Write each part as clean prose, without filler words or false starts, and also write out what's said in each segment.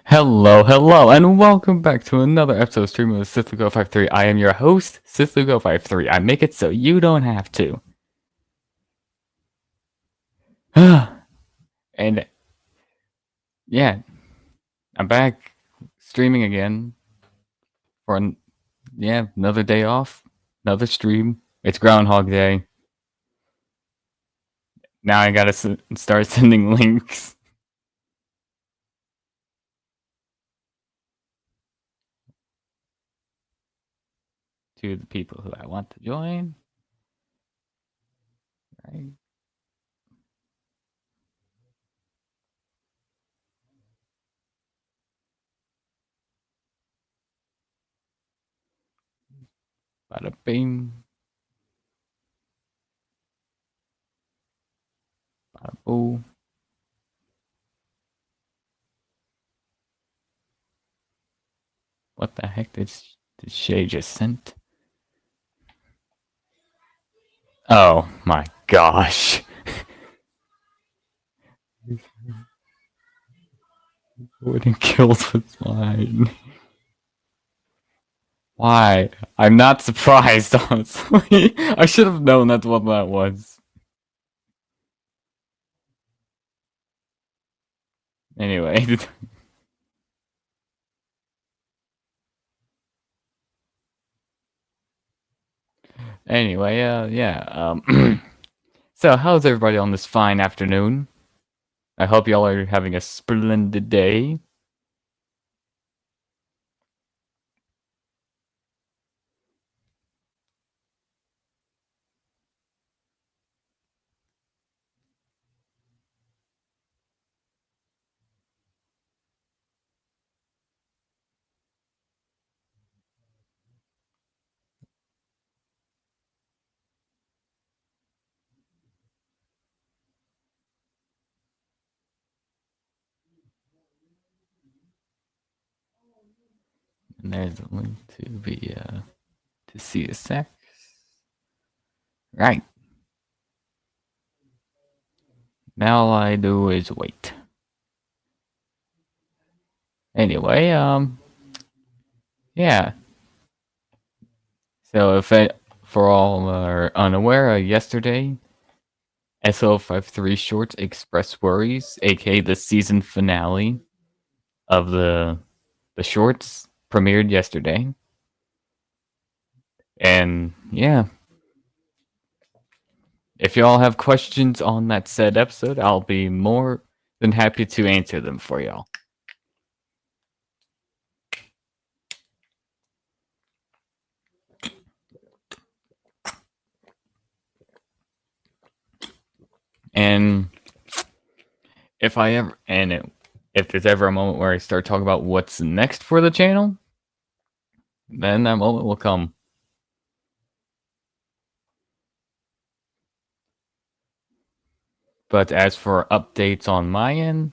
Hello, and welcome back to another episode of Streaming with SithLugo53. I am your host, SithLugo53. I make it so you don't have to. And yeah, I'm back streaming again for another day off, another stream. It's Groundhog Day. Now I gotta start sending links to the people who I want to join. Right. Bada bing. Bada boo. What the heck did Shay just sent? Oh my gosh. Wouldn't killed with mine. Why? I'm not surprised, honestly. I should have known that's what that was. Anyway. Anyway, so how's everybody on this fine afternoon? I hope y'all are having a splendid day. And there's a link to see a sec. Right. Now all I do is wait. Anyway, yeah. So for all are unaware, yesterday, SO53 Shorts Express Worries, aka the season finale of the shorts, premiered yesterday. And yeah, if y'all have questions on that said episode, I'll be more than happy to answer them for y'all. And if there's ever a moment where I start talking about what's next for the channel, then that moment will come. But as for updates on my end,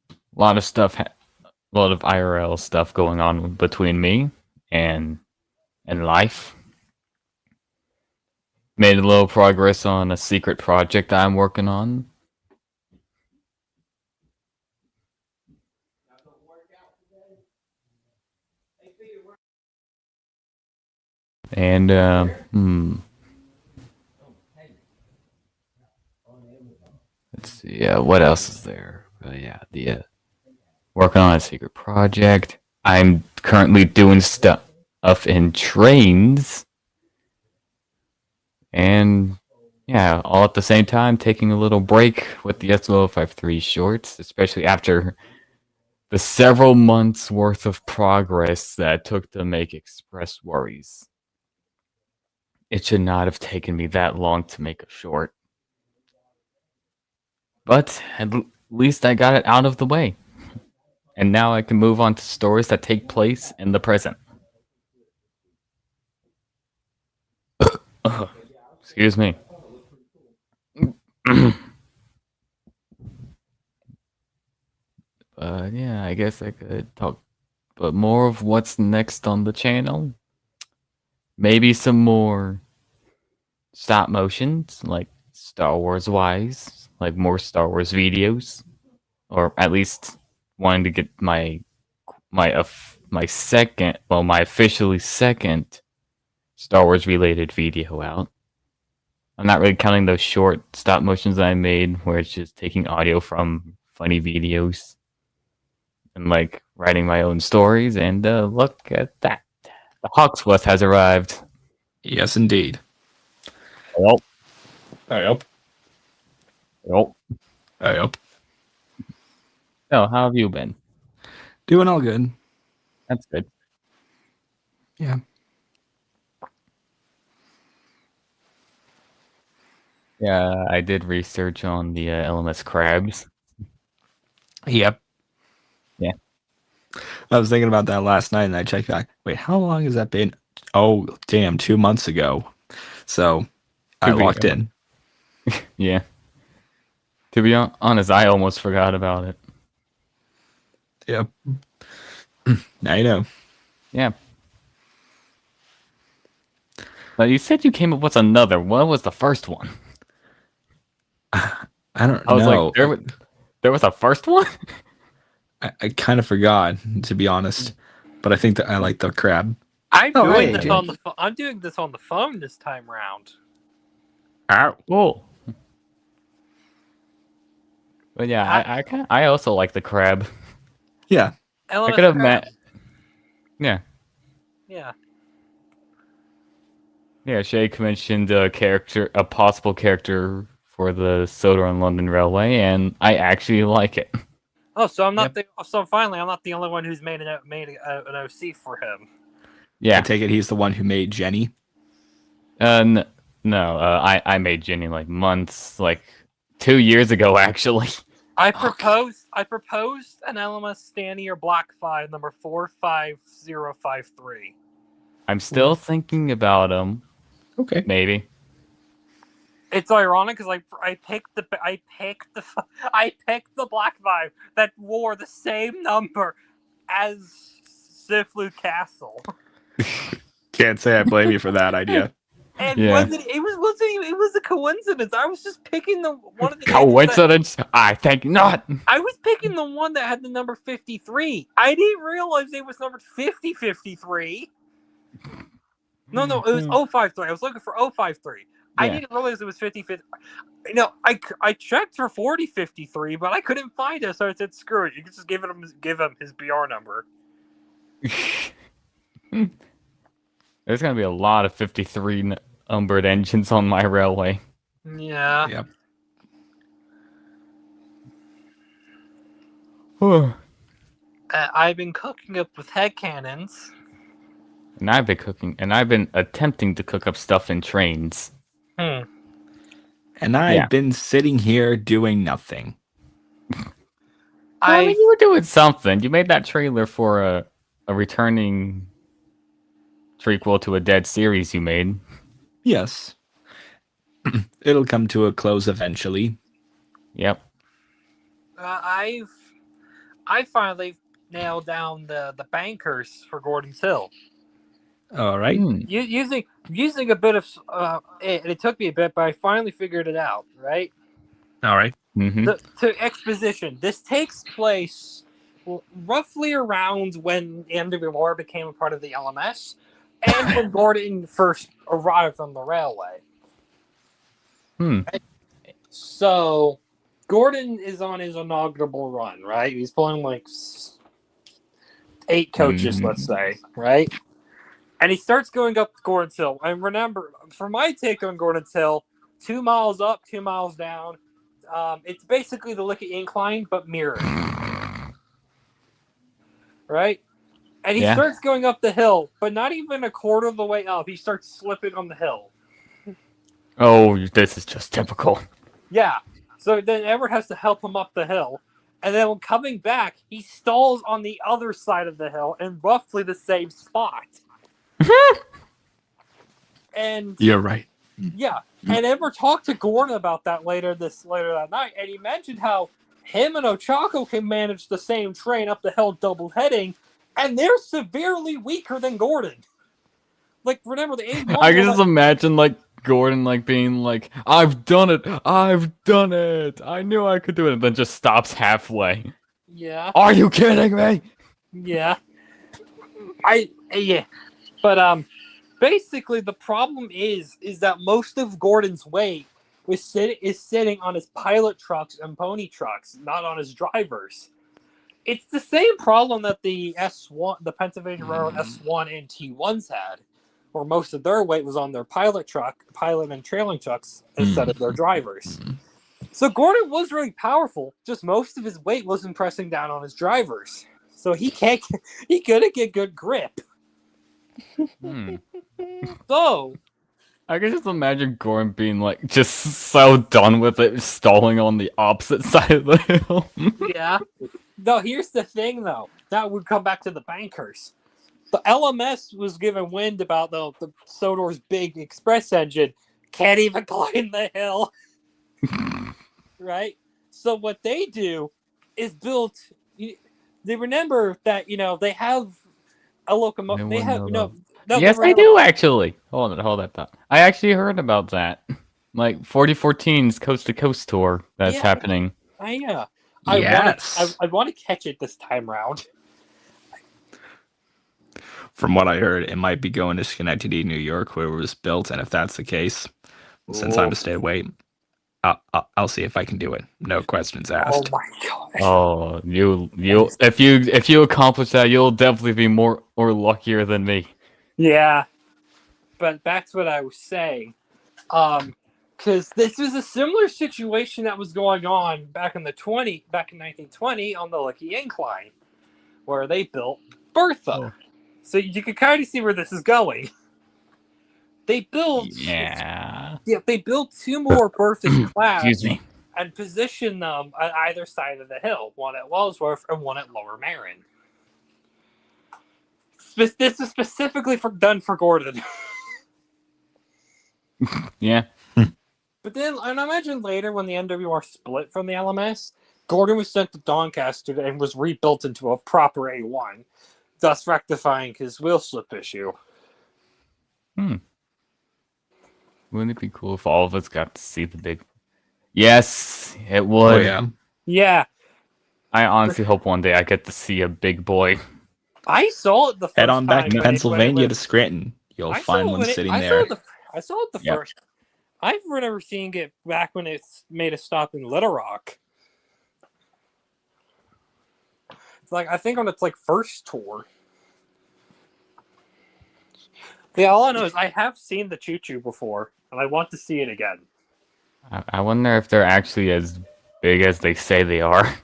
a lot of IRL stuff going on between me and life. Made a little progress on a secret project I'm working on. And let's see. What else is there? The working on a secret project. I'm currently doing stuff in trains, and yeah, all at the same time, taking a little break with the SO53 shorts, especially after the several months worth of progress that it took to make Express Worries. It should not have taken me that long to make a short. But at least I got it out of the way. And now I can move on to stories that take place in the present. Excuse me. But yeah, I guess I could talk but more of what's next on the channel. Maybe some more stop motions, like Star Wars wise, like more Star Wars videos, or at least wanting to get my officially second Star Wars related video out. I'm not really counting those short stop motions I made where it's just taking audio from funny videos and like writing my own stories. And look at that. The Hawksworth has arrived. Yes, indeed. Yep. Yep. Yep. Yep. So, how have you been? Doing all good. That's good. Yeah. Yeah, I did research on the LMS crabs. Yep. Yeah. I was thinking about that last night, and I checked back. Wait, how long has that been? Oh, damn, 2 months ago. So I locked in. Yeah. To be honest, I almost forgot about it. Yep. Now you know. Yeah. But you said you came up with another. What was the first one? I don't I was know. like, there was a first one? I kind of forgot, to be honest. But I think that I like the crab. I'm Oh, doing hey, this Jake. on the I'm doing this on the phone this time round. Ow. Cool. But yeah, I also like the crab. Yeah. LMS I could have crab. met. Yeah. Yeah. Yeah, Shake mentioned a possible character for the Soda and London Railway, and I actually like it. Oh, so I'm not so finally I'm not the only one who's made an OC for him. Yeah. I take it he's the one who made Jenny. No, I made Jenny like months, like 2 years ago, actually. I proposed an LMS Stanny or Black 5 number 45053. I'm still thinking about him. Okay. Maybe. It's ironic because I picked the Black 5 that wore the same number as Siflu Castle. Can't say I blame you for that idea. And Yeah. it was a coincidence. I was just picking one of the Coincidence? I think not. I was picking the one that had the number 53. I didn't realize it was numbered 5053. No, it was 053. I was looking for 053. I Yeah. didn't realize it was 5053. No, I checked for 4053, but I couldn't find it, so I said, screw it. You can just give him his BR number. There's gonna be a lot of 53 numbered engines on my railway. Yeah. Yep. I've been cooking up with headcannons. And I've been attempting to cook up stuff in trains. And I've been sitting here doing nothing. I mean, you were doing something. You made that trailer for a returning prequel to a dead series you made. Yes. It'll come to a close eventually. Yep. I finally nailed down the bankers for Gordon's Hill. All right. Using a bit of it took me a bit, but I finally figured it out. Right. All right. Mm-hmm. To exposition, this takes place roughly around when NWR became a part of the LMS, and when Gordon first arrived on the railway. So, Gordon is on his inaugural run, right? He's pulling like 8 coaches, let's say, right? And he starts going up Gordon's Hill. And remember, for my take on Gordon's Hill, 2 miles up, 2 miles down. It's basically the Lickett Incline, but mirrored. Right? And he starts going up the hill, but not even a quarter of the way up. He starts slipping on the hill. Oh, this is just typical. Yeah. So then Everett has to help him up the hill. And then when coming back, he stalls on the other side of the hill in roughly the same spot. And you're right. Yeah. And Everett talked to Gordon about that later that night, and he mentioned how him and Ochako can manage the same train up the hill double heading, and they're severely weaker than Gordon. Like, remember the I can just imagine like Gordon like being like, I've done it, I knew I could do it, and then just stops halfway. Yeah. Are you kidding me? Yeah. Yeah. But basically the problem is that most of Gordon's weight is sitting on his pilot trucks and pony trucks, not on his drivers. It's the same problem that the Pennsylvania Railroad S1 and T1s had, where most of their weight was on their pilot and trailing trucks instead of their drivers. So Gordon was really powerful, just most of his weight wasn't pressing down on his drivers. So he couldn't get good grip. So I can just imagine Gordon being like just so done with it, stalling on the opposite side of the hill. yeah. No, here's the thing though. That would come back to the bankers. The LMS was given wind about the Sodor's big express engine. Can't even climb the hill. Right? So what they do is build. They remember that they have a locomotive. They have Yes, I do actually. Hold that thought. I actually heard about that. Like 4014's Coast to Coast tour that's happening. I Yes. want to catch it this time round. From what I heard, it might be going to Schenectady, New York, where it was built. And if that's the case, since I'm a stay away, I'll see if I can do it. No questions asked. Oh my gosh. Oh, you if you accomplish that, you'll definitely be more or luckier than me. Yeah. But back to what I was saying. Because this was a similar situation that was going on back in 1920 on the Lucky Incline, where they built Bertha. Oh. So you can kind of see where this is going. They built they built two more Bertha's class Excuse me. and positioned them on either side of the hill, one at Wellsworth and one at Lower Marin. This is specifically done for Gordon. Yeah. But then, and I imagine later when the NWR split from the LMS, Gordon was sent to Doncaster and was rebuilt into a proper A1, thus rectifying his wheel slip issue. Wouldn't it be cool if all of us got to see the big... Yes, it would. Oh, yeah. Yeah. I honestly hope one day I get to see a big boy. I saw it the first time. Head on back to Pennsylvania to Scranton. You'll find one sitting there. I saw it the first. I've never seen it back when it made a stop in Little Rock. It's like I think on its first tour. Yeah, all I know is I have seen the Choo Choo before, and I want to see it again. I wonder if they're actually as big as they say they are.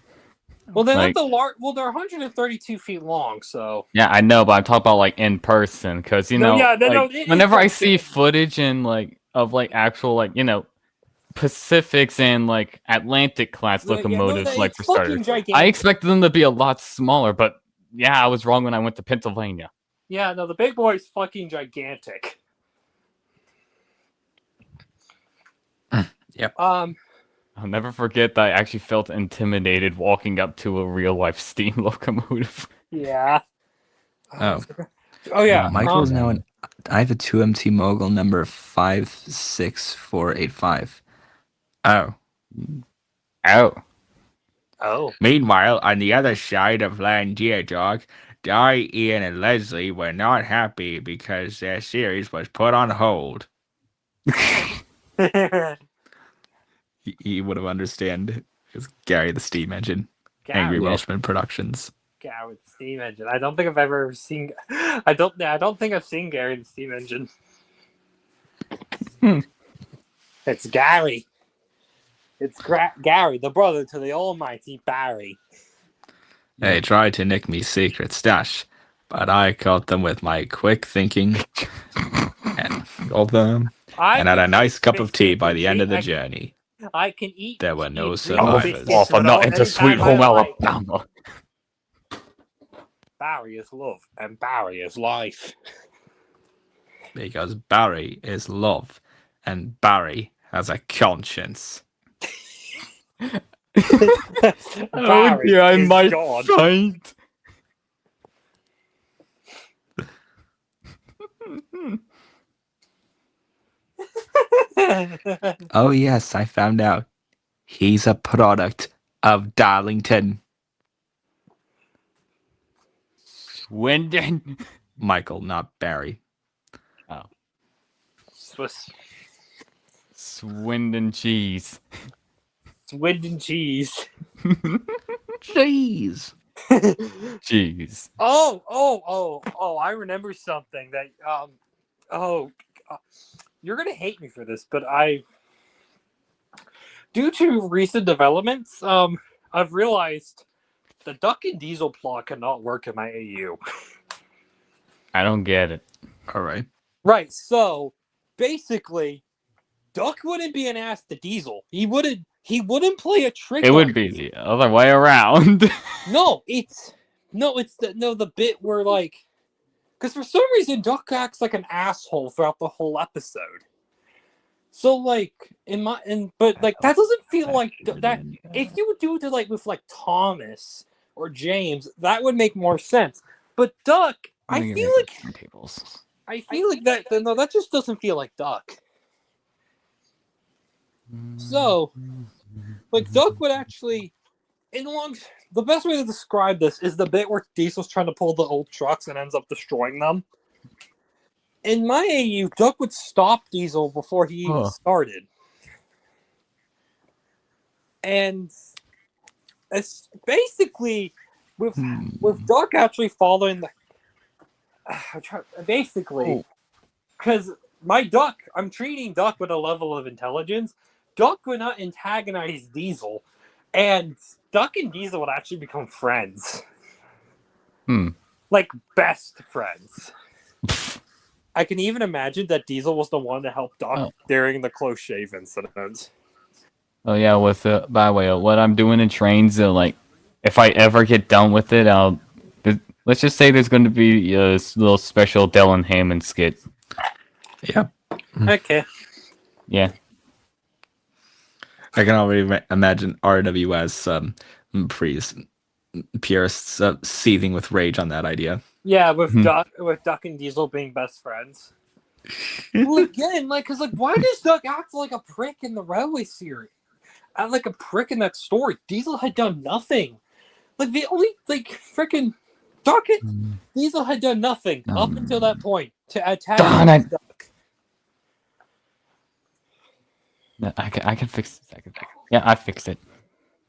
Well, they're not the large. Well, they're 132 feet long, so. Yeah, I know, but I'm talking about in person, because whenever I see footage of actual Pacifics and Atlantic class locomotives, for starters, I expected them to be a lot smaller. But yeah, I was wrong when I went to Pennsylvania. Yeah, no, the big boy is fucking gigantic. Yep. I'll never forget that I actually felt intimidated walking up to a real life steam locomotive. Yeah. Oh yeah. Michael's now I have a 2MT Mogul number 56485. Oh. Meanwhile, on the other side of Land Geodog, Di, Ian, and Leslie were not happy because their series was put on hold. He would have understood. It's Gary the Steam Engine. Angry Welshman Productions. Gary the Steam Engine. I don't think I've ever seen. I don't think I've seen Gary the Steam Engine. It's Gary. It's Gary, the brother to the almighty Barry. They tried to nick me secret stash, but I caught them with my quick thinking and killed them. And had a nice cup of tea by the end of the journey. I can eat. There were no survivors. I'm not into Sweet Home Alabama. Barry is love, and Barry is life. Because Barry is love, and Barry has a conscience. Oh dear, I might faint. Oh yes, I found out. He's a product of Darlington. Swindon. Michael, not Barry. Oh. Swiss. Swindon cheese. Swindon cheese. Jeez. Cheese. Oh, I remember something that, you're going to hate me for this, but due to recent developments, I've realized the Duck and Diesel plot cannot work in my AU. I don't get it. All right. Right, so basically, Duck wouldn't be an ass to Diesel. He wouldn't play a trick. It would be the other way around. No, it's the bit where, like, because for some reason Duck acts like an asshole throughout the whole episode. So, like, but like that doesn't feel like that. If you would do it with like Thomas or James, that would make more sense. But Duck, I feel like that. No, that just doesn't feel like Duck. So, like, Duck would actually, the best way to describe this is the bit where Diesel's trying to pull the old trucks and ends up destroying them. In my AU, Duck would stop Diesel before he even started. And it's basically with Duck actually following because my Duck, I'm treating Duck with a level of intelligence. Duck would not antagonize Diesel, and Duck and Diesel would actually become friends. Like, best friends. I can even imagine that Diesel was the one to help Duck during the close shave incident. Oh yeah, by the way, what I'm doing in trains, like, if I ever get done with it, let's just say there's going to be a little special Dylan Hammond skit. Yep. Okay. Yeah. I can already imagine RWS purists seething with rage on that idea. Yeah, with Duck and Diesel being best friends. Well, again, because why does Duck act like a prick in the Railway series? Like a prick in that story. Diesel had done nothing. Like, the only, freaking Duck and Diesel had done nothing up until that point to attack Duck. No, I can fix this. Yeah, I fixed it.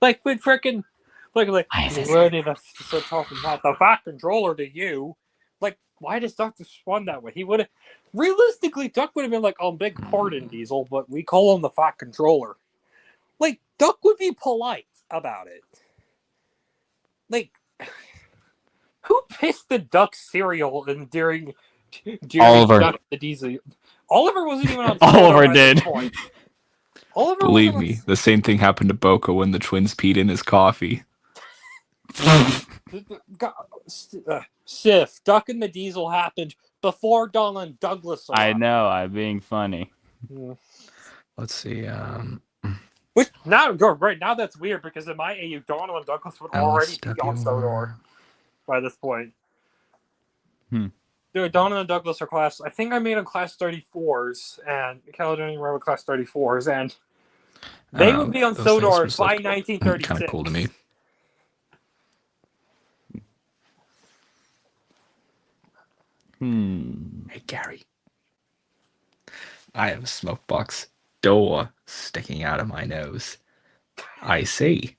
Like, when freaking, where did I start talking about the Fat Controller to you? Like, why does Duck respond that way? He would have, realistically, Duck would have been like, "Oh, big pardon, Diesel, but we call him the Fat Controller." Like, Duck would be polite about it. Like, who pissed the Duck cereal during Oliver. Duck the Diesel? Oliver wasn't even on. Oliver did. Oliver, believe me, the same thing happened to Boca when the twins peed in his coffee. Sif, Duck and the Diesel happened before Donald and Douglas. I know, I'm being funny. Let's see. Which now that's weird because in my AU, Donald and Douglas would already be on Sodor by this point. Dude, Donald and Douglas are class. I think I made them class 34s, and Caledonian Railroad class 34s, and they would be on Sodor by 1936. Kind of cool to me. Hey, Gary. I have a smoke box door sticking out of my nose. I see.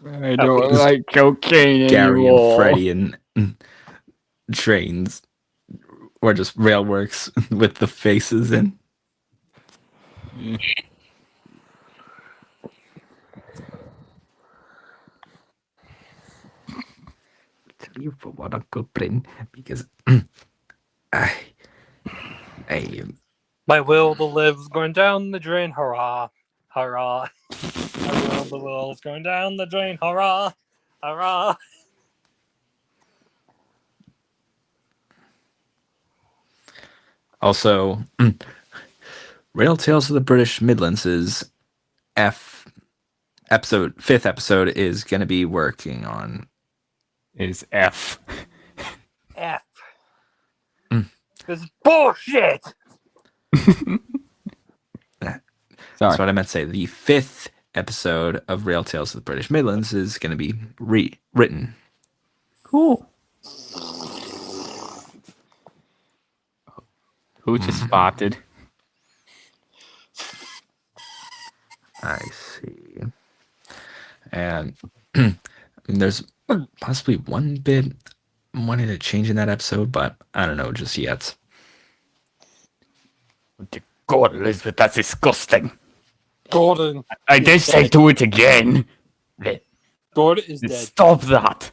I don't like cocaine Gary anymore. and Freddie and trains, or just railworks with the faces in. Tell you for what, Uncle Bryn, because my will to live is going down the drain, hurrah, hurrah. My will is going down the drain, hurrah, hurrah. Also, Rail Tales of the British Midlands is fifth episode is going to be working on. Is F. This is bullshit. That's what I meant to say. The 5th episode of Rail Tales of the British Midlands is going to be rewritten. Cool. Who just spotted? I see. And there's possibly one bit I wanted to change in that episode, but I don't know just yet. God, Elizabeth, that's disgusting. Gordon. I dare say do it again. Gordon is dead. Stop that.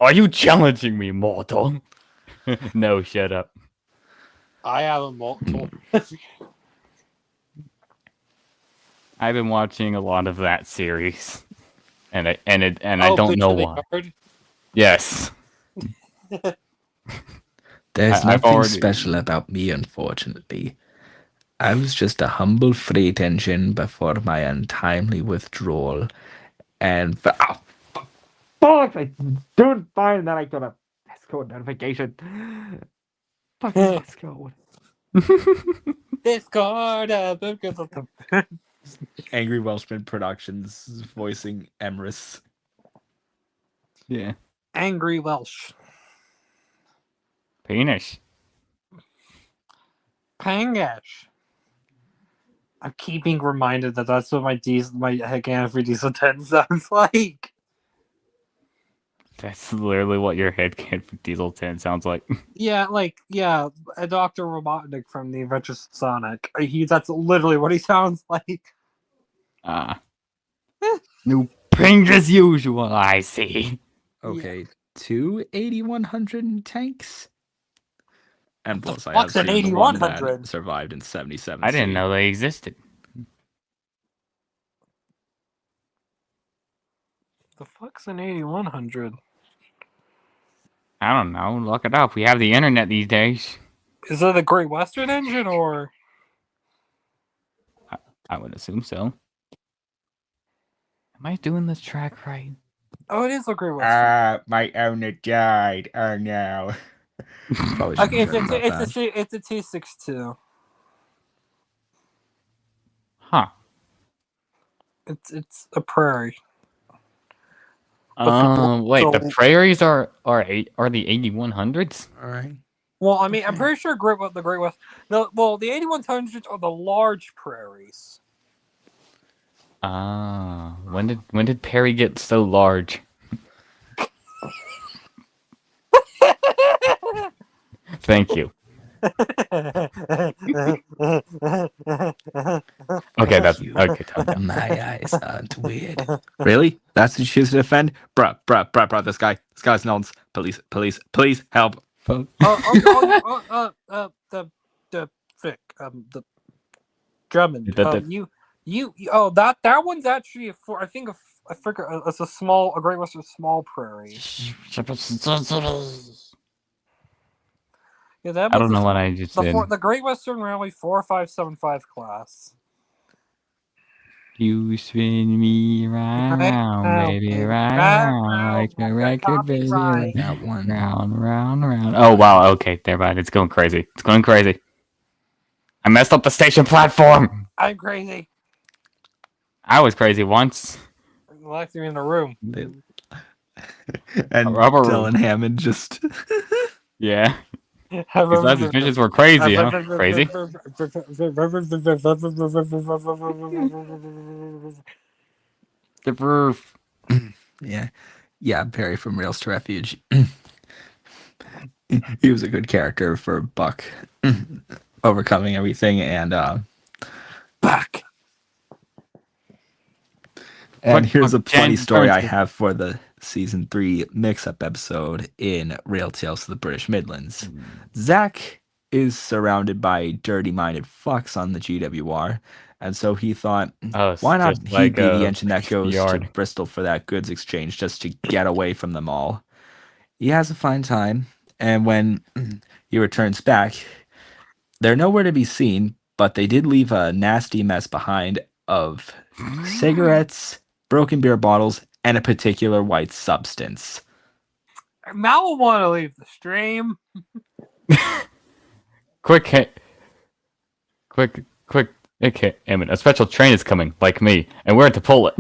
Are you challenging me, mortal? No, shut up. I have a mortal. I've been watching a lot of that series, and I don't know why. Yes. There's nothing special about me, unfortunately. I was just a humble freight engine before my untimely withdrawal, and fuck! I don't find that I got a Discord notification. Fucking Discord. Discord. Angry Welshman Productions voicing Emrys. Yeah. Angry Welsh. Penis. Pangash. I'm keeping reminded that that's what my headcanon for Diesel 10 sounds like. That's literally what your headcanon for Diesel 10 sounds like. Yeah, a Dr. Robotnik from the Adventures of Sonic. That's literally what he sounds like. No ping as usual, I see. Okay, 2 8100 tanks. And plus, I fuck's have an seen the one that 8100? survived in 77. I didn't know they existed. The fuck's an 8100? I don't know. Look it up. We have the internet these days. Is that the Great Western engine, or? I would assume so. Am I doing this track right? Oh, it is the Great Western. My owner died. Oh no. Okay, it's a T62. Huh. It's a prairie. Wait, the prairies are the 8100s? All right. Well, I mean, I'm pretty sure the Great West. No, well, the 8100s are the large prairies. When did Perry get so large? Thank you. Okay, that's okay. My eyes aren't weird. Really? That's what you choose to defend? Bruh, this guy's nonsense. Please, help. The Drummond. That one's actually I forget. It's a Great Western small prairie. Yeah, I don't know what I just did. The Great Western Railway 4575 class. You spin me round, baby, round like a record, baby. That one, round. Oh wow, okay, never mind. It's going crazy. I messed up the station platform. I'm crazy. I was crazy once. Locked me in the room. And Dylan Hammond just yeah. These last visions were crazy, huh? Crazy? The roof. Yeah, Perry from Rails to Refuge. He was a good character for Buck overcoming everything and Buck. And here's a funny story I have for the season 3 mix-up episode in Rail Tales of the British Midlands. Zach is surrounded by dirty-minded fucks on the GWR, and so he thought, why not he be the engine that goes to Bristol for that goods exchange just to get away from them all? He has a fine time, and when he returns back, they're nowhere to be seen, but they did leave a nasty mess behind of cigarettes, broken beer bottles, and a particular white substance. Now I want to leave the stream. Quick Okay, a special train is coming, like me, and we're to pull it.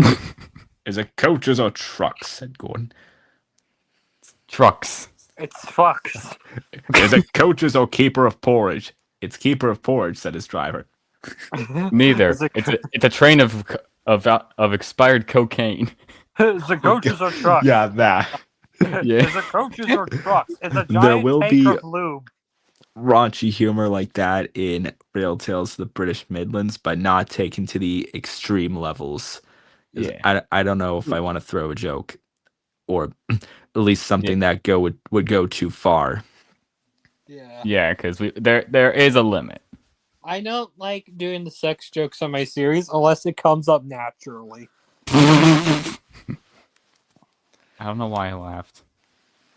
Is it coaches or trucks? Said Gordon. Trucks. It's fucks. Is it coaches or keeper of porridge? It's keeper of porridge, said his driver. Neither. It's a train of expired cocaine. Is it coaches or trucks? Yeah, that. Yeah. Is it coaches or trucks? It's a There giant will tank be of lube. raunchy humor like that in Rail Tales of the British Midlands, but not taken to the extreme levels. Yeah. I don't know if I want to throw a joke, or at least something that would go too far. Yeah. Yeah, because there is a limit. I don't like doing the sex jokes on my series unless it comes up naturally. I don't know why I laughed.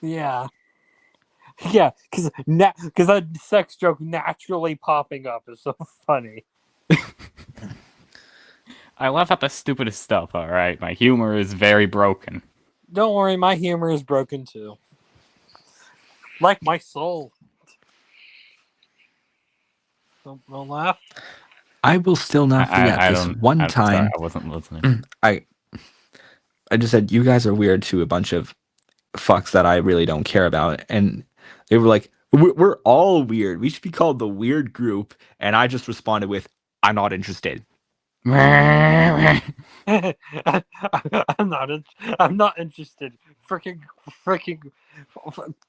Yeah. Yeah, because a sex joke naturally popping up is so funny. I laugh at the stupidest stuff, alright? My humor is very broken. Don't worry, my humor is broken too. Like my soul. Don't laugh. I will still not forget this one time. Sorry, I wasn't listening. I just said, you guys are weird to a bunch of fucks that I really don't care about. And they were like, we're all weird. We should be called the weird group. And I just responded with, I'm not interested. I'm not interested. Freaking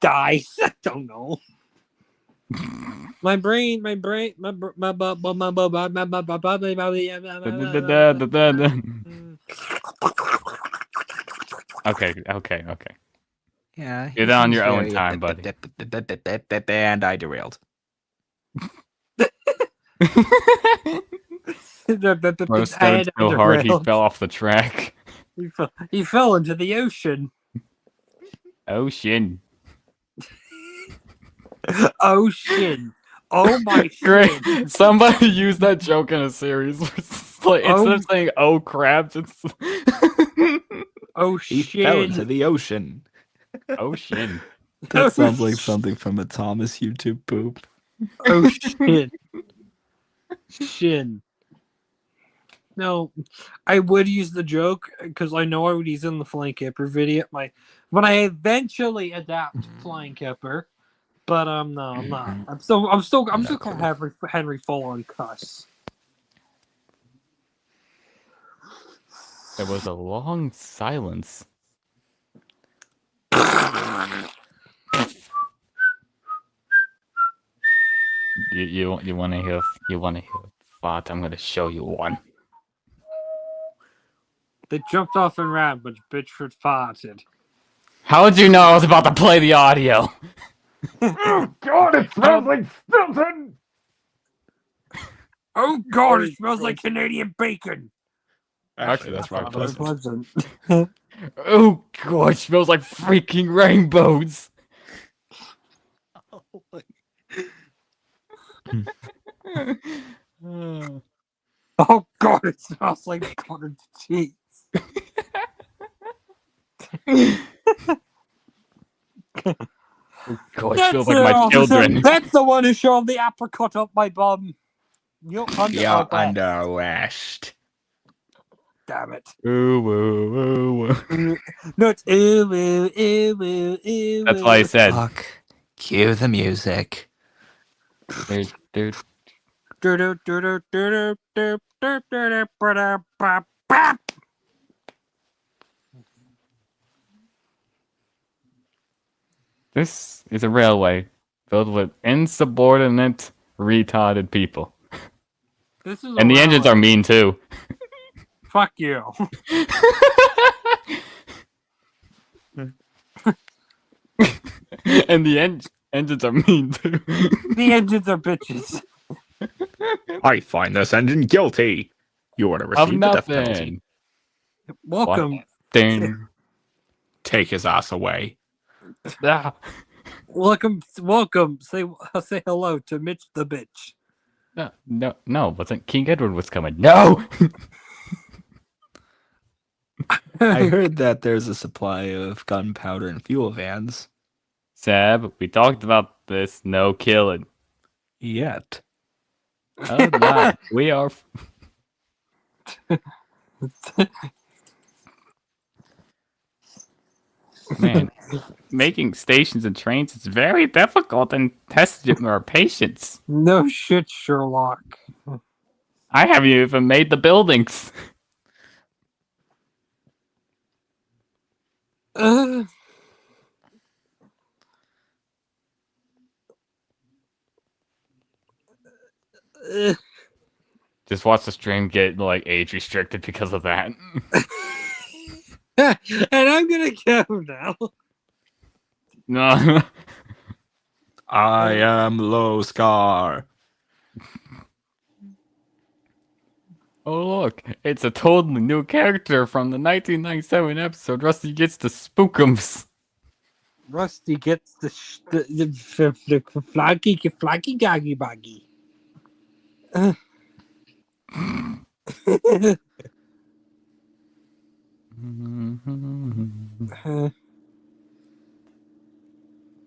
dice. I don't know. My brain. Okay. Yeah. You're on your own time, buddy. And I derailed. Bro stuttered so hard he fell off the track. He fell into the ocean. Ocean. Ocean. Oh my Great. shit. Somebody used that joke in a series. Like, instead of saying "oh crabs," it's Ocean. He fell into the ocean. ocean. That sounds like something from a Thomas YouTube poop. Ocean. Shin. No, I would use the joke because I know I would use it in the Flying Kipper video. When I eventually adapt Flying Kipper, but no, I'm not. I'm still gonna have Henry full on cuss. There was a long silence. You want to hear a fart? I'm gonna show you one. They jumped off and ran, but Bitchford farted. How did you know I was about to play the audio? Oh God! It smells like Stilton. Oh God! It smells like Canadian bacon. Actually, that's right. Pleasant. Oh God! It smells like freaking rainbows. Oh God! It smells like cottage cheese. Oh God! It feels like my children. That's the one who shoved the apricot up my bum. You're You're under arrest. Damn it. Ooh. No, it's ooh. That's why I said. Fuck. Cue the music. Dude. This is a railway filled with insubordinate, retarded people. And the engines are mean too. Fuck you. And the engines are mean too. The engines are bitches. I find this engine guilty. You are to receive the death penalty. Welcome. Ding. Take his ass away. Welcome. Say hello to Mitch the bitch. No, wasn't King Edward was coming. No. I heard that there's a supply of gunpowder and fuel vans. Sab, we talked about this. No killing. Yet. Oh, not. We are. Man, making stations and trains is very difficult and tests our patience. No shit, Sherlock. I haven't even made the buildings. Uh, uh, Just watch the stream get like age restricted because of that. and I'm gonna go now. No. I am Low Scar. Oh look, it's a totally new character from the 1997 episode. Rusty gets the spookums. Rusty gets the flaky gaggy baggy.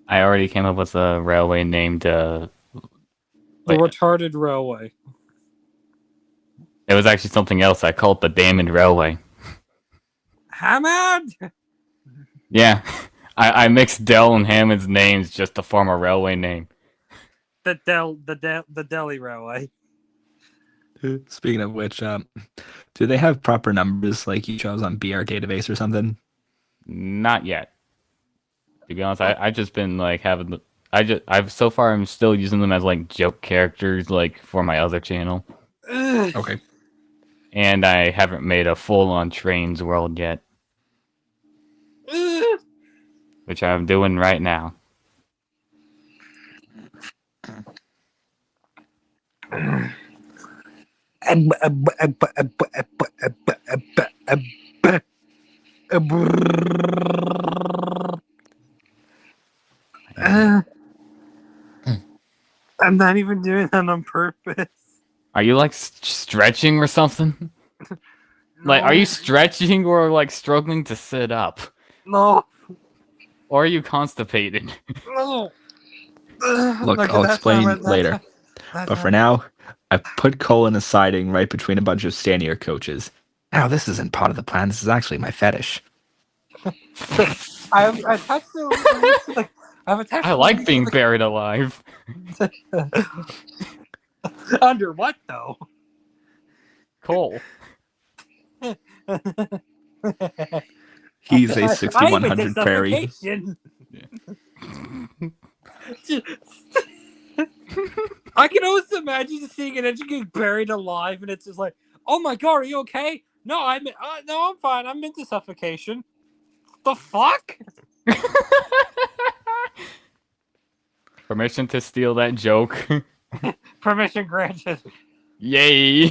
I already came up with a railway named. The Wait, retarded railway. it was actually something else. I called the Damned Railway. Hammond. Yeah, I mixed Dell and Hammond's names just to form a railway name. The Delhi railway. Speaking of which, do they have proper numbers like you chose on BR database or something? Not yet. To be honest, I just been like having. I've so far I'm still using them as like joke characters like for my other channel. Okay. And I haven't made a full-on trains world yet, which I'm doing right now. I'm not even doing that on purpose. Are you like stretching or something? Like, are you stretching or like struggling to sit up? No. Or are you constipated? No. Look, I'll explain later. But for now, I put coal in a siding right between a bunch of Stanier coaches. Now, this isn't part of the plan. This is actually my fetish. I've attached the. I like being buried alive. Under what though? Coal. He's a 6100 prairie. I can always imagine seeing an engine getting buried alive, and it's just like, "Oh my god, are you okay?" No, I'm fine. I'm into suffocation. The fuck? Permission to steal that joke. Permission granted. Yay!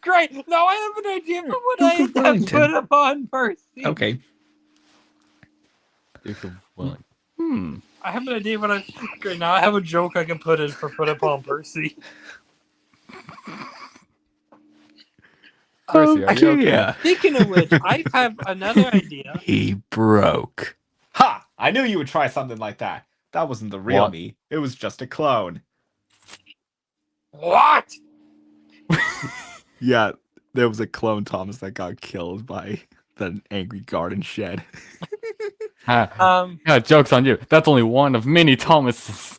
Great. Now I have an idea for what I have put upon Percy. Okay. I have an idea what I. Great. Now I have a joke I can put upon Percy. Percy, are you okay? Speaking of which, I have another idea. He broke. Ha! I knew you would try something like that. That wasn't the real me. It was just a clone. What? Yeah, there was a clone Thomas that got killed by the angry garden shed. Yeah, joke's on you. That's only one of many Thomases.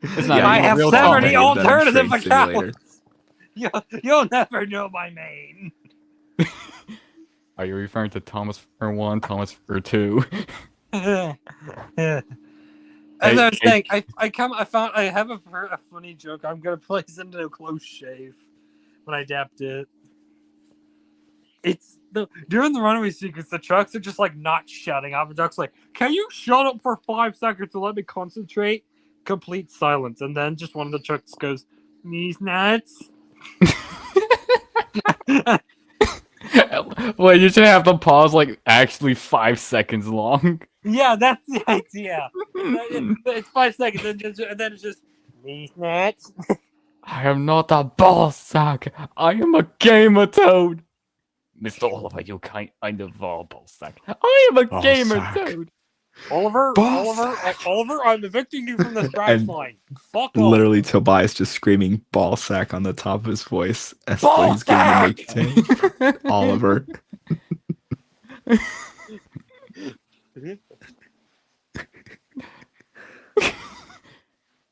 It's not I have real 70 Thomas. alternative accounts. You'll never know my main. Are you referring to Thomas for 1, Thomas for 2? As I was saying, I have a funny joke. I'm gonna place into a close shave when I adapt it. It's during the runaway sequence, the trucks are just like not shutting up. The duck's like, "Can you shut up for 5 seconds to let me concentrate?" Complete silence, and then just one of the trucks goes, "These nuts." Well, you should have the pause like actually 5 seconds long. Yeah, that's the idea. It's 5 seconds, and then it's just these nuts. I am not a ball sack. I am a gamer toad. Mr. Oliver, you kind of ballsack. I am a gamer, dude. Oliver, Ballsack. Oliver, I'm evicting you from the scratch And line. Fuck off. Literally, Tobias just screaming ball sack on the top of his voice as what he's giving the nickname. Oliver.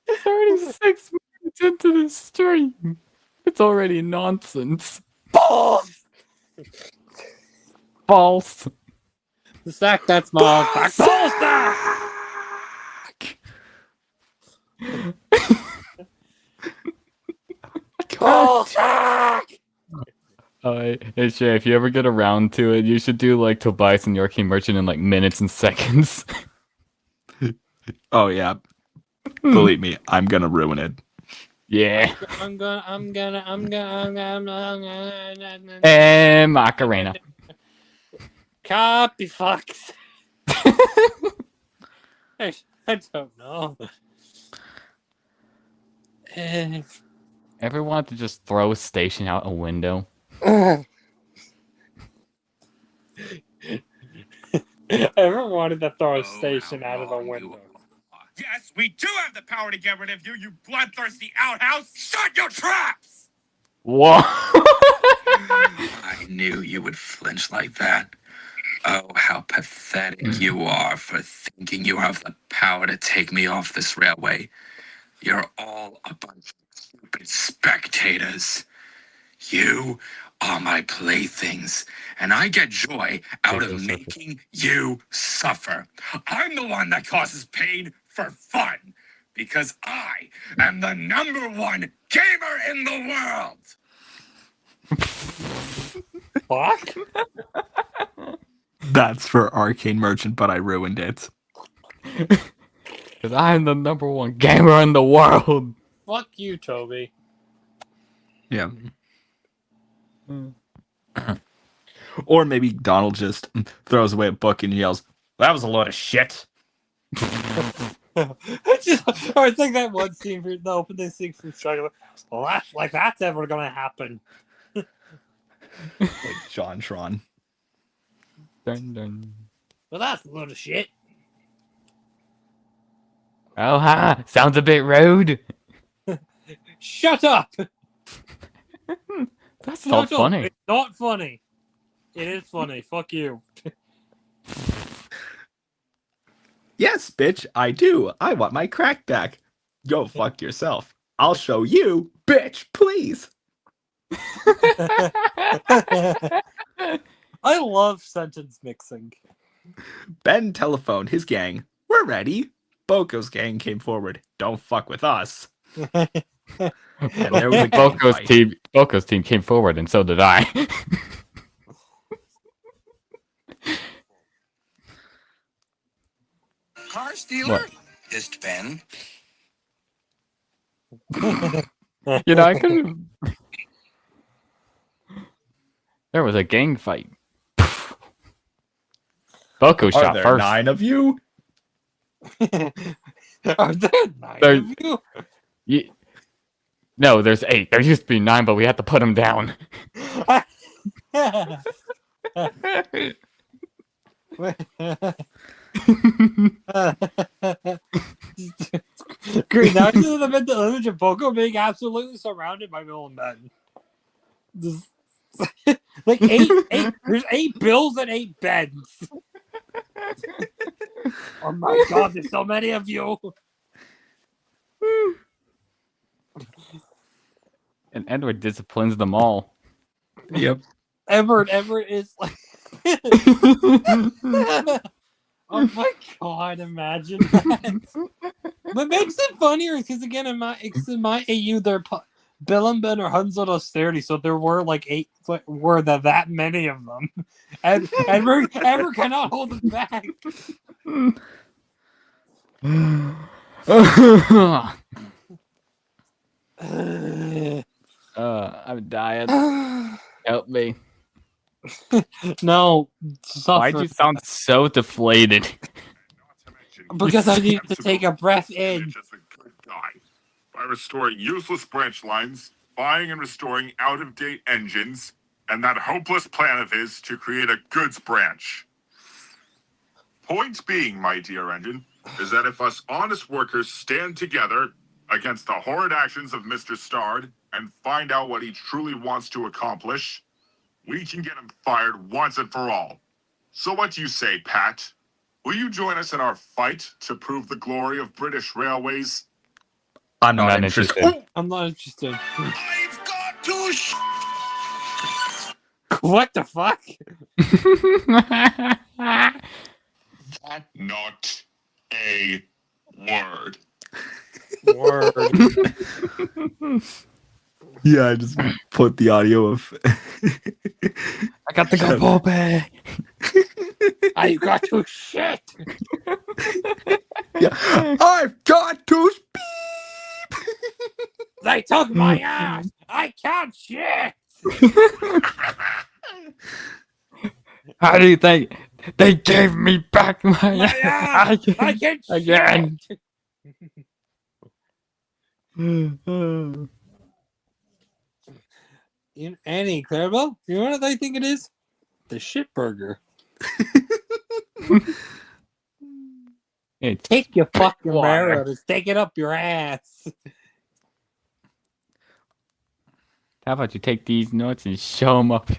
It's already 6 minutes into the stream. It's already nonsense. Balls! Balls. The sack, that's Miles. Ball sack! Ball sack! Hey Shay, if you ever get around to it, you should do like Tobias and Yorkie Merchant in like minutes and seconds. Oh yeah. Believe me, I'm gonna ruin it. Yeah. I'm gonna. And Macarena. Copy fucks. I don't know. Ever want to just throw a station out a window? Ever wanted to throw a station out of a window? Yes, we do have the power to get rid of you, you bloodthirsty outhouse! Shut your traps! Whoa! I knew you would flinch like that. Oh, how pathetic you are for thinking you have the power to take me off this railway. You're all a bunch of stupid spectators. You are my playthings, and I get joy out of making you suffer. I'm the one that causes pain for fun, because I am the #1 gamer in the world. Fuck? That's for Arcane Merchant, but I ruined it. Because I'm the #1 gamer in the world. Fuck you, Toby. Yeah. Or maybe Donald just throws away a book and yells, "That was a load of shit." I think that one scene for the opening scene from Struggle. Well, that's ever gonna happen. Like John Tron. Dun, dun. Well, that's a load of shit. Oh, ha! Sounds a bit rude. Shut up! That's not funny. It's not funny. It is funny. Fuck you. Yes, bitch, I do. I want my crack back. Go fuck yourself. I'll show you, bitch, please. I love sentence mixing. Ben telephoned his gang. We're ready. Boko's gang came forward. Don't fuck with us. And there was a Boko's team came forward, and so did I. Car stealer? Hissed Ben. You know, I couldn't. There was a gang fight. Boko shot there first. 9 of you? Are there 9 of you? No, there's 8. There used to be 9, but we had to put them down. Great. Now you have the image of Boko being absolutely surrounded by villain men. Just, like 8. There's 8 bills and 8 beds. Oh my god, there's so many of you. And Edward disciplines them all. Yep. Edward is like. Oh my god, imagine that. What makes it funnier is because again in my AU they're Bill and Ben are Hunsel austerity, so there were like 8 that many of them. And Edward cannot hold it back. I'm dying. Help me. No. Why'd you sound so deflated? Because I need to take a breath in. By restoring useless branch lines, buying and restoring out-of-date engines, and that hopeless plan of his to create a goods branch. Point being, my dear Engine, is that if us honest workers stand together against the horrid actions of Mr. Stard and find out what he truly wants to accomplish, we can get him fired once and for all. So what do you say, Pat? Will you join us in our fight to prove the glory of British railways? I'm not interested. Oh! I'm not interested. I've got to What the fuck? Not a word. Word. Yeah, I just put the audio of. I got the go ball bag. I got to shit. Yeah, I've got to speak. They took my ass. I can't shit. How do you think they gave me back my ass? I can again? shit. Annie, Clarabelle, you know what I think it is? The shit burger. Hey, Take your fucking water. marrow to stick it up your ass. How about you take these nuts and show them up?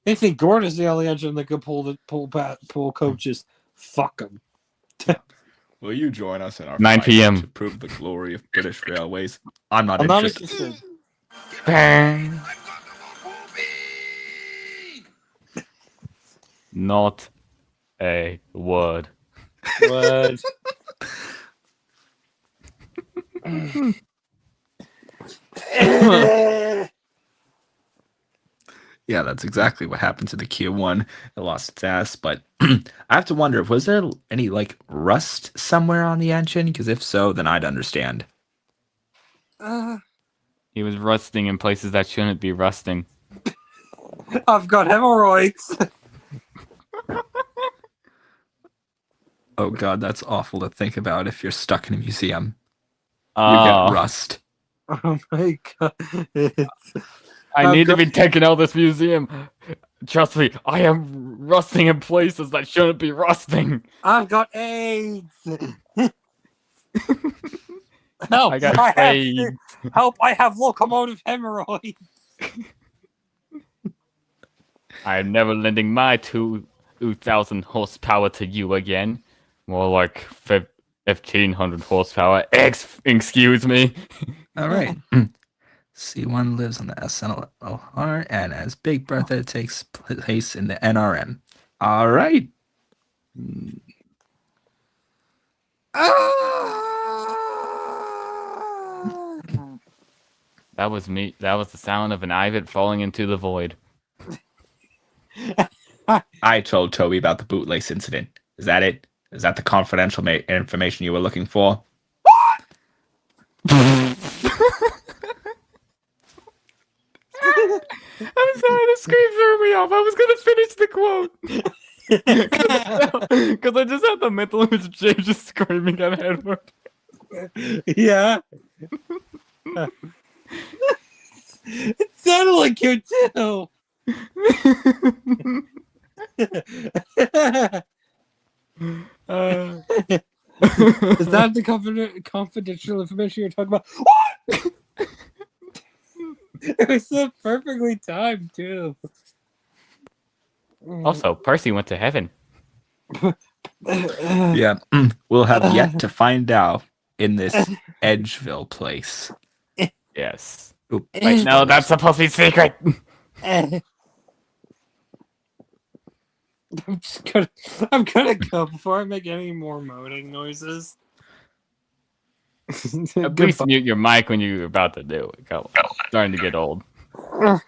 They think Gordon's the only engine that could pull coaches. Fuck them. Will you join us in our 9 fight p.m. to prove the glory of British railways? I'm not I'm not interested. interested. Bang. Not a word. What? Yeah, that's exactly what happened to the Q1. It lost its ass, but I have to wonder, was there any like rust somewhere on the engine? Because if so, then I'd understand. He was rusting in places that shouldn't be rusting. I've got hemorrhoids. Oh god, that's awful to think about if you're stuck in a museum. You Oh, get rust. Oh my god. I I've need to got- be taken out of this museum. Trust me, I am rusting in places that shouldn't be rusting. I've got AIDS. Help! I got have AIDS. help! I have locomotive hemorrhoids. I am never lending my 2,000 horsepower to you again. More like 1,500 horsepower. Excuse me. All right. C1 lives on the SNLR, and as Big Bertha takes place in the NRM. All right. That was me. That was the sound of an Ivat falling into the void. I told Toby about the bootlace incident. Is that it? Is that the confidential information you were looking for? I'm sorry, the scream threw me off. I was gonna finish the quote. Because I just had the mental image of James just screaming at Edward. Yeah. It sounded like you too. Is that the confidential information you're talking about? What? It was so perfectly timed too. Also, Percy went to heaven. Yeah, we'll have yet to find out in this Edgeville place. Yes. Oop, Wait, no, that's supposed to be secret. I'm gonna go before I make any more moaning noises. At least mute your mic when you're about to do it. Go. Starting to get old. Well,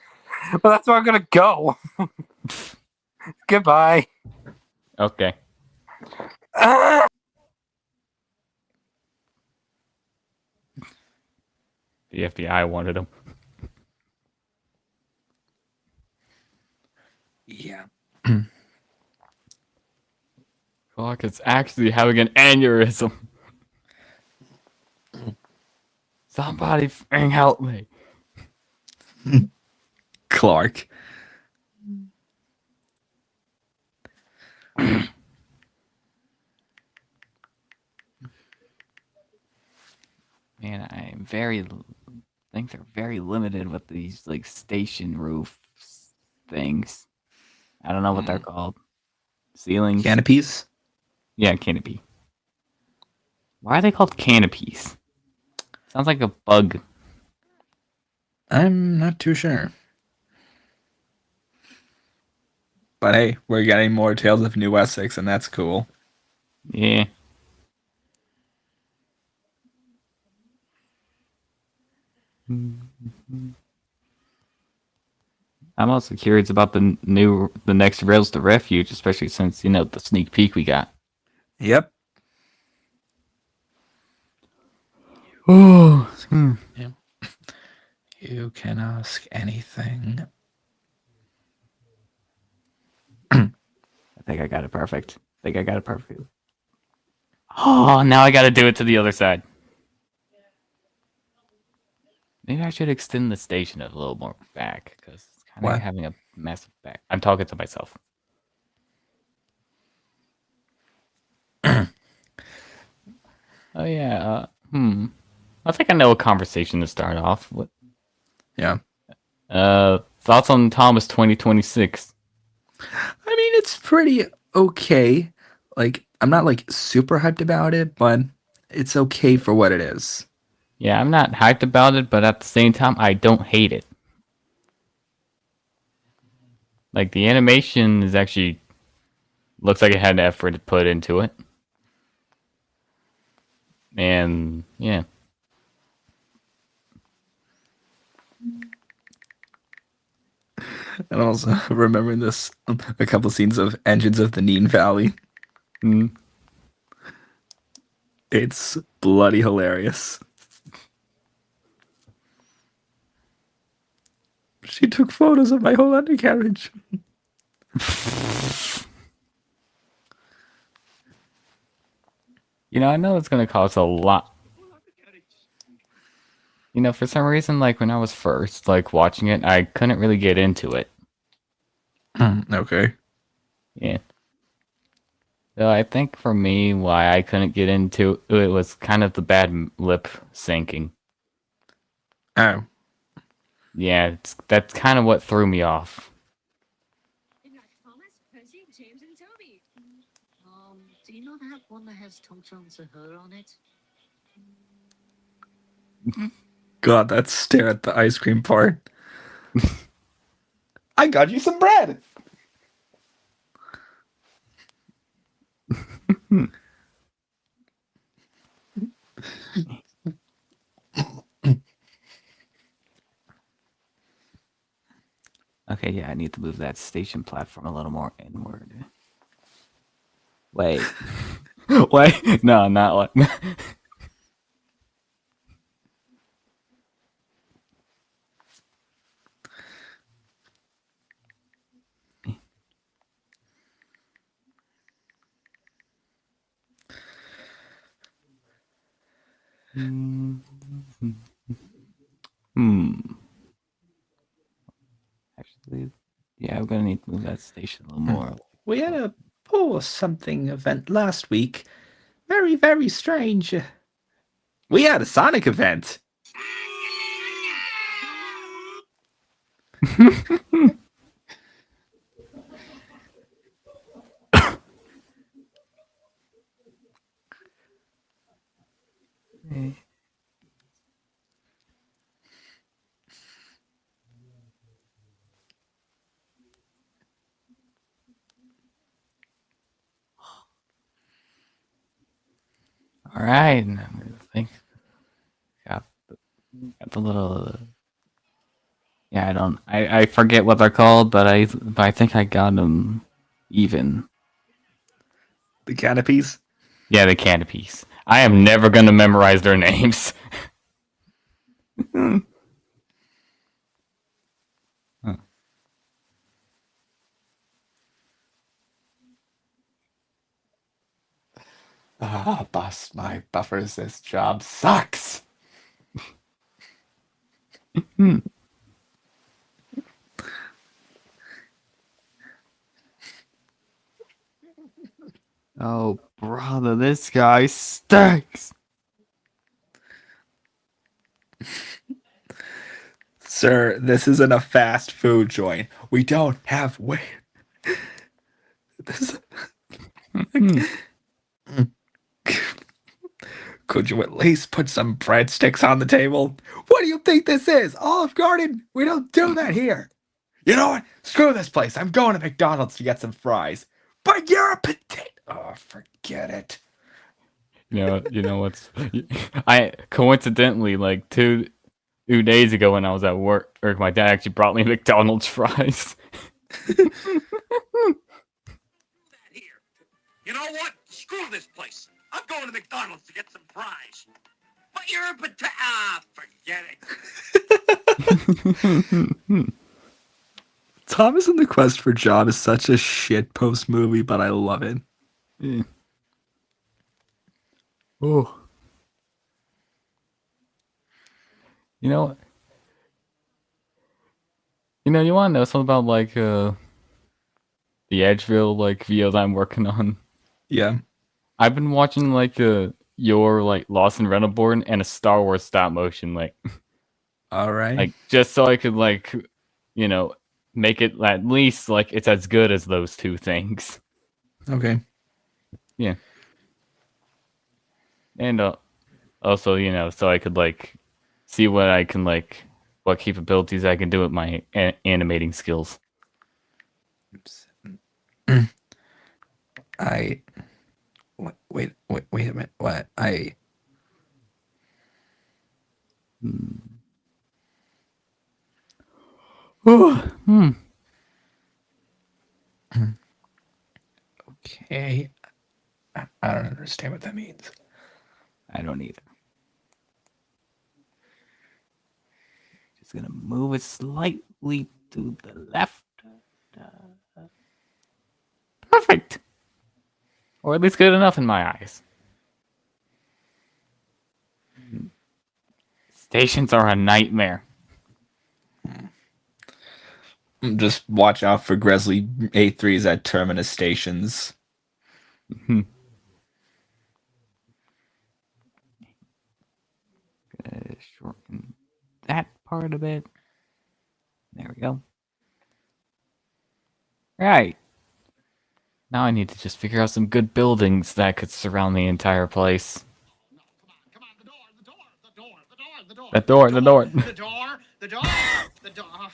that's where I'm gonna go. Goodbye. Okay. The FBI wanted him. Yeah. Clark is actually having an aneurysm. Somebody help me. Clark. Man, I think they're very limited with these like station roof things. I don't know what they're called. Ceilings. Canopies? Yeah, canopy. Why are they called canopies? Sounds like a bug. I'm not too sure. But hey, we're getting more Tales of New Essex, and that's cool. Yeah. I'm also curious about the next Rails to Refuge, especially since the sneak peek we got. Yep. Oh. You can ask anything. I think I got it perfect. Oh, now I got to do it to the other side. Maybe I should extend the station a little more back because it's kind of having a massive back. I'm talking to myself. Oh yeah. I think I know a conversation to start off with. Yeah. Thoughts on Thomas 2026? I mean, it's pretty okay. Like, I'm not like super hyped about it, but it's okay for what it is. Yeah, I'm not hyped about it, but at the same time, I don't hate it. Like, the animation is actually looks like it had an effort to put into it. And, yeah. And also remembering this, a couple scenes of Engines of the Neen Valley. It's bloody hilarious. She took photos of my whole undercarriage. I know it's going to cost a lot. For some reason, like, when I was first, like, watching it, I couldn't really get into it. Okay. Yeah. So I think for me, why I couldn't get into it was kind of the bad lip syncing. Oh. Yeah, that's kind of what threw me off. Thomas, Percy, James, and Toby. Do you not have one that has Tom Jones and her on it? God, that stare at the ice cream part. I got you some bread. Okay, yeah, I need to move that station platform a little more inward. Wait. Wait. No, not like. Actually, yeah, I'm gonna need to move that station a little more. We had a pull something event last week. Very, very strange. We had a Sonic event. All right, I think got the little. Yeah, I forget what they're called, but I think I got them even. The canopies? Yeah, the canopies. I am never gonna memorize their names. Ah, boss, my buffers, this job sucks. Oh, brother, this guy stinks. Sir, this isn't a fast food joint. We don't have wait. This... Could you at least put some breadsticks on the table? What do you think this is? Olive Garden? We don't do that here. You know what? Screw this place. I'm going to McDonald's to get some fries. But you're a potato. Oh, forget it. You know what's? I coincidentally like 2 days ago when I was at work, or my dad actually brought me McDonald's fries. Here. You know what? Screw this place. I'm going to McDonald's to get some fries. But you're a potato. Ah, forget it. Thomas and the Quest for John is such a shitpost movie, but I love it. Yeah. Oh. You know, you want to know something about like the Edgeville like videos I'm working on? Yeah. I've been watching like your like Lost in Renaborn and a Star Wars stop motion like All right. like just so I could like make it at least like it's as good as those two things. Okay. Yeah. And also, so I could like see what I can like what capabilities I can do with my animating skills. Oops. Wait a minute. What? Okay. I don't understand what that means. I don't either. Just gonna move it slightly to the left. Perfect. Or at least good enough in my eyes. Stations are a nightmare. Just watch out for Gresley A3s at terminus stations. Shorten that part a bit. There we go. Right. Now I need to just figure out some good buildings that could surround the entire place. Come on, the door. The door. The door.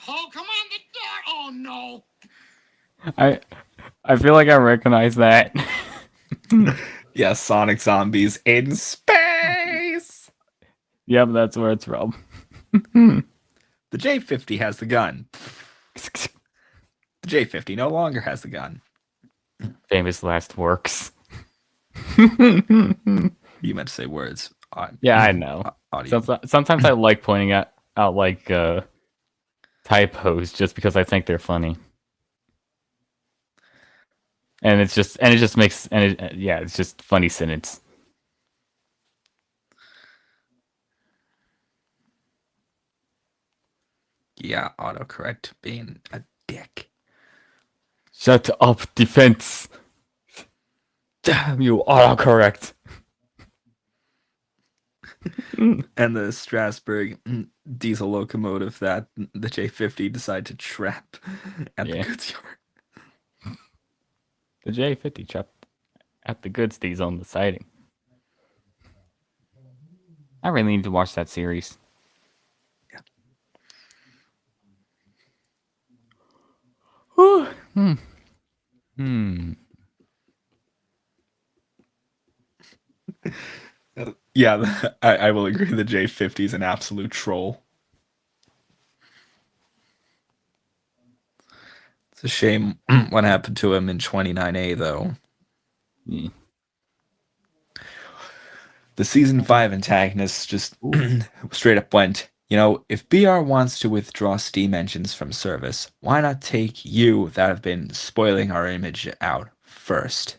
Oh, come on, the door. Oh, no. I feel like I recognize that. Yeah, Sonic Zombies in space! Yep, that's where it's from. The J-50 has the gun. The J-50 no longer has the gun. Famous last works. You meant to say words. Yeah, I know. Sometimes I like pointing out like typos just because I think they're funny. And it just makes it's just funny sentence. Yeah, autocorrect being a dick. Shut up, defense. Damn you, autocorrect. And the Strasbourg diesel locomotive that the J-50 decided to trap at the goods yard. The J-50 trapped at the goods diesel on the siding. I really need to watch that series. Yeah. Yeah, I will agree. The J-50 is an absolute troll. It's a shame what happened to him in 29A, though. Yeah. The season 5 antagonist just straight up went, if BR wants to withdraw steam engines from service, why not take you that have been spoiling our image out first?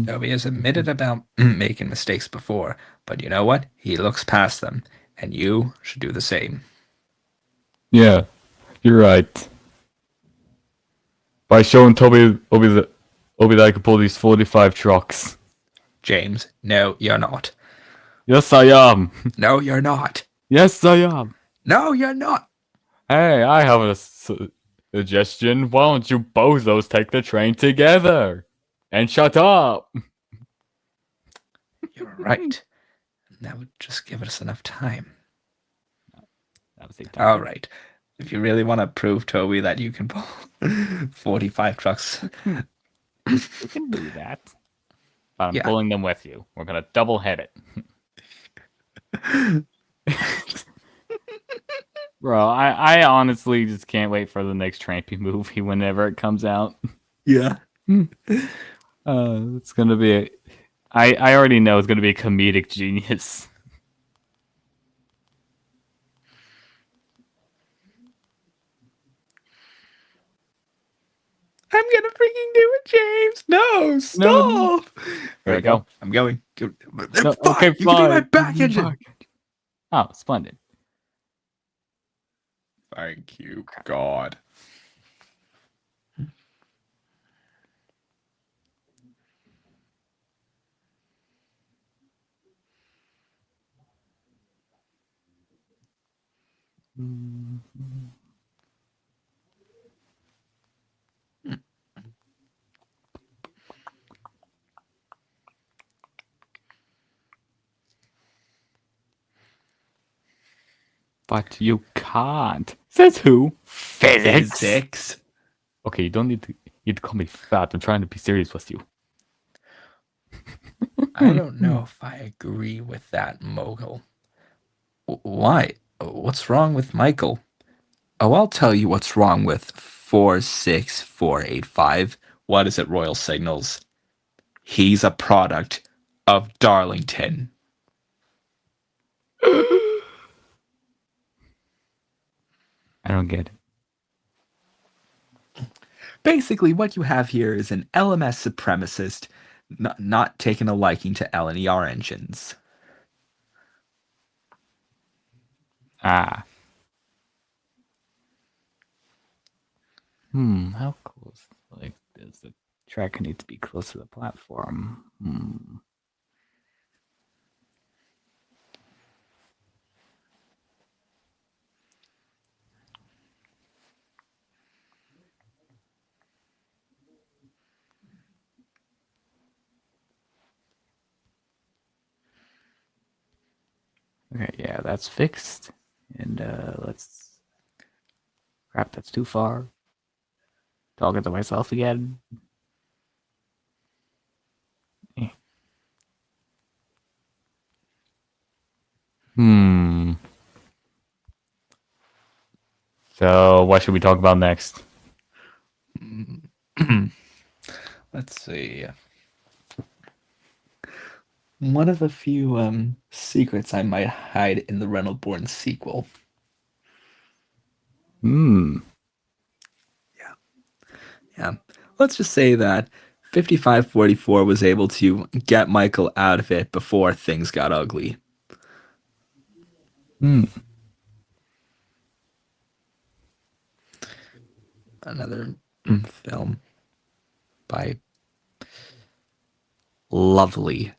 Toby has admitted about making mistakes before, but you know what? He looks past them, and you should do the same. Yeah, you're right. By showing Obi that I can pull these 45 trucks. James, no, you're not. Yes, I am. No, you're not. Yes, I am. No, you're not. Hey, I have a suggestion. Why don't you bozos take the train together? And shut up. You're right. That would just give us enough time. All right. If you really want to prove, Toby, that you can pull 45 trucks. You can do that. But I'm pulling them with you. We're going to double head it. Bro, I honestly just can't wait for the next Trampy movie whenever it comes out. Yeah. It's going to be I already know it's going to be a comedic genius. I'm gonna freaking do it, James. No, stop. There we go. I'm going. No, Fine. okay, You can be my back Fine. engine. Oh, splendid. Thank you, God. But you can't. Says who? Physics. Physics. Okay, you don't need to call me fat. I'm trying to be serious with you. I don't know if I agree with that, Mogul. Why? What's wrong with Michael? Oh, I'll tell you what's wrong with 46485. What is it, Royal Signals? He's a product of Darlington. I don't get it. Basically, what you have here is an LMS supremacist not taking a liking to LNER engines. Ah. How close? Like, does the tracker need to be close to the platform? Okay, yeah, that's fixed. And let's. Crap, that's too far. Talking to myself again. So, what should we talk about next? Let's see. One of the few secrets I might hide in the Reynolds-Bourne sequel. Yeah. Let's just say that 5544 was able to get Michael out of it before things got ugly. Another film by Lovely.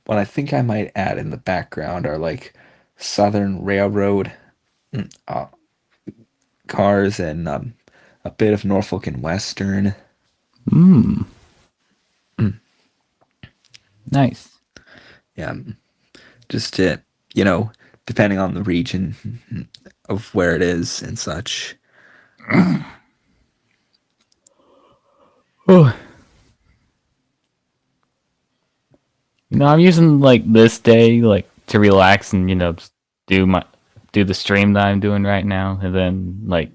What I think I might add in the background are like Southern Railroad cars and a bit of Norfolk and Western. Nice. Yeah, just to, depending on the region of where it is and such. Oh. I'm using like this day like to relax and just do do the stream that I'm doing right now, and then like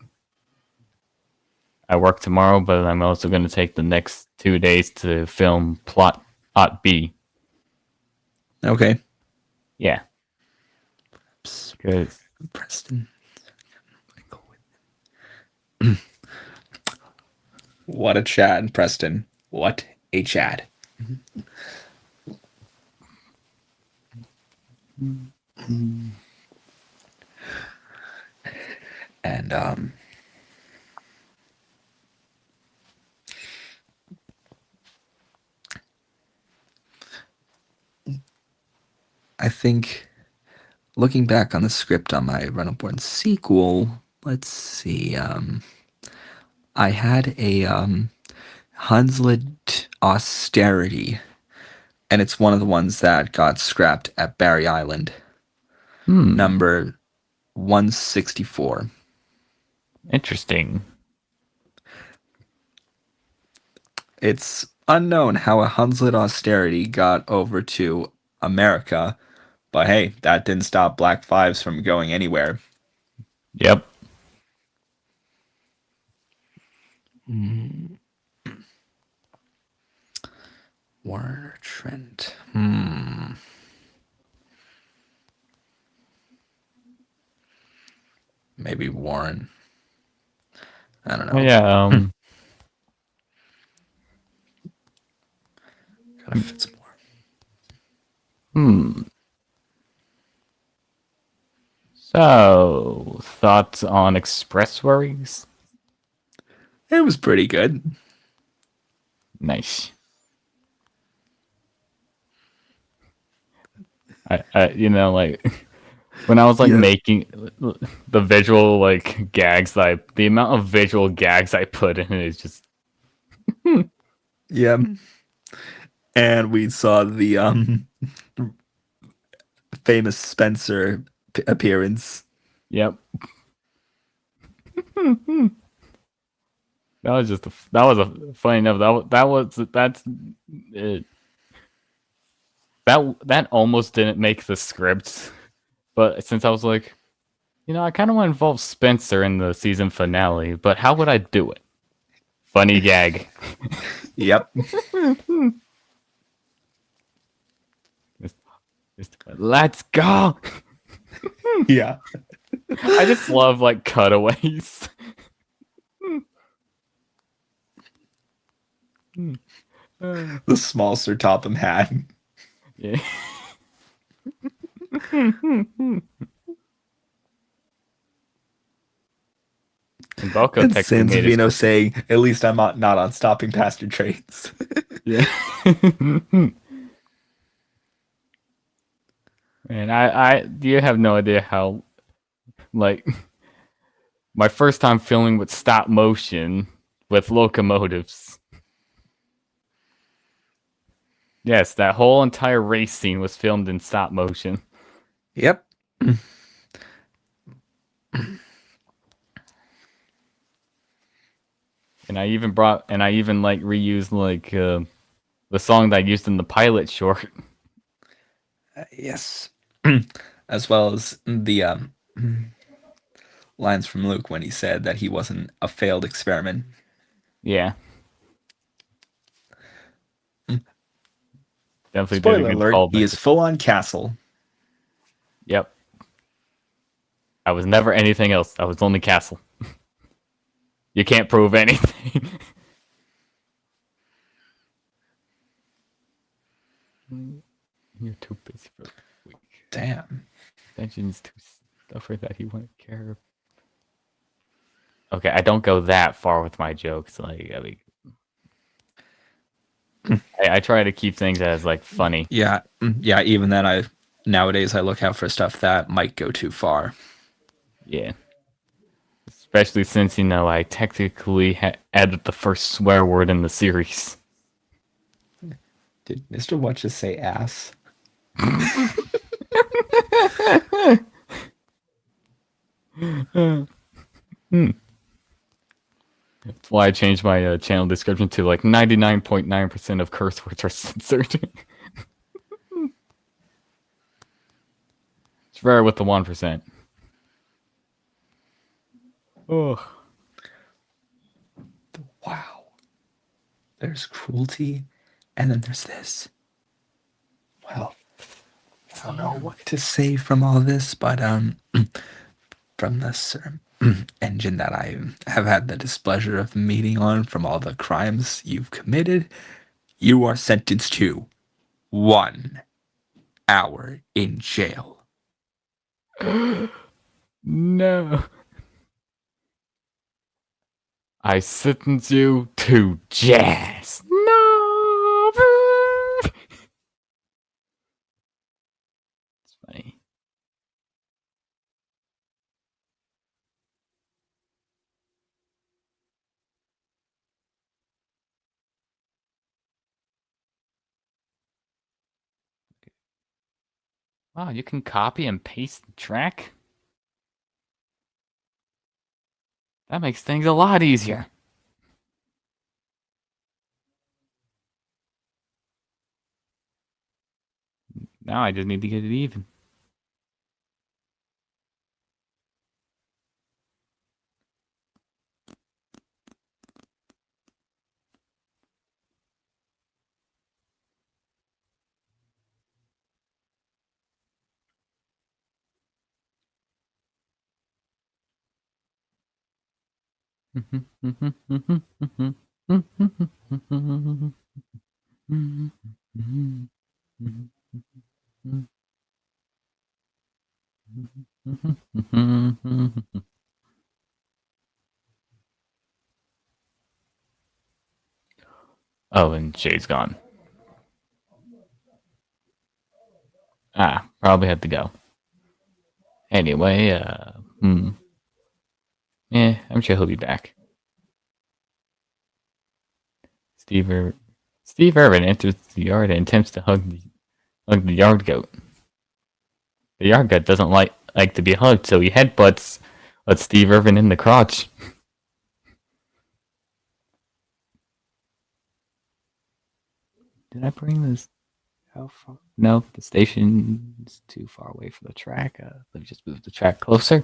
I work tomorrow, but I'm also going to take the next 2 days to film plot B. Okay. Yeah. Because Preston. What a Chad, Preston. What a Chad. And I think looking back on the script on my Run Up Born sequel, let's see. I had a Hunslet Austerity, and it's one of the ones that got scrapped at Barry Island. Number 164. Interesting. It's unknown how a Hunslet Austerity got over to America, but hey, that didn't stop Black Fives from going anywhere. Yep. Warner Trent. Maybe Warren. I don't know. Oh, yeah. Gotta fit some more. So, thoughts on Express Worries? It was pretty good. Nice. I like when I was like making the visual like gags the amount of visual gags I put in it is just Yeah. And we saw the famous Spencer appearance. Yep. That was a funny enough. That's it. That almost didn't make the script, but since I was like, I kind of want to involve Spencer in the season finale, but how would I do it? Funny gag. Yep. Let's go. Yeah. I just love like cutaways. The small Sir Topham hat. Yeah. And Belko And technically made his... Sansevino saying, "At least I'm not on stopping passenger trains." Yeah. And you have no idea how, like, my first time filming with stop motion with locomotives. Yes, that whole entire race scene was filmed in stop motion. Yep. And I even like reused like the song that I used in the pilot short. Yes. As well as the lines from Luke when he said that he wasn't a failed experiment. Yeah. Definitely Spoiler did a good alert, callback. he is full on Castle. Yep. I was never anything else. I was only Castle. You can't prove anything. You're too busy for the week. Damn. Attention's too stuffer that he wouldn't care. Okay, I don't go that far with my jokes. Like, I mean, I try to keep things as like funny. Yeah. Even then, nowadays I look out for stuff that might go too far. Yeah. Especially since I technically added the first swear word in the series. Did Mr. What just say ass? That's why I changed my channel description to like 99.9% of curse words are censored. It's rare with the 1%. Oh. Wow. There's cruelty, and then there's this. Well, I don't know what to say from all this, but from this engine that I have had the displeasure of meeting on from all the crimes you've committed, you are sentenced to 1 hour in jail. No. I sentence you to jazz. No. It's funny. Wow, you can copy and paste the track? That makes things a lot easier. Now I just need to get it even. Oh, and Shay's gone. Probably had to go. Anyway, yeah, I'm sure he'll be back. Steve Irvin enters the yard and attempts to hug the yard goat. The yard goat doesn't like to be hugged, so he headbutts Steve Irvin in the crotch. Did I bring this? How far? No, the station's too far away from the track. Let me just move the track closer.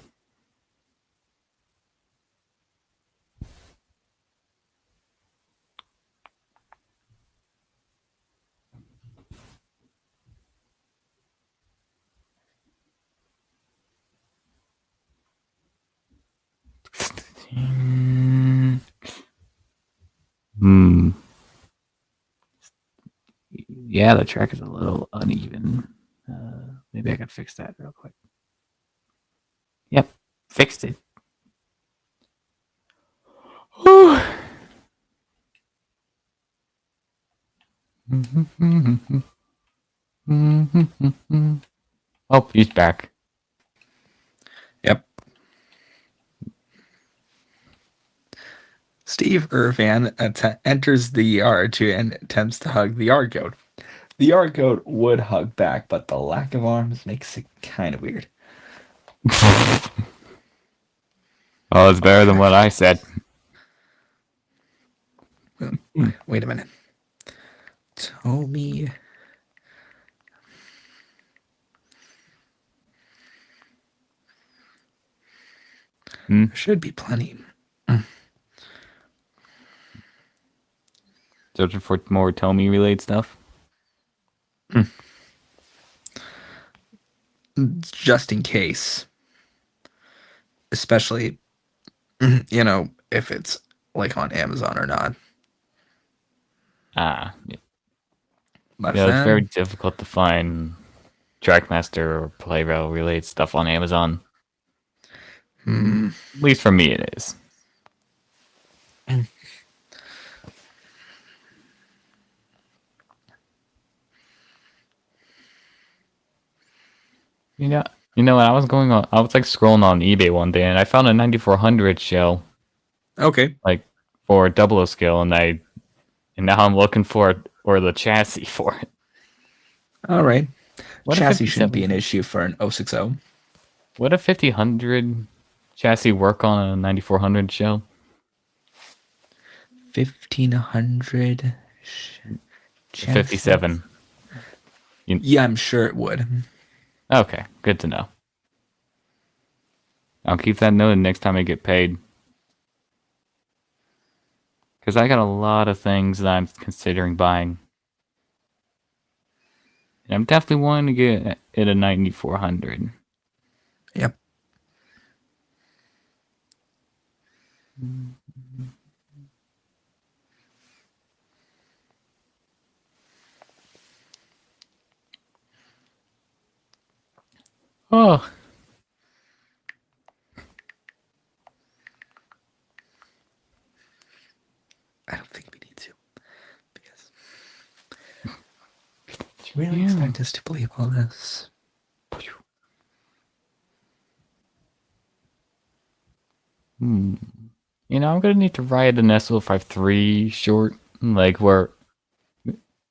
Yeah, the track is a little uneven. Maybe I can fix that real quick. Yep, fixed it. Oh, he's back. Yep. Steve Irvin enters the yard and attempts to hug the yard goat. The yard goat would hug back, but the lack of arms makes it kind of weird. Oh, it's better than what I said. Wait a minute. Tommy. There should be plenty. Searching for more Tommy related stuff. Just in case. Especially, if it's like on Amazon or not. Yeah. But It's very difficult to find Trackmaster or Playrail related stuff on Amazon. At least for me, it is. You know, when I was scrolling on eBay one day, and I found a 9400 shell. Okay. Like for a 00 scale, and now I'm looking for the chassis for it. All right. Chassis shouldn't be an issue for an 060. Would a 5000 chassis work on a 9400 shell? 1500 chassis? 57. Yeah, I'm sure it would. Okay, good to know. I'll keep that noted next time I get paid. Because I got a lot of things that I'm considering buying. And I'm definitely wanting to get it a 9400. Yep. Oh. I don't think we need to. Because do you really expect us to believe all this? I'm gonna need to write an SO53 short, like where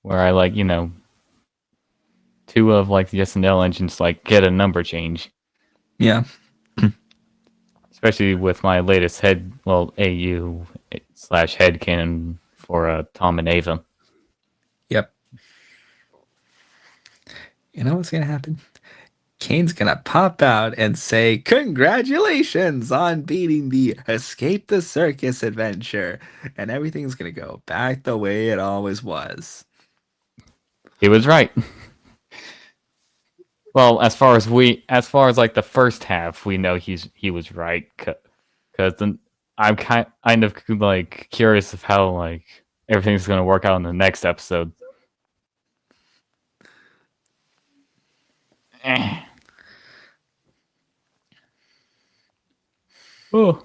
I like, two of like the SNL engines like get a number change. Yeah. Especially with my latest AU / headcanon for Tom and Ava. Yep. You know what's gonna happen? Kane's gonna pop out and say, "Congratulations on beating the Escape the Circus adventure," and everything's gonna go back the way it always was. He was right. Well, as far as like the first half, we know he was right. Because then I'm kind of like curious of how like everything's gonna work out in the next episode. Oh.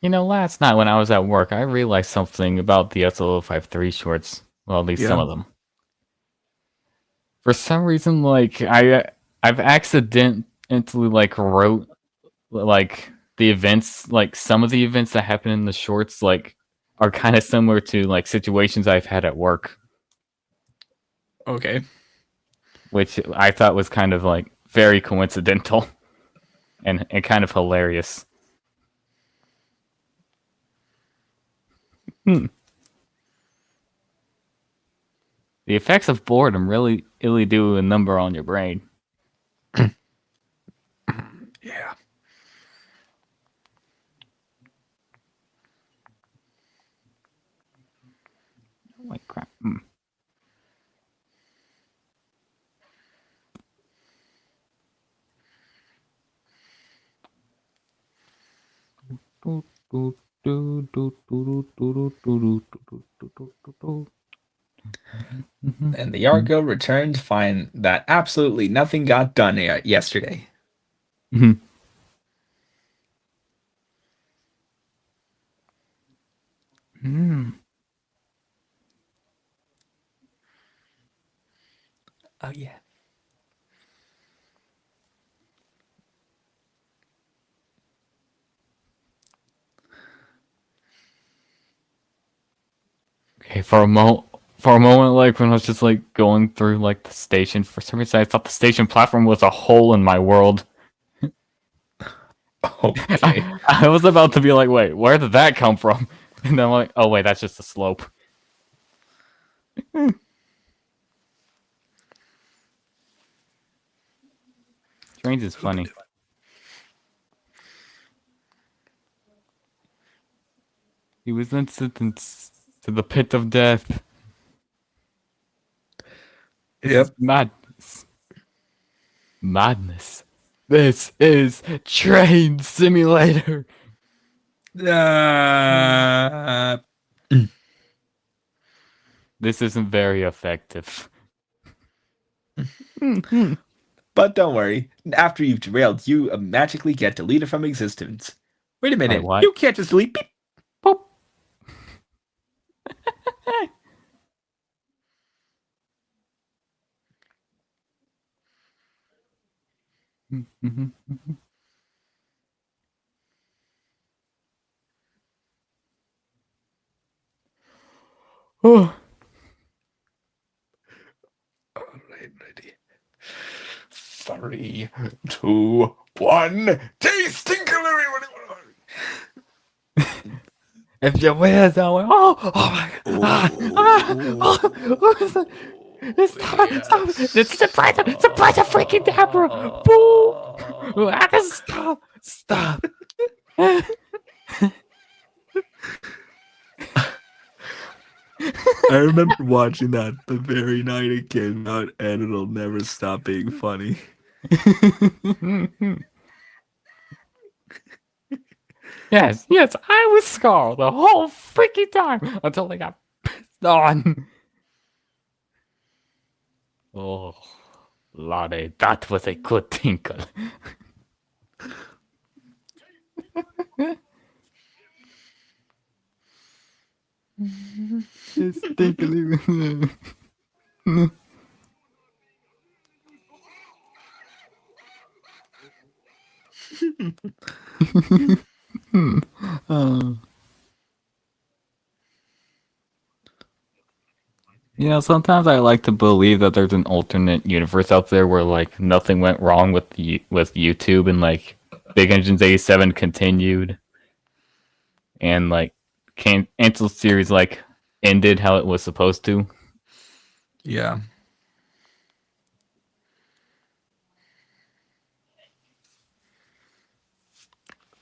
Last night when I was at work, I realized something about the SL53 shorts. Well, at least some of them. For some reason, like I've accidentally like wrote like the events, like some of the events that happen in the shorts, like are kind of similar to like situations I've had at work. Okay. Which I thought was kind of like very coincidental and kind of hilarious. The effects of boredom really do a number on your brain. Yeah. Like crap. And the Argo returned to find that absolutely nothing got done yesterday. Oh, yeah. Okay, for a moment, like when I was just like going through like the station, for some reason I thought the station platform was a hole in my world. Okay. I was about to be like, wait, where did that come from? And then I'm like, oh wait, that's just a slope. Trains is funny. He was then sentenced to the pit of death. This is madness. Madness. This is Train Simulator. This isn't very effective. But don't worry. After you've derailed, you magically get deleted from existence. Wait a minute. Wait, what? You can't just delete. Beep. Boop. Oh. Ready. 3, 2, 1. Tasting calorie. If your wears that way, oh my god! What is that? Stop! Stop! It's the freaking Deborah! Boo! Stop! Stop! I remember watching that the very night it came out, and it'll never stop being funny. Yes, I was Scar the whole freaking time until they got pissed on. Oh, Lade, that was a good tinkle. It's tinkly. You know, sometimes I like to believe that there's an alternate universe out there where like nothing went wrong with YouTube and like Big Engines 87 continued and like Ansel series like ended how it was supposed to. Yeah.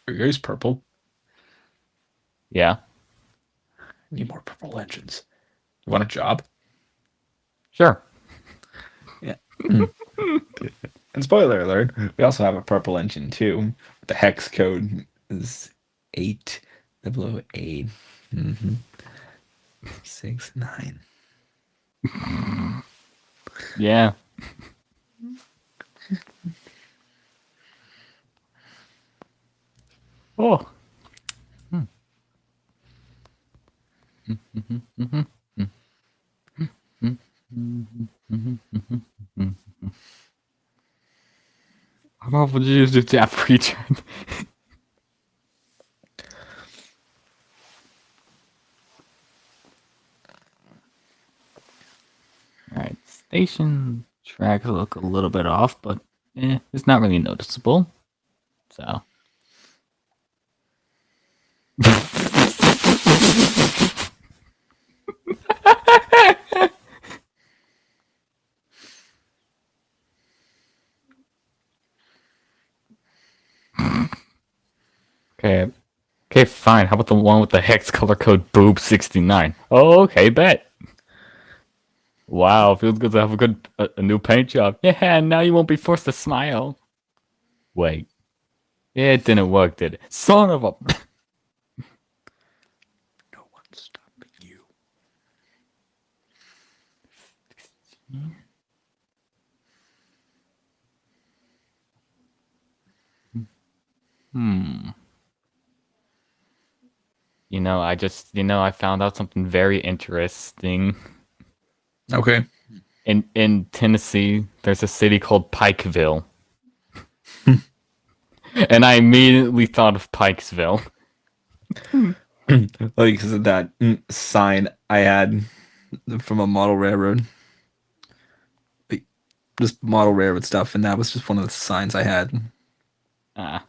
Here's purple. Yeah. Need more purple engines. You want a job? Sure. Yeah. And spoiler alert, we also have a purple engine too. The hex code is 800-8. 69. Yeah. Oh. How about would you use the tap feature? Alright, station tracks look a little bit off, but it's not really noticeable. So. Okay. Okay, fine. How about the one with the hex color code boob69? Oh, okay, bet. Wow, feels good to have a new paint job. Yeah, now you won't be forced to smile. Wait. It didn't work, did it? Son of a... No one's stopping you. You know, I found out something very interesting. Okay. In Tennessee, there's a city called Pikeville. And I immediately thought of Pikesville. Like, because of that sign I had from a model railroad. Like, just model railroad stuff, and that was just one of the signs I had. Ah.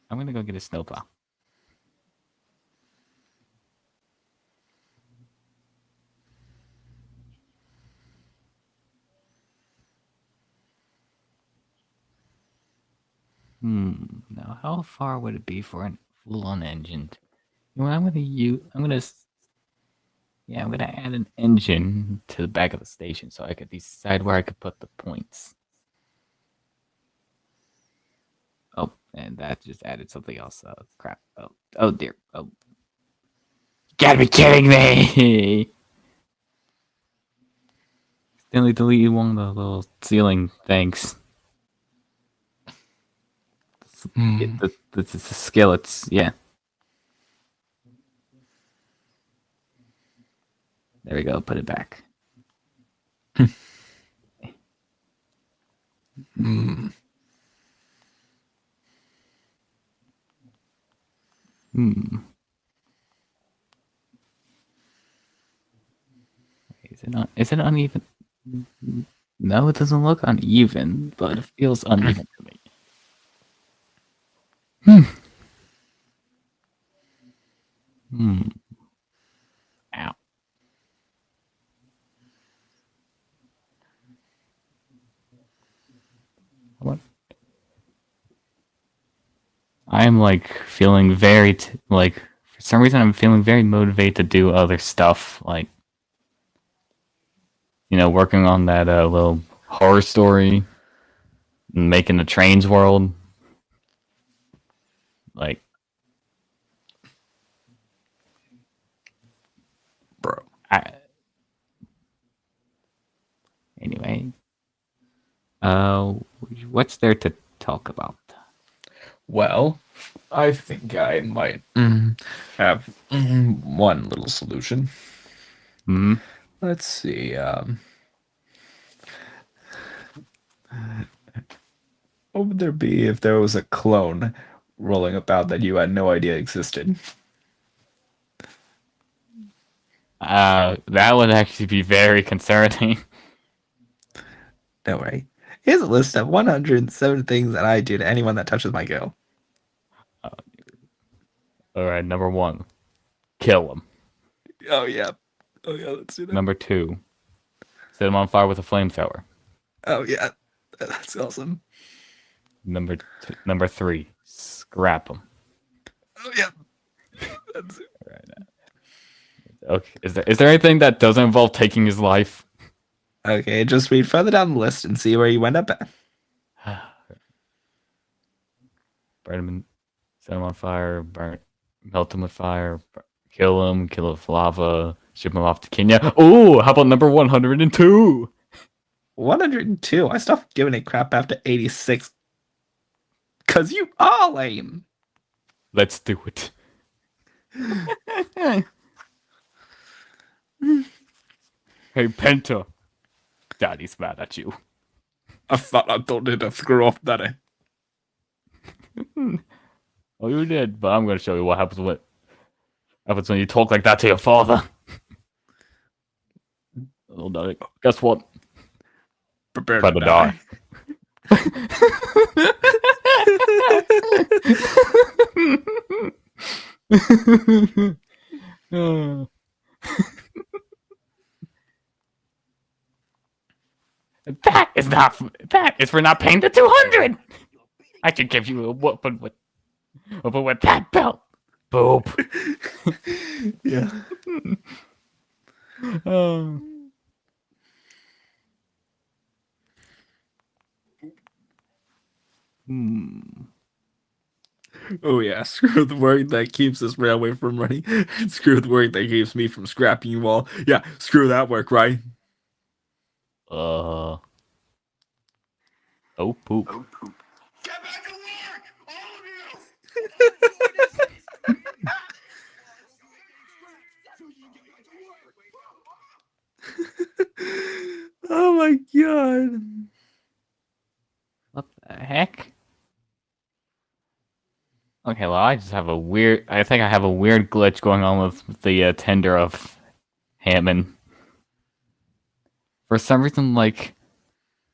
I'm gonna go get a snowplow. Now how far would it be for a full-on engine? You know, I'm gonna add an engine to the back of the station so I could decide where I could put the points. Oh, and that just added something else. Oh, crap. Oh dear. Oh. You gotta be kidding me! Stanley deleted one of the little ceiling things. The skillets, yeah. There we go, put it back. Is it uneven? No, it doesn't look uneven, but it feels uneven to me. Ow. What? I am like feeling very like for some reason I'm feeling very motivated to do other stuff, like working on that little horror story, and making the trains world. Like, bro. Anyway, what's there to talk about? Well, I think I might have one little solution. Let's see. What would there be if there was a clone rolling about that you had no idea existed? That would actually be very concerning. Don't worry. Here's a list of 107 things that I do to anyone that touches my girl. All right, number 1, kill him. Oh yeah, let's do that. Number 2, set him on fire with a flamethrower. Oh yeah, that's awesome. Number 3, scrap him. Oh yeah. Okay, is there anything that doesn't involve taking his life? Okay, just read further down the list and see where you end up at. Burn him, set him on fire, melt him with fire, kill him with lava, ship him off to Kenya. Oh, how about number 102? 102? I stopped giving a crap after 86. Cause you are lame. Let's do it. Hey, Penta. Daddy's mad at you. I thought I told you to screw off, Daddy. Oh, you did, but I'm going to show you what happens when you talk like that to your father. Oh, Daddy, guess what? Prepare to die. That is for not paying the 200. I could give you a whooping with that belt. Boop. Yeah. Oh yeah, screw the work that keeps this railway from running. Screw the work that keeps me from scrapping you all. Yeah, screw that work, right? Oh, poop. Get back to work, all of you! Oh my god. What the heck? Okay, well, I think I have a weird glitch going on with the tender of Hammond. For some reason, like,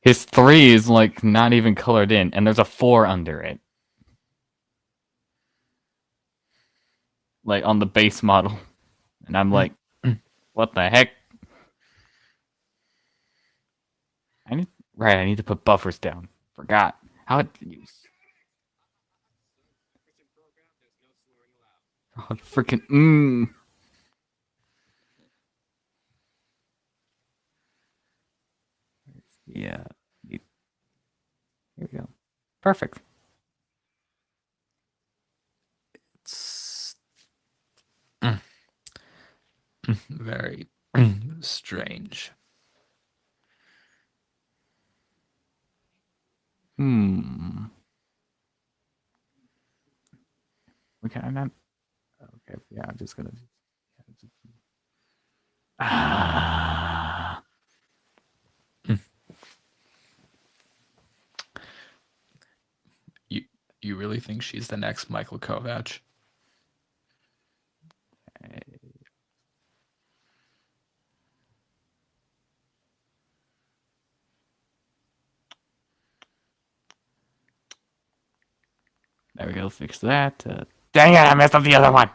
his 3 is, like, not even colored in, and there's a 4 under it. Like, on the base model. And I'm like, what the heck? I need to put buffers down. Forgot. How to use. Oh, freaking, Yeah. Here we go. Perfect. It's very strange. Okay, I'm not. Okay, yeah, I'm just gonna. You really think she's the next Michael Kovac? There we go. Fix that. Dang it! I messed up the other one.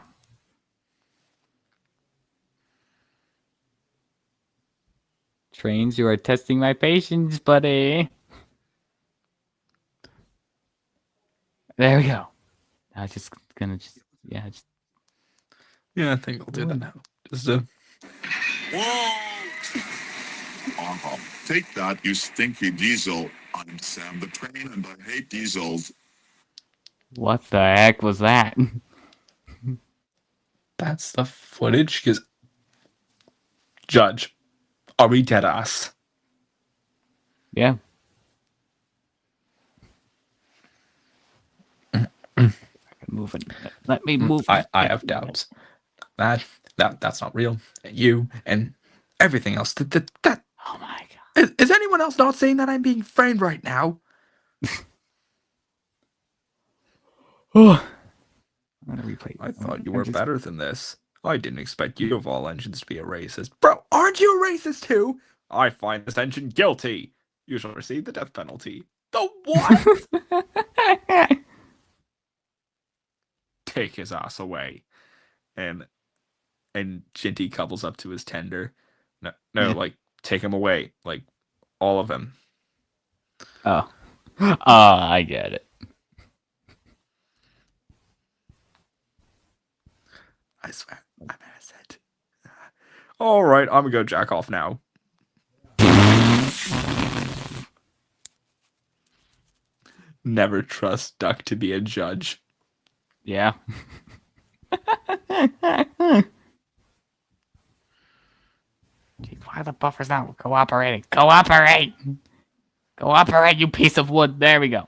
Trains, you are testing my patience, buddy. There we go. I was just gonna just Yeah, I think I'll do that now. Just Take that, you stinky diesel. I'm Sam the Train, and I hate diesels. What the heck was that? That's the footage. Because Judge, are we dead ass? Yeah. Moving. Let me move. I have doubts. That's not real. And you and everything else. That. Oh my god. Is anyone else not saying that I'm being framed right now? I'm gonna replay. I thought you were better than this. I didn't expect you of all engines to be a racist. Bro, aren't you a racist too? I find this engine guilty. You shall receive the death penalty. The what? Take his ass away. And Shinty couples up to his tender. No, like, take him away. Like, all of him. Oh. I get it. I swear, I'm innocent. Alright, I'm gonna go jack off now. Never trust Duck to be a judge. Yeah. Jeez, why are the buffers not cooperating? Cooperate! Cooperate, you piece of wood. There we go.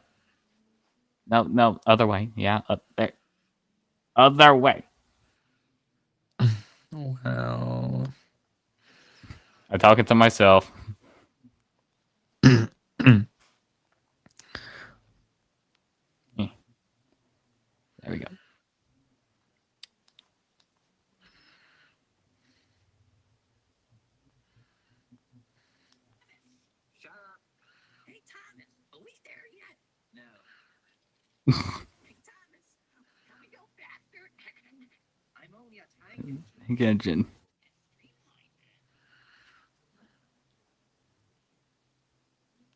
No, other way. Yeah, up there. Other way. Well... I'm talking to myself. There we go. Shut up. Hey, Thomas, are we there yet? No. Hey, Thomas, can we go faster? I'm only a tiny Engine.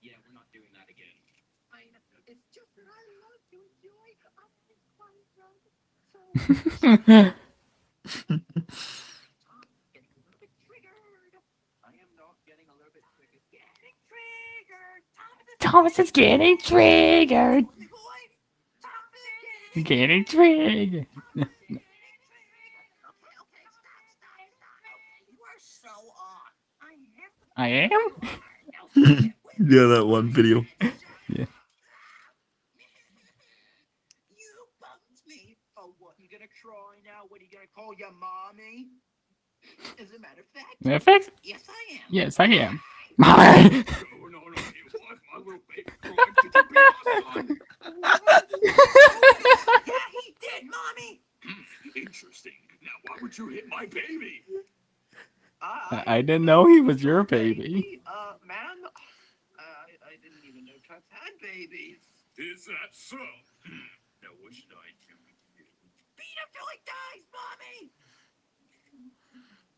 Yeah, we're not doing that again. It's just that I love to enjoy getting a little bit triggered. I am not getting a little bit triggered. Getting triggered. Thomas is getting triggered. Boy, Thomas is Getting triggered. Okay, stop. You are so on. I am? Yeah, that one video. Yeah. You bumped me. Oh, what? You gonna cry now? What are you gonna call your mommy? As a matter of fact, Perfect? yes, I am. Yes, I am. Mommy! No, it was my little baby crying. Did you beat my son? Yeah, he did, mommy. Interesting. Now, why would you hit my baby? I didn't know he was your baby. Ma'am, I didn't even know cats had babies. Is that so? Now, what should I do? Beat him till he dies, mommy!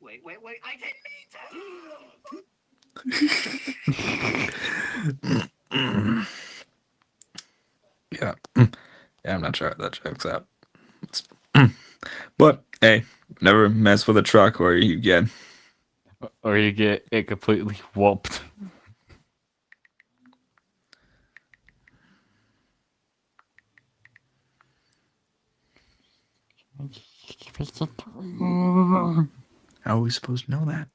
Wait, I didn't mean to! Yeah. Yeah, I'm not sure how that checks out. But, hey, never mess with a truck or you get... Or you get it completely whooped. How are we supposed to know that?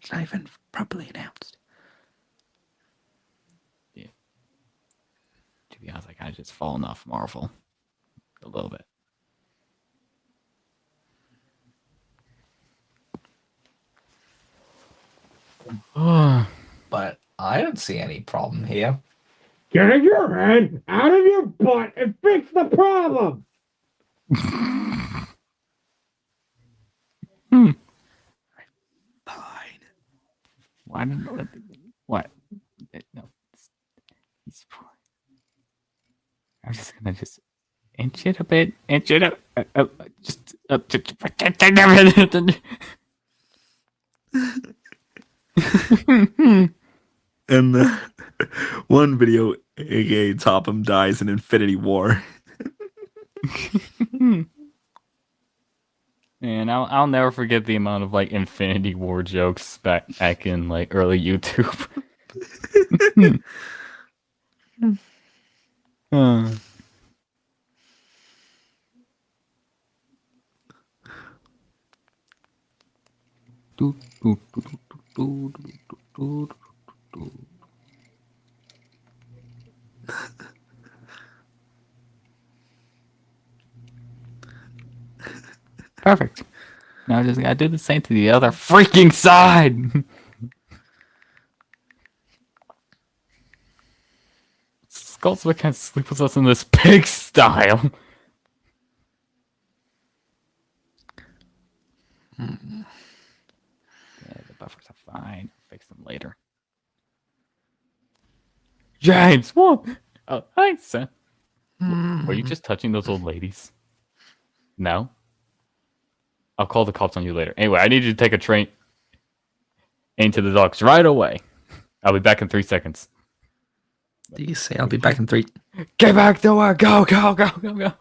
It's not even properly announced. Yeah. To be honest, I kind of just fallen off Marvel a little bit. But I don't see any problem here. Get your head out of your butt and fix the problem! Fine. Why didn't what? No. He's fine. I'm just gonna Inch it a bit. Inch it up. Just And the one video, aka Topham dies in Infinity War. And I'll never forget the amount of like Infinity War jokes back in like early YouTube. Perfect. Now I just gotta do the same to the other freaking side. Skullswick can sleep with us in this pig style. Yeah, the buffers are fine. I'll fix them later. James, what? Oh, hi, son. Were you just touching those old ladies? No? I'll call the cops on you later. Anyway, I need you to take a train into the docks right away. I'll be back in 3 seconds. Do you say I'll be back in 3? Get back to work! Go, go, go, go, go!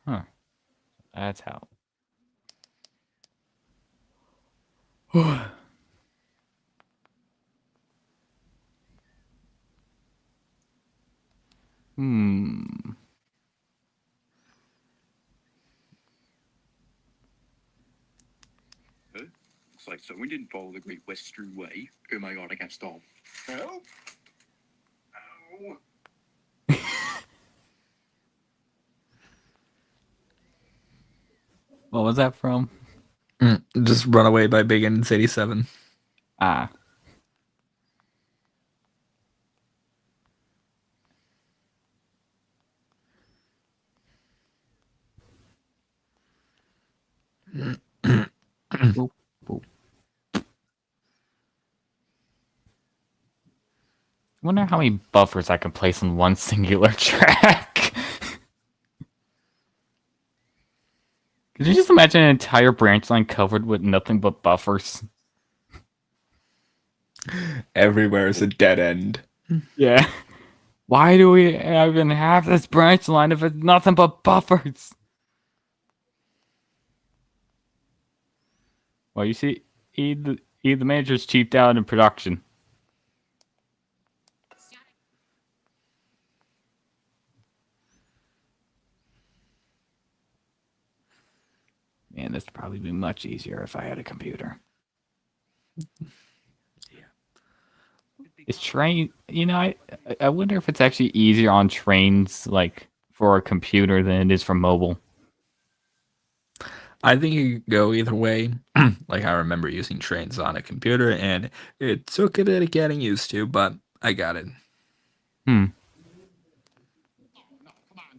Huh. That's how. Hmm. Looks like someone didn't follow the Great Western Way. Oh my god, I can't stop. Help! Ow! What was that from? Just Runaway by Big N 87. Ah. Boop, boop. I wonder how many buffers I can place on one singular track. Could you just imagine an entire branch line covered with nothing but buffers? Everywhere is a dead end. Yeah. Why do we even have this branch line if it's nothing but buffers? Well, you see, the manager's cheaped out in production. Man, this would probably be much easier if I had a computer. Is train, I wonder if it's actually easier on trains, like, for a computer than it is for mobile. I think you could go either way. Like, I remember using trains on a computer, and it took a bit of getting used to, but I got it. Hmm. No,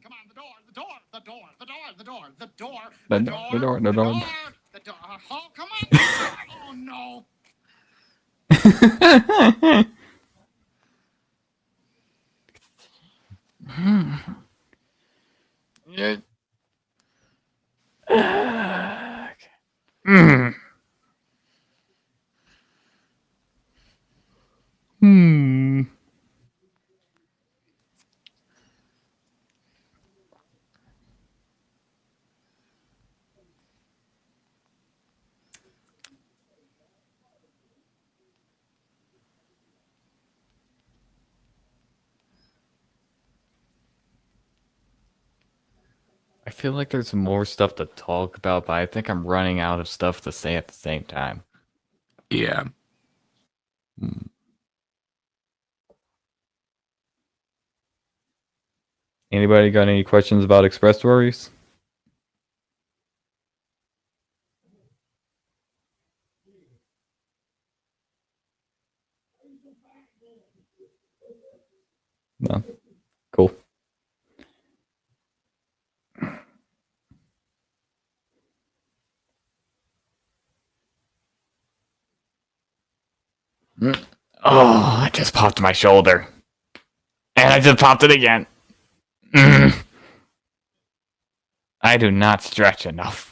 come on, the door, the door, the door, the door, the door, the door, The the door, door, the door, the the door. door, the door. Oh, come on! Oh no! Yeah. Okay. Hmm. I feel like there's more stuff to talk about, but I think I'm running out of stuff to say at the same time. Yeah. Anybody got any questions about Express Stories? Well, cool. Oh, I just popped my shoulder. And I just popped it again. I do not stretch enough.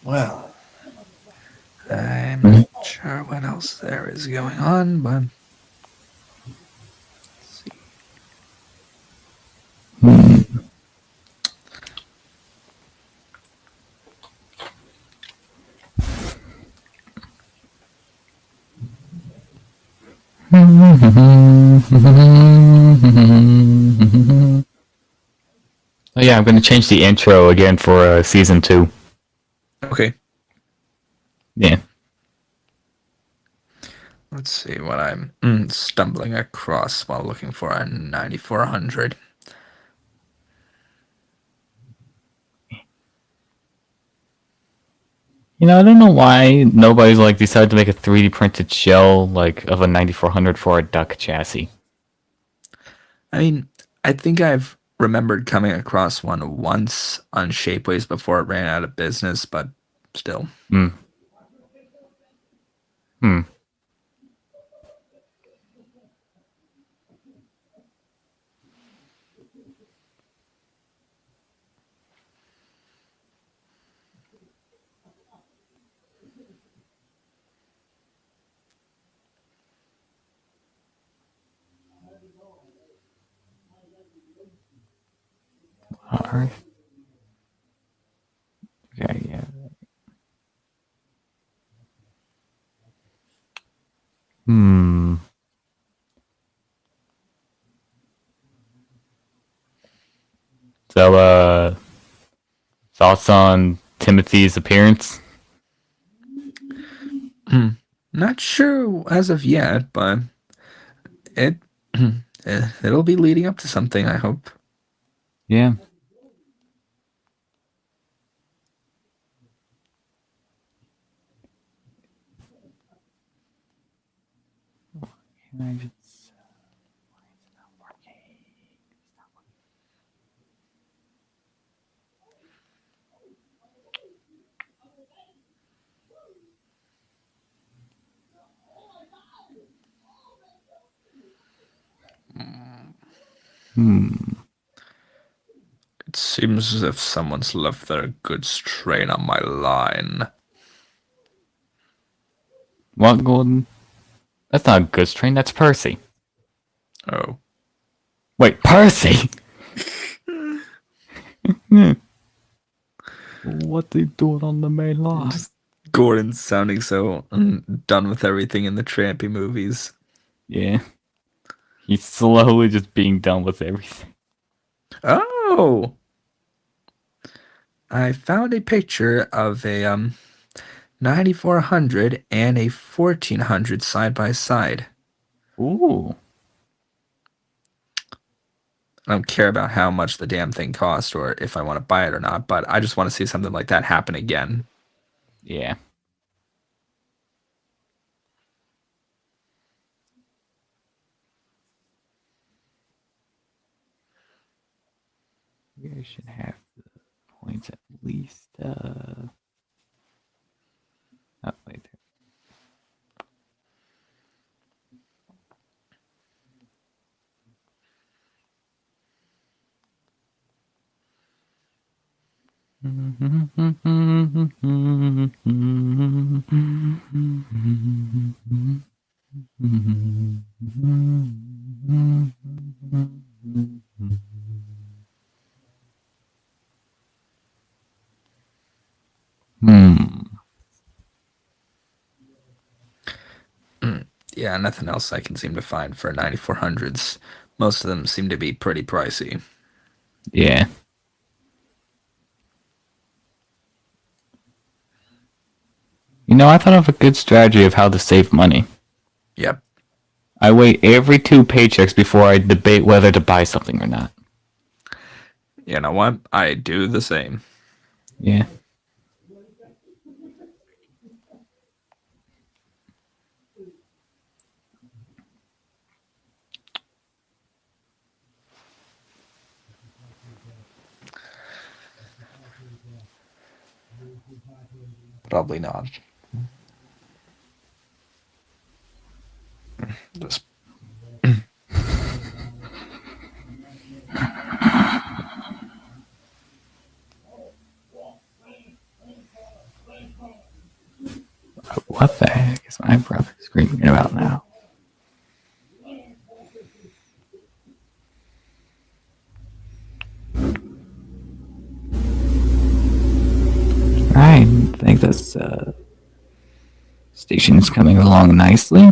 Well, I'm not sure what else there is going on, but let's see. Oh yeah, I'm going to change the intro again for season 2. Okay. Yeah. Let's see what I'm stumbling across while looking for a 9400. You know, I don't know why nobody's like decided to make a 3D printed shell like of a 9400 for a duck chassis. I mean, I think I've remembered coming across one once on Shapeways before it ran out of business, but still. Hmm. Alright. Okay, yeah. So, thoughts on Timothy's appearance? Not sure as of yet, but it it'll be leading up to something, I hope. Yeah. Can I just... It seems as if someone's left their goods train on my line. What, Gordon? That's not a goods train, that's Percy. Oh. Wait, Percy? What they doing on the main line? Just Gordon's sounding so done with everything in the Trampy movies. Yeah. He's slowly just being done with everything. Oh! I found a picture of a 9400 and a 1400 side by side. Ooh. I don't care about how much the damn thing cost or if I want to buy it or not, but I just want to see something like that happen again. Yeah. We should have the points at least. Yeah, nothing else I can seem to find for 9400s. Most of them seem to be pretty pricey. Yeah. You know, I thought of a good strategy of how to save money. Yep. I wait every 2 paychecks before I debate whether to buy something or not. You know what? I do the same. Yeah. Probably not. Just What the heck is my brother screaming about now? I think this station is coming along nicely.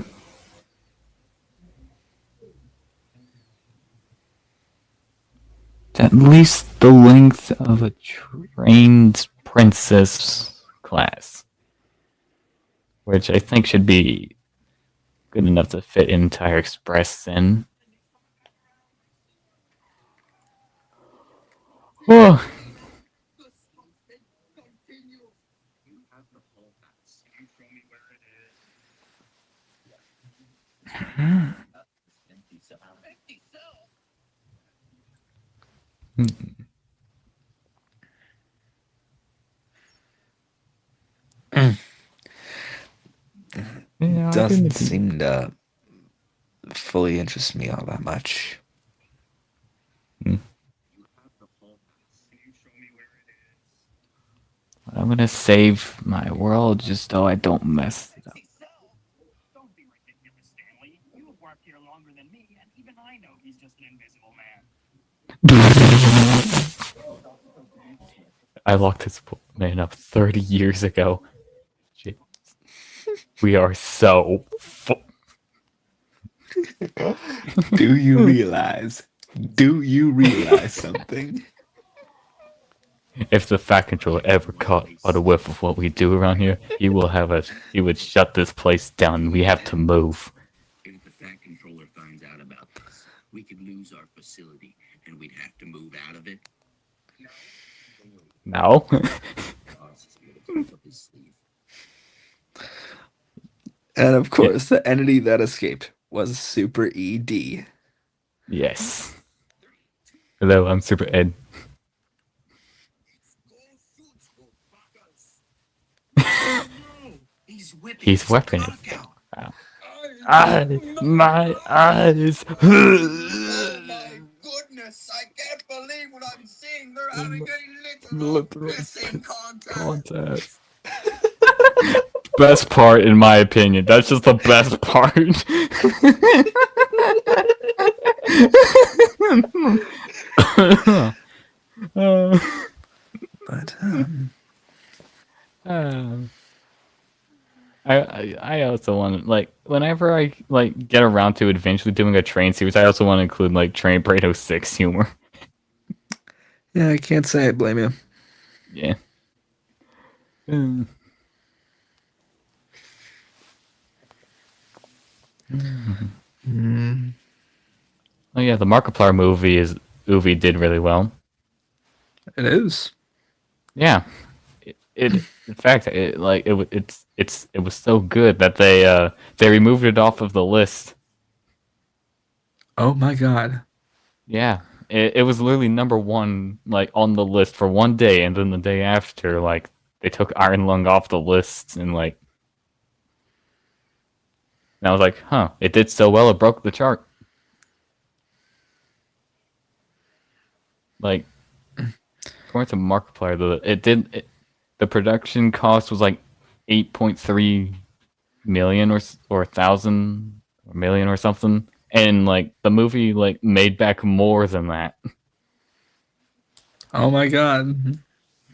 It's at least the length of a trained princess class, which I think should be good enough to fit entire express in. Oh. Yeah, Doesn't seem to fully interest me all that much. I'm gonna save my world just so I don't mess it up. Don't be ridiculous, Stanley. You have worked here longer than me, and even I know he's just an invisible man. I locked this man up 30 years ago. Jeez. We are so. do you realize? Do you realize something? If the Fat Controller ever caught a whiff of what we do around here, he would shut this place down. We have to move. If the Fat Controller finds out about this, we could lose our facility, and we'd have to move out of it. No. And of course, the entity that escaped was Super ED. Yes. Hello, I'm Super Ed. He's whipping it. Wow. My eyes. Oh my goodness, I can't believe what I'm seeing. They're having a literal kissing contest. Best part, in my opinion. That's just the best part. I also want to, like, whenever I get around to eventually doing a train series, I also want to include like Train Brain 06 humor. Yeah, I can't say I blame you. Yeah. Oh yeah, the Markiplier movie did really well. It is. Yeah. In fact, it was so good that they removed it off of the list. Oh my god. Yeah. It was literally number 1 like on the list for one day, and then the day after, like, they took Iron Lung off the list, and like, and I was like, huh, it did so well it broke the chart. Like according to Markiplier, the production cost was like 8.3 million or thousand or million or something, and like the movie like made back more than that. Oh my god.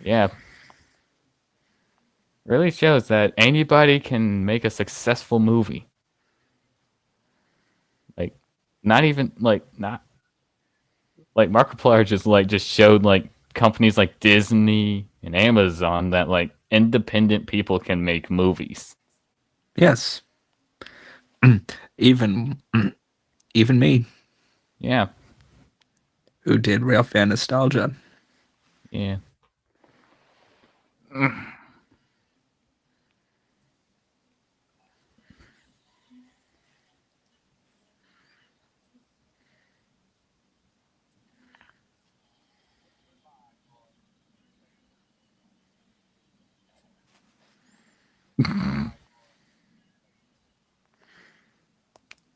Yeah, really shows that anybody can make a successful movie. Like, not even not like Markiplier just showed like companies like Disney and Amazon that like independent people can make movies. Yes. even even me, Yeah, who did Real Fan Nostalgia. yeah.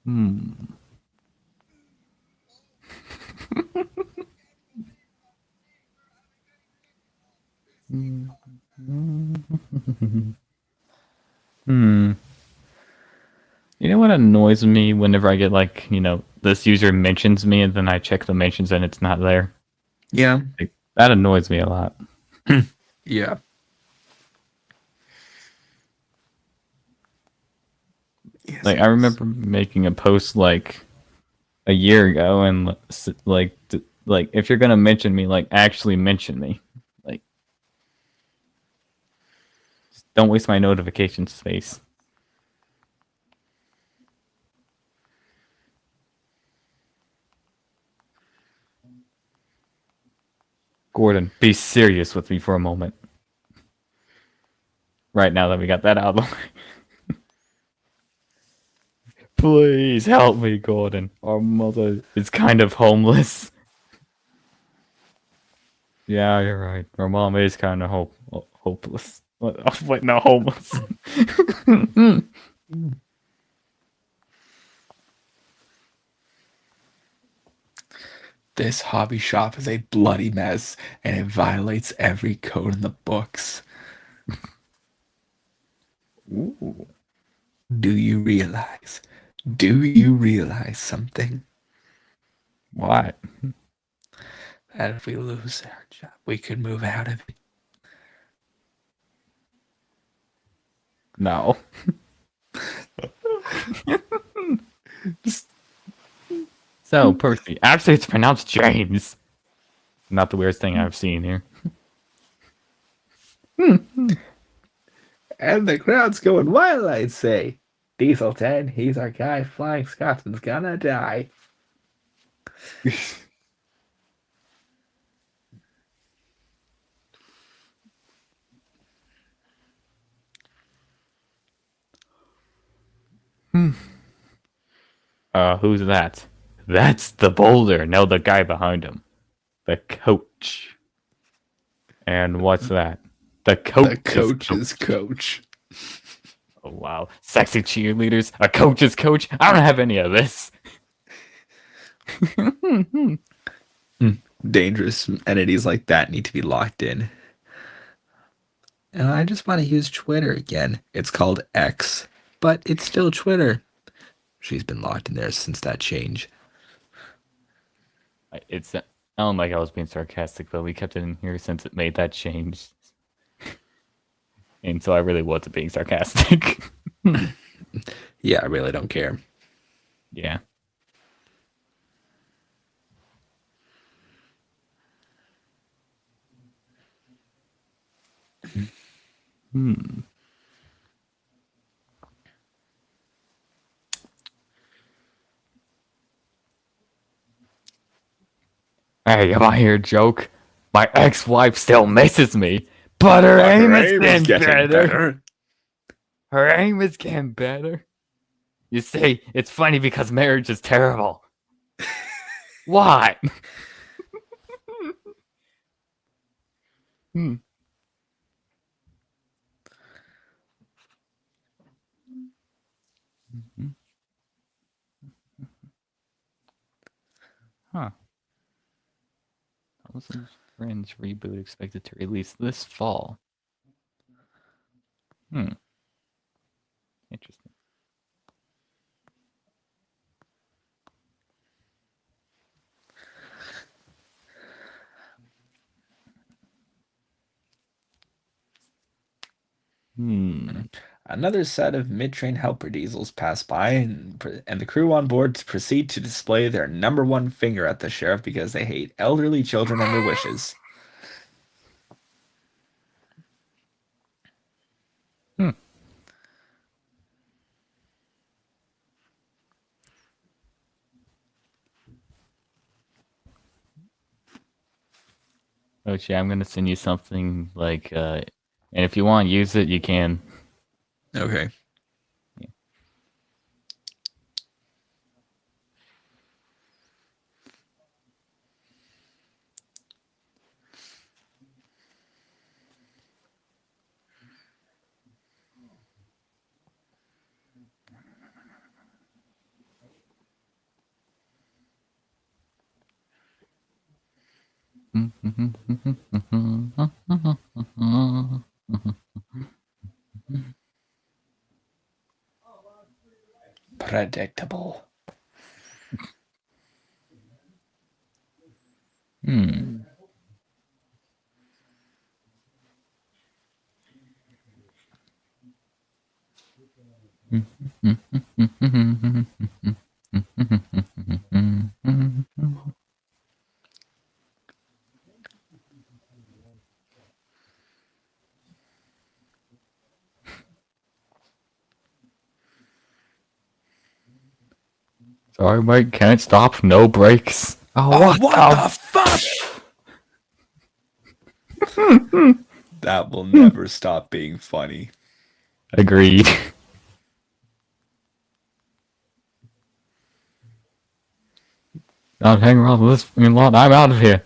Hmm. Hmm. You know what annoys me whenever I get like, this user mentions me and then I check the mentions and it's not there? Yeah. Like, that annoys me a lot. Yeah. Yes, Like, I remember making a post like a year ago and like if you're gonna mention me, like actually mention me. Like, just don't waste my notification space. Gordon, be serious with me for a moment. Right now that we got that out of the way. Please help me, Gordon. Our mother is kind of homeless. Yeah, you're right. Our mom is kind of hopeless. Wait, no, homeless. This hobby shop is a bloody mess, and it violates every code in the books. Ooh. Do you realize? Do you realize something? What? That if we lose our job, we could move out of it. No. So, Percy, actually, it's pronounced James. Not the weirdest thing I've seen here. And the crowd's going wild, I'd say. Diesel 10, he's our guy. Flying Scotsman's gonna die. Who's that? That's the boulder. No, the guy behind him. The coach. And what's that? The The coach's coach's coach. Oh, wow. Sexy cheerleaders. A coach's coach. I don't have any of this. Dangerous entities like that need to be locked in. And I just want to use Twitter again. It's called X, but it's still Twitter. She's been locked in there since that change. It sounded like I was being sarcastic, but we kept it in here since it made that change. And so I really wasn't being sarcastic. Yeah, I really don't care. Yeah. Hmm. Hey, am I here, joke? My ex-wife still misses me, but her aim is getting better. Her aim is getting better. You see, it's funny because marriage is terrible. What? Hmm. Huh. Fringe reboot expected to release this fall. Interesting. Another set of mid-train helper diesels pass by, and the crew on board proceed to display their number one finger at the sheriff because they hate elderly children and their wishes. Ochi, I'm gonna send you something like, and if you want to use it, you can. Okay. Yeah. Predictable. Sorry, Mike. Can't stop. No brakes. Oh, what the fuck? That will never stop being funny. Agreed. Not hang around with this fucking lot. I'm out of here.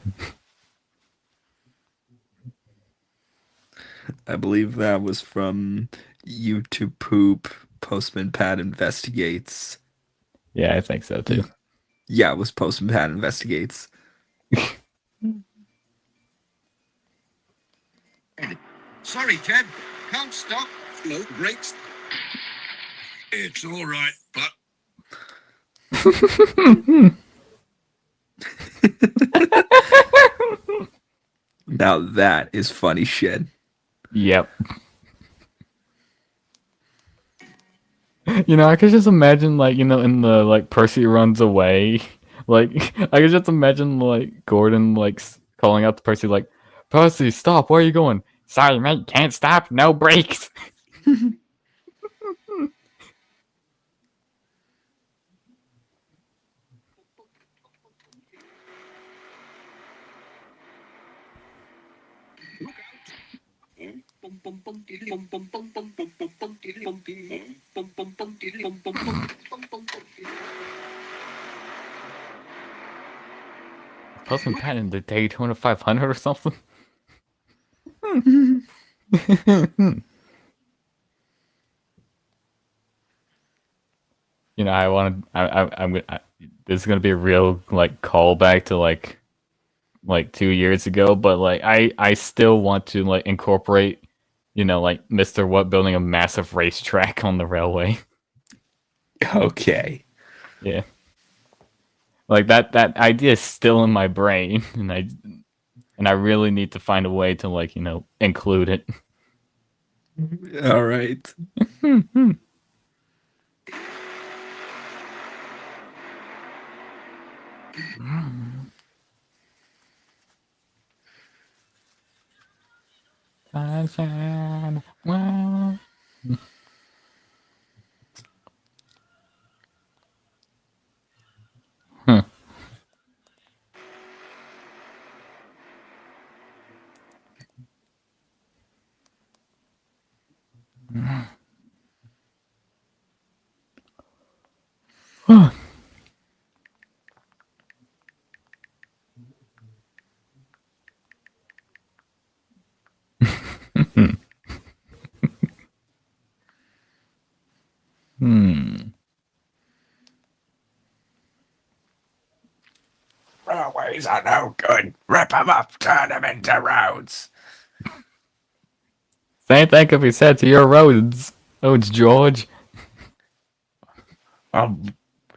I believe that was from YouTube Poop. Postman Pat Investigates. Yeah, I think so too. Yeah, it was Postman Pat Investigates. Sorry, Ted. Can't stop. No brakes. It's all right, but Now that is funny shit. Yep. You know, I could just imagine, like, you know, in the, like, Percy runs away. Like, I could just imagine, like, Gordon, like, calling out to Percy, like, Percy, stop, where are you going? Sorry, mate, can't stop, no brakes. Postman Pat in the Daytona 500 or something? You know, this is gonna be a real, like, callback to, like 2 years ago, but, like, I still want to, like, incorporate, you know, like, Mr. What building a massive racetrack on the railway. Okay. Yeah. Like, that idea is still in my brain, and I really need to find a way to, like, you know, include it. All right. Sunshine, wow. railways are no good. Rip them up, turn them into roads. Same thing could be said to your roads, George. Well,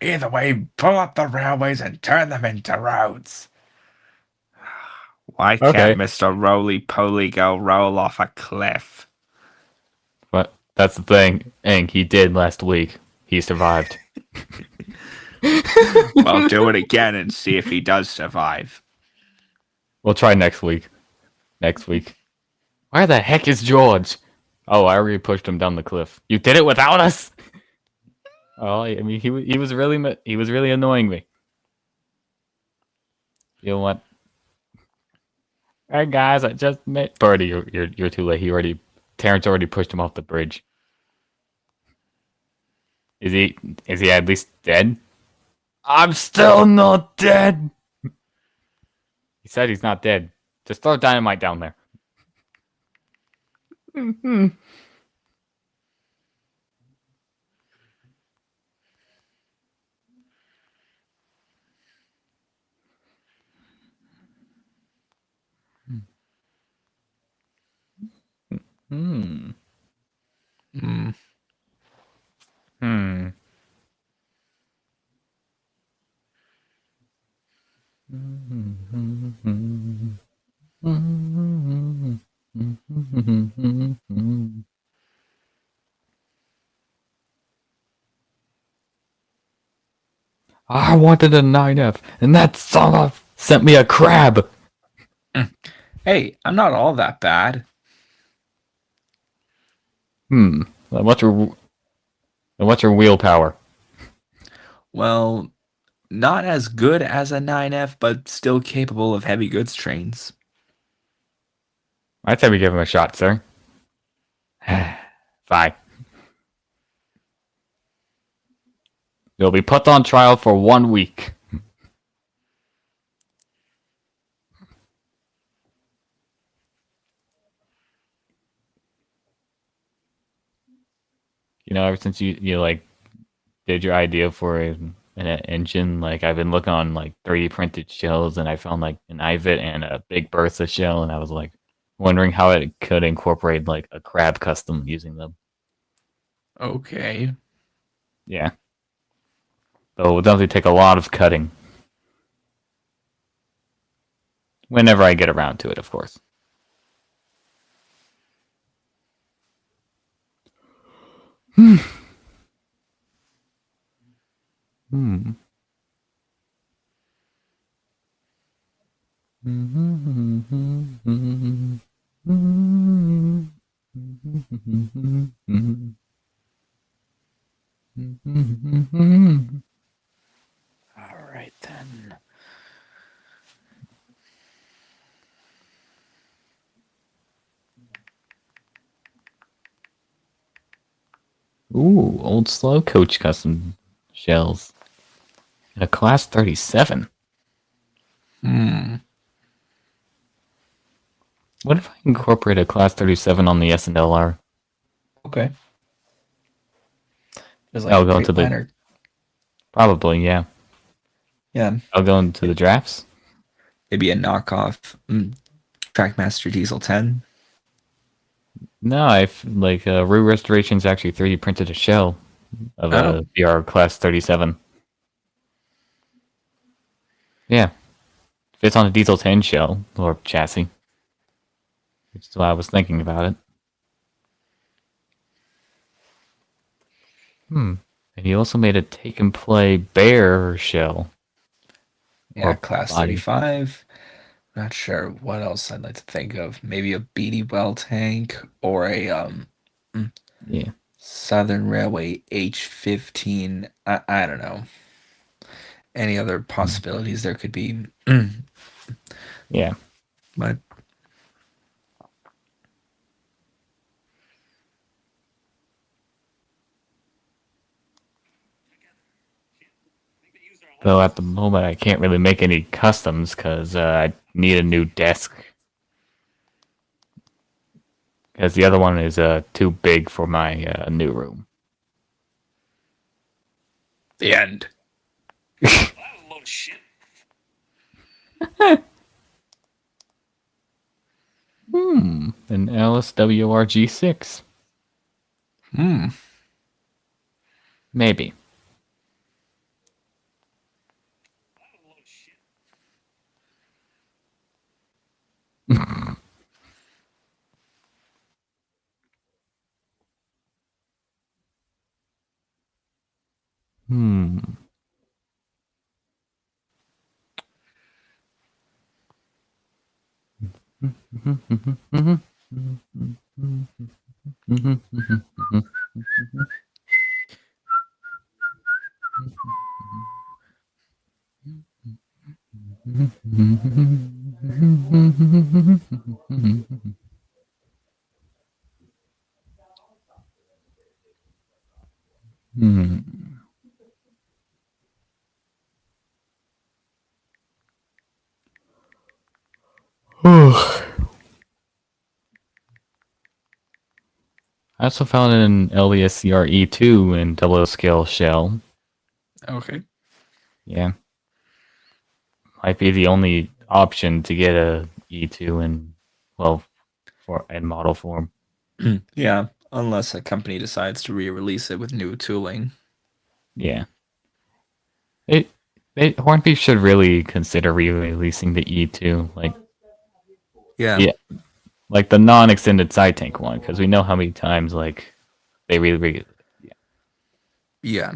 either way, pull up the railways and turn them into roads. Why can't Okay. Mr. Roly-Poly go roll off a cliff? But that's the thing. And he did last week. He survived. Well, do it again and see if he does survive. We'll try next week. Where the heck is George? Oh, I already pushed him down the cliff. You did it without us? Oh, I mean, he was really annoying me. You know what? Hey guys, I just met Birdie. You're too late. Terrence already pushed him off the bridge. Is he at least dead? I'm still not dead. He said he's not dead. Just throw dynamite down there. Hmm. Hmm. Hmm. I wanted a 9F, and that son of sent me a crab. Hey, I'm not all that bad. What's your wheel-power? Well, not as good as a 9F, but still capable of heavy goods trains. I'd say we give him a shot, sir. Fine. You'll be put on trial for 1 week. You know, ever since you like did your idea for an engine, like I've been looking on like 3D printed shells, and I found like an IVIT and a Big Bertha shell, and I was like wondering how it could incorporate like a crab custom using them. Okay. Yeah. So it will definitely take a lot of cutting. Whenever I get around to it, of course. Hmm. All right then. Ooh, old slow coach custom shells. A class 37. What if I incorporate a class 37 on the SNLR? Okay. There's I'll go into the... Probably, yeah. Yeah. I'll go into the drafts. Maybe a knockoff Trackmaster Diesel 10. No, Rue Restoration's actually 3D printed a shell of a BR class 37. Yeah. Fits on a Diesel 10 shell or chassis. Which is why I was thinking about it. And he also made a take and play bear shell. Yeah, class 35. Not sure what else I'd like to think of. Maybe a BD well tank or a Southern Railway H15. I don't know. Any other possibilities there could be. Yeah. But Though at the moment I can't really make any customs because I need a new desk. Because the other one is too big for my new room. The end. That was a load of shit. An LSWRG6. Maybe. Hmm. I also found an LESCR-E2 in double scale shell. Okay. Yeah. Might be the only option to get a E2 in, in model form. Yeah, unless a company decides to re-release it with new tooling. Yeah. Hornbeef should really consider re-releasing the E2, Yeah. like the non-extended side tank one, because we know how many times they really. Yeah.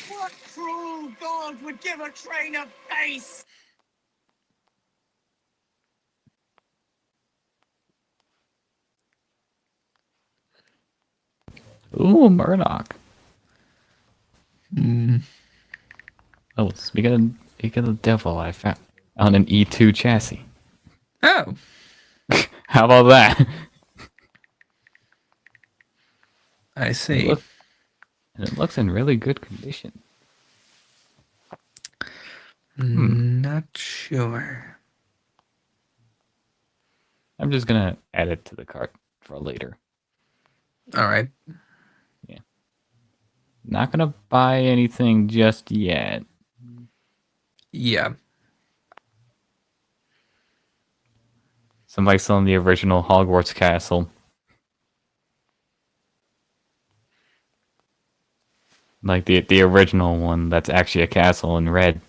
What cruel dog would give a train a face? Ooh, Murdoch. Mm. Oh, speaking of the devil, I found an E2 chassis. Oh. How about that? I see. It looks in really good condition. Not sure. I'm just gonna add it to the cart for later. All right. Yeah. Not gonna buy anything just yet. Yeah. Somebody selling the original Hogwarts castle. Like the original one that's actually a castle in red.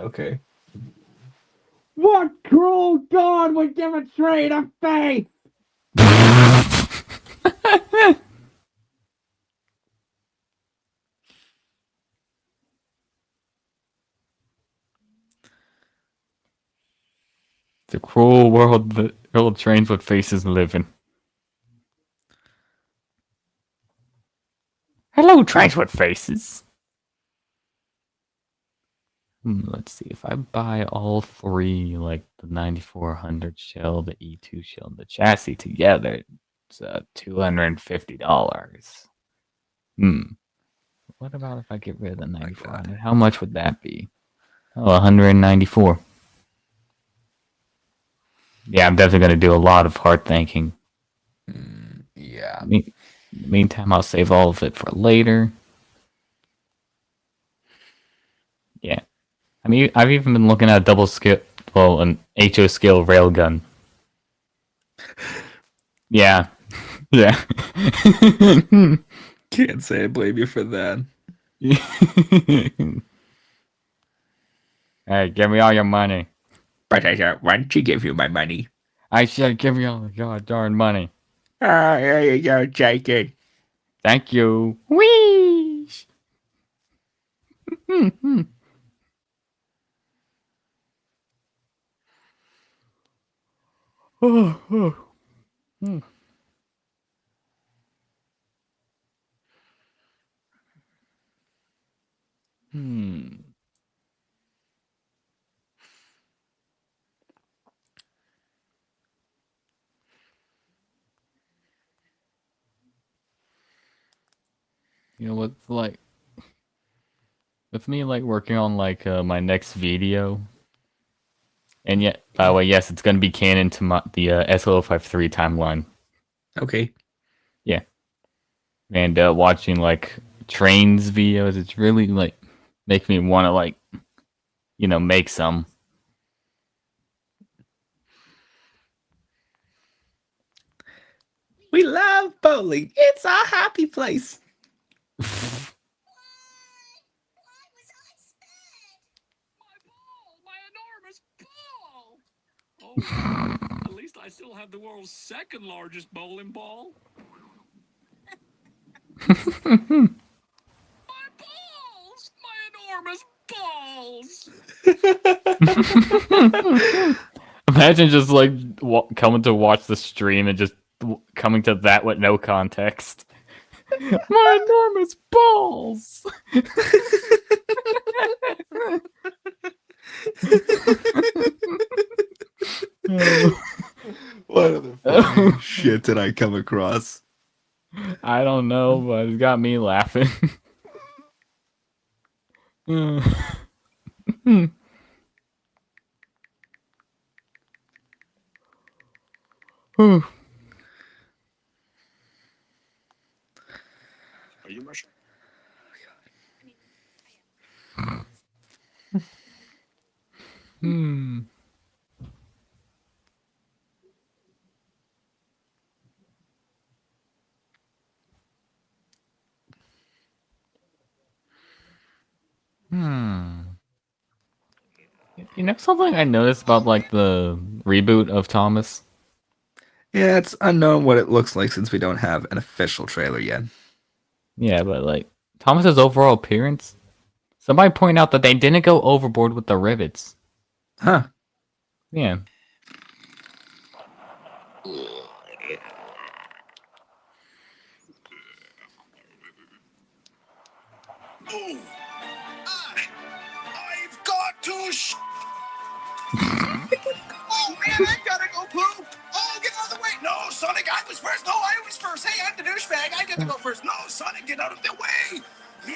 Okay. What cruel god would give a train a face? The cruel world that world trains with faces live in. Hello, trains with faces. Let's see, if I buy all three, like the 9400 shell, the E2 shell, and the chassis together, it's $250. What about if I get rid of the 9400? How much would that be? Oh, 194. Yeah, I'm definitely going to do a lot of hard thinking. Yeah. In the meantime, I'll save all of it for later. Yeah. I mean, I've even been looking at an HO scale railgun. Yeah. Yeah. Can't say I blame you for that. Hey, give me all your money. But I don't want to give you my money. I said give me all your darn money. Ah, here you go, take it. Thank you. Whee! You know what's like with me like working on like my next video, and yet by the way, yes, it's gonna be canon to the S0053 timeline. Okay. Yeah, and watching like trains videos, it's really like make me want to like make some. We love bowling. It's our happy place. Why was I spared? My ball, my enormous ball. Oh, at least I still have the world's second largest bowling ball. My balls, my enormous balls. Imagine just like coming to watch the stream and just coming to that with no context. My enormous balls. What other funny shit did I come across? I don't know, but it got me laughing. Are you Russian? Hmm. You know something I noticed about like the reboot of Thomas? Yeah, it's unknown what it looks like since we don't have an official trailer yet. Yeah, but like Thomas's overall appearance. Somebody point out that they didn't go overboard with the rivets. Huh. Yeah. Oh, I've got to oh man, I've gotta go poop. Oh, get out of the way. No, Sonic, I was first. No, I was first. Hey, I'm the douchebag. I get to go first. No, Sonic, get out of the way. Yeah.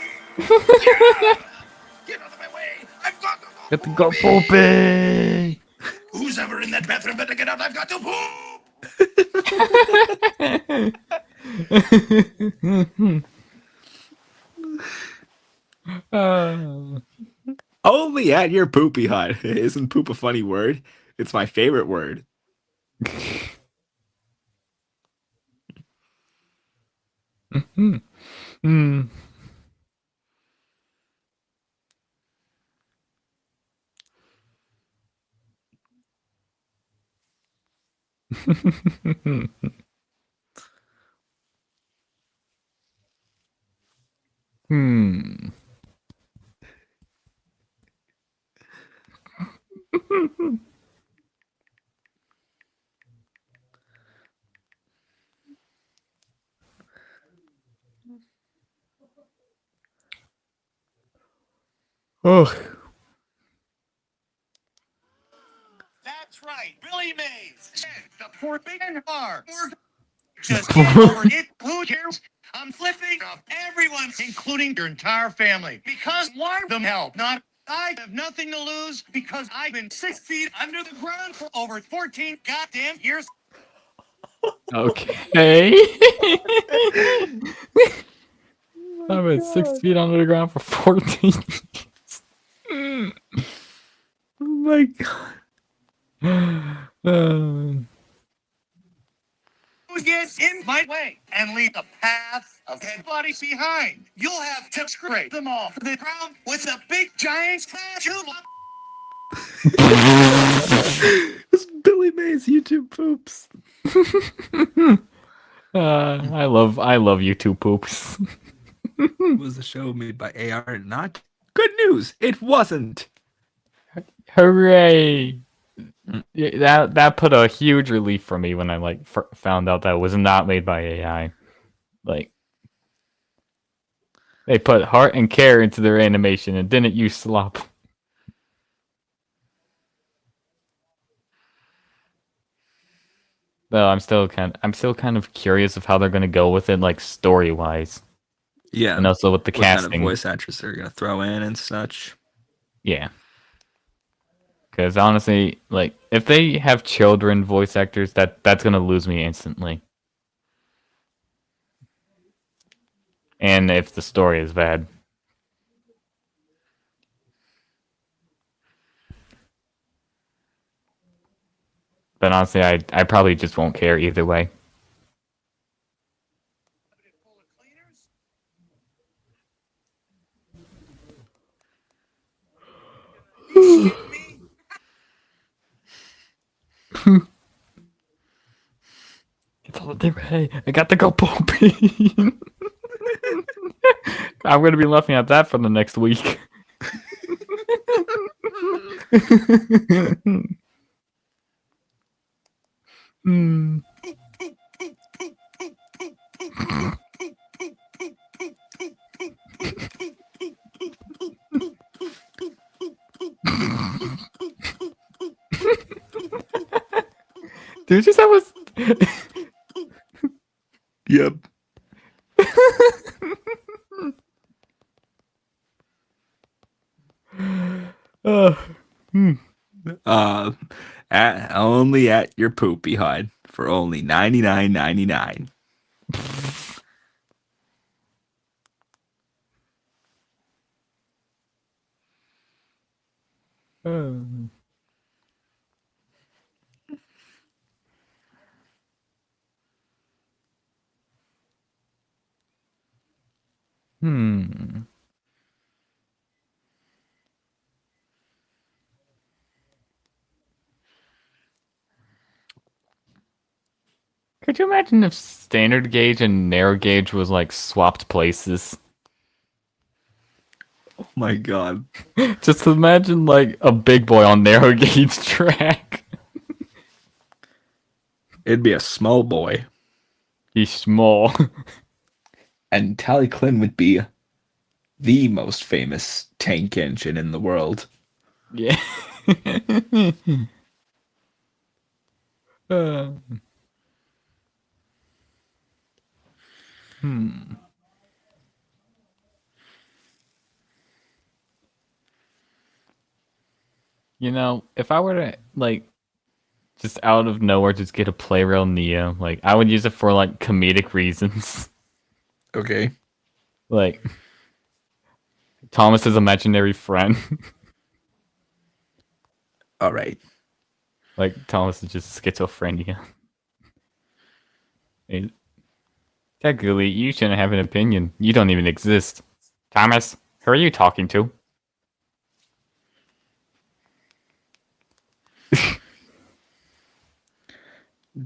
Get out of my way. I've got to go. Get to go pooping. Who's ever in that bathroom better get out? I've got to poop. Only at your poopy hut. Isn't poop a funny word? It's my favorite word. Oh. That's right, Billy Mays. The poor big car. Just get over it. Who cares? I'm flipping off everyone, including your entire family. Because why the hell not? I have nothing to lose because I've been 6 feet under the ground for over 14 goddamn years. Okay. I'm at 6 feet under the ground for 14 years. Oh my god. Who gets in my way and leave the path of dead bodies behind? You'll have to scrape them off the ground with a big giant spatula. It's Billy Mays YouTube poops. I love YouTube poops. Was the show made by AR not? Good news, it wasn't. Hooray! Yeah, that put a huge relief for me when I like found out that it was not made by AI. Like they put heart and care into their animation and didn't use slop. Though I'm still kind of curious of how they're gonna go with it, like story wise. Yeah. And also with the What kind of casting. voice actress they're gonna throw in and such. Yeah. Because honestly, like, if they have children voice actors, that's gonna lose me instantly. And if the story is bad. But honestly, I probably just won't care either way. It's all day. Hey, I got to go pooping. I'm gonna be laughing at that for the next week. Hmm. Dude, just that was. Yep. Hmm. Only at your poopy hide for only $99.99. Hmm. Could you imagine if standard gauge and narrow gauge was like swapped places? Oh my god. Just imagine like a big boy on narrow gauge track. It'd be a small boy. He's small. And Tally Klin would be the most famous tank engine in the world. Yeah. Uh, hmm. You know, if I were to like just out of nowhere just get a Playrail Neo, like I would use it for like comedic reasons. Okay. Like Thomas's imaginary friend. All right. Like Thomas is just schizophrenia. Technically, you shouldn't have an opinion. You don't even exist. Thomas, who are you talking to?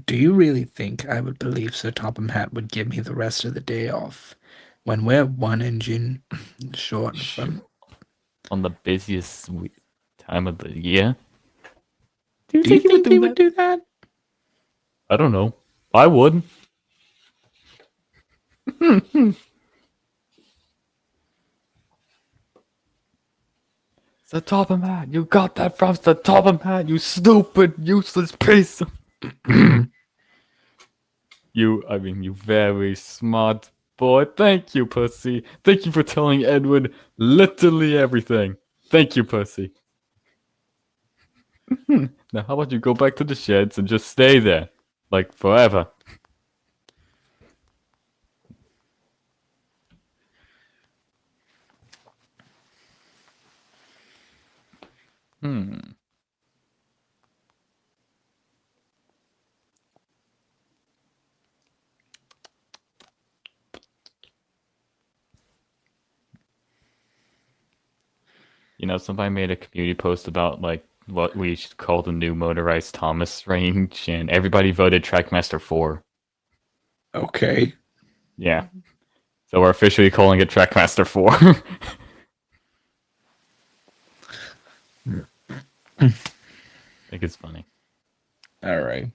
Do you really think I would believe Sir Topham Hatt would give me the rest of the day off when we're one engine short from... On the busiest time of the year? Do you think he would do that? I don't know. I would. The Topham Hat. You got that from the Topham Hat, you stupid, useless piece. You very smart boy. Thank you, Pussy. Thank you for telling Edward literally everything. Thank you, Pussy. Now, how about you go back to the sheds and just stay there? Like, forever. Hmm. You know, somebody made a community post about, like, what we should call the new motorized Thomas range, and everybody voted Trackmaster 4. Okay. Yeah. So we're officially calling it Trackmaster 4. I think it's funny. All right.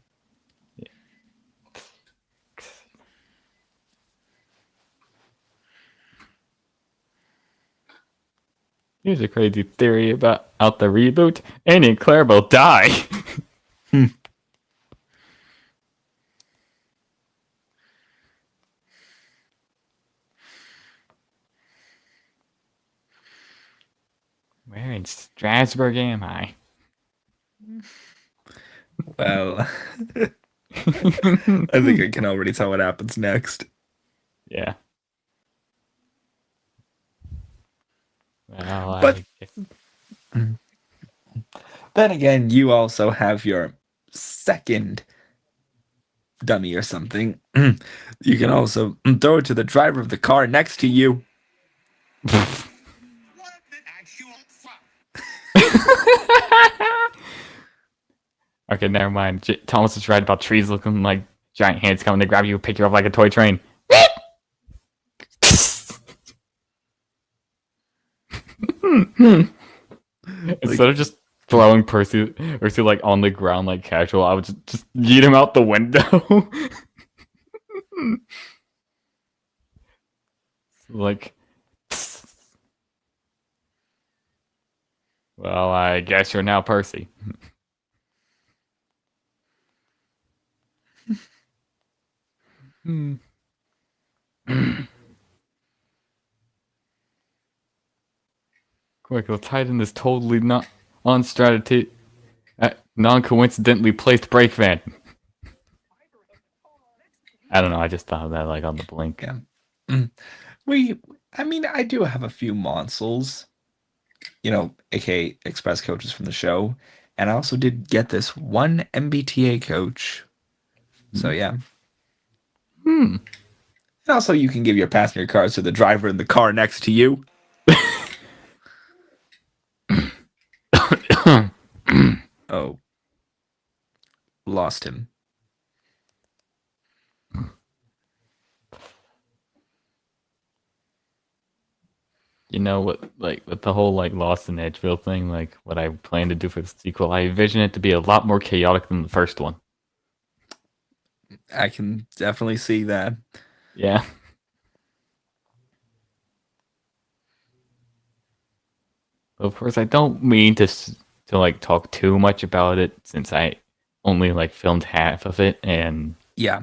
Here's a crazy theory about the reboot. Annie and Claire will die. Where in Strasbourg am I? Well, I think I can already tell what happens next. Yeah. Well, But- I guess. Then again, you also have your second dummy or something. You can also throw it to the driver of the car next to you. Okay, never mind. Thomas is right about trees looking like giant hands coming to grab you, pick you up like a toy train. Instead of just throwing Percy like on the ground like casual, I would just yeet him out the window. Like, well, I guess you're now Percy. Quick, let's tighten this totally non-coincidentally placed brake van. I don't know. I just thought of that like on the blink. Yeah. I mean, I do have a few Monsols, aka express coaches from the show, and I also did get this one MBTA coach. So yeah. And also, you can give your passenger cars to the driver in the car next to you. Oh, lost him. You know what, like with the whole like Lost in Edgeville thing, like what I plan to do for the sequel, I envision it to be a lot more chaotic than the first one. I can definitely see that. Yeah. Of course, I don't mean to like talk too much about it since I only like filmed half of it, and Yeah,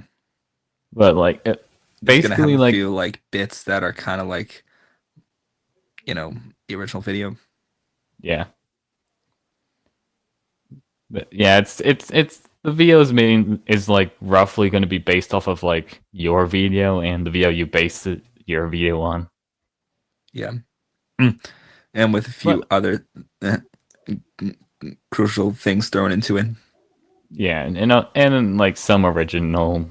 but like it's basically gonna have a like few like bits that are kind of like, the original video. yeah. But yeah, it's the video's main is like roughly going to be based off of like your video and the video you based your video on. Yeah, and with a few other crucial things thrown into it. Yeah, and like some original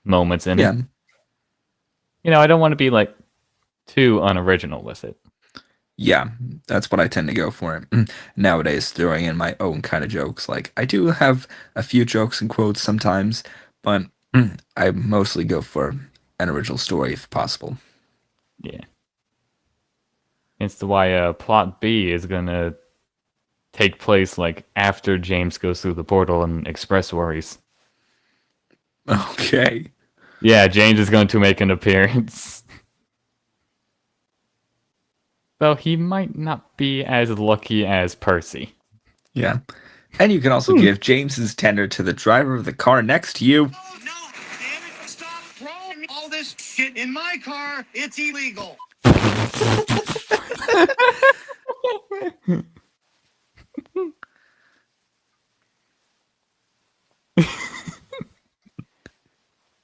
moments in it. I don't want to be like too unoriginal with it. Yeah, that's what I tend to go for nowadays, throwing in my own kind of jokes. Like, I do have a few jokes and quotes sometimes, but I mostly go for an original story if possible. Yeah. It's why plot B is gonna take place like after James goes through the portal and Express worries. Okay. Yeah, James is going to make an appearance. Though he might not be as lucky as Percy. Yeah. And you can also give James's tender to the driver of the car next to you. Oh, no! Damn it! Stop throwing all this shit in my car! It's illegal!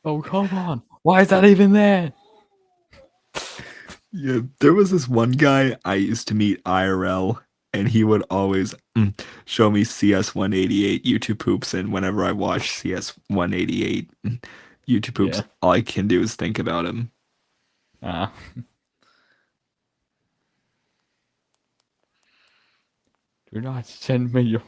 Oh, come on. Why is that even there? Yeah, there was this one guy I used to meet IRL, and he would always show me CS188 YouTube poops, and whenever I watch CS188 YouTube poops, all I can do is think about him. Do not send me your...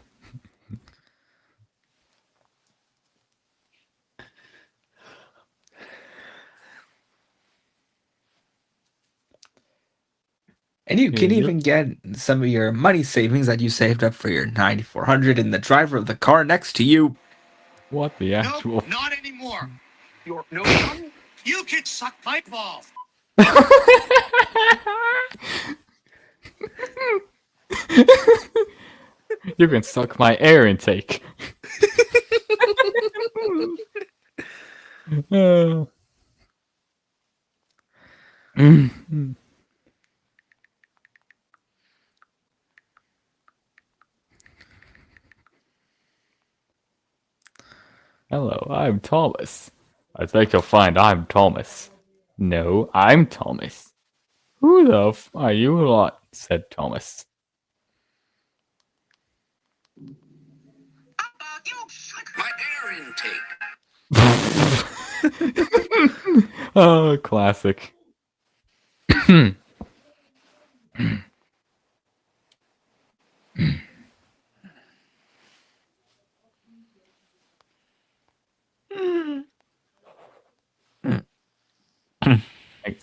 And you can even get some of your money savings that you saved up for your 9400 in the driver of the car next to you. What the actual... Nope, not anymore. You can suck my balls. You can suck my air intake. Hello, I'm Thomas. I think you'll find I'm Thomas. No, I'm Thomas. Who the f are you lot? Said Thomas. My air intake. Oh, classic.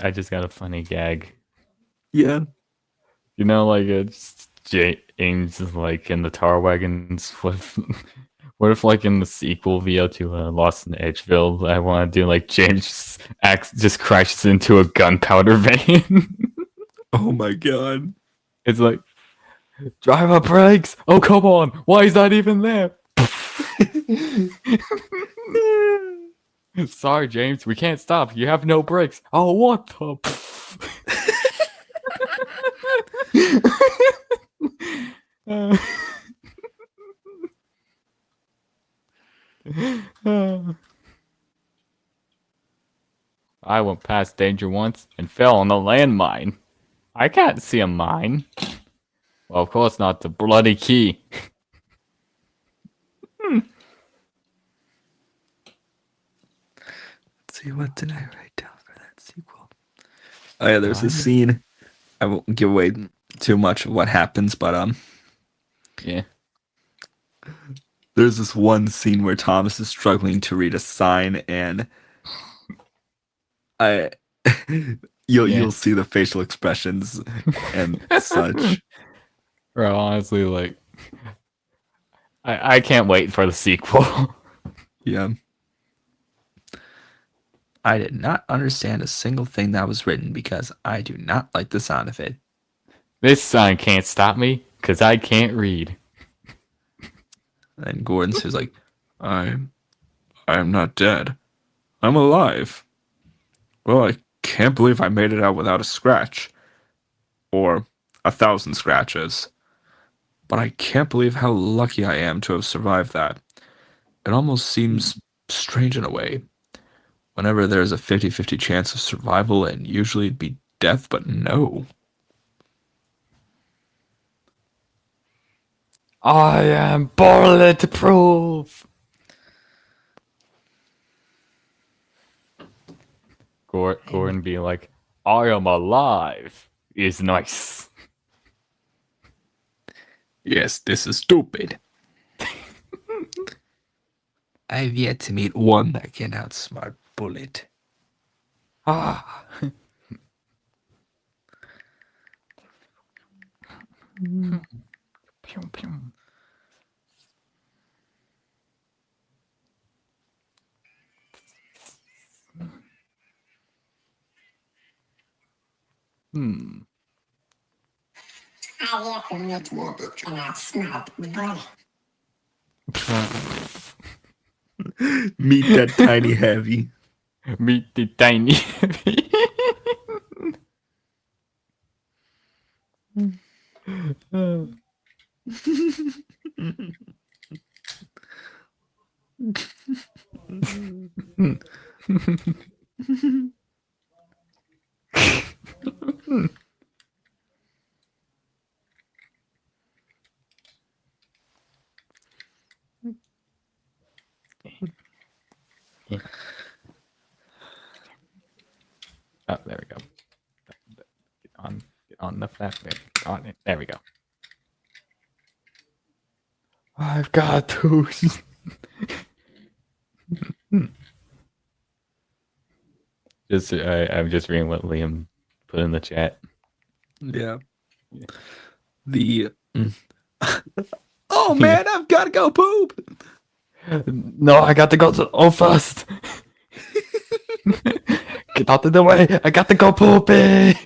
I just got a funny gag. Yeah. You know, like it's James like in the tar wagons. What if like in the sequel VO to Lost in Edgeville, I want to do like James just crashes into a gunpowder vein. Oh my god. It's like driver brakes. Oh come on, why is that even there? Sorry, James, we can't stop. You have no brakes. Oh, what the? I went past danger once and fell on a landmine. I can't see a mine. Well, of course not the bloody key. Let's see, what did I write down for that sequel? Oh yeah, there's a scene. I won't give away too much of what happens, but Yeah. there's this one scene where Thomas is struggling to read a sign, and I you'll see the facial expressions and such. Bro, honestly, like I can't wait for the sequel. Yeah. I did not understand a single thing that was written because I do not like the sound of it. This sign can't stop me because I can't read. And Gordon says like, I'm not dead. I'm alive. Well, I can't believe I made it out without a scratch. Or 1,000 scratches. But I can't believe how lucky I am to have survived that. It almost seems strange in a way. Whenever there's a 50-50 chance of survival, and usually it'd be death, but no. I am bulletproof. Gordon be like, I am alive is nice. Yes, this is stupid. I've yet to meet one that can outsmart Bullet. Ah. Pew, pew. Hmm. Meet that tiny heavy. Meet the tiny. Oh, there we go. Get on the flatbed. Get on it. There we go. I've got to. I'm just reading what Liam put in the chat. Yeah. The oh man, I've got to go poop. No, I got to go to first. Get out of the way. I got to go poopy.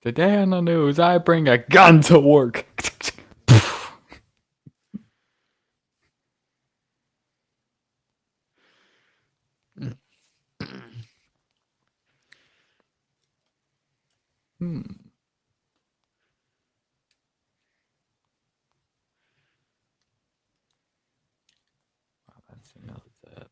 Today on the news, I bring a gun to work. Hmm. That's enough of that.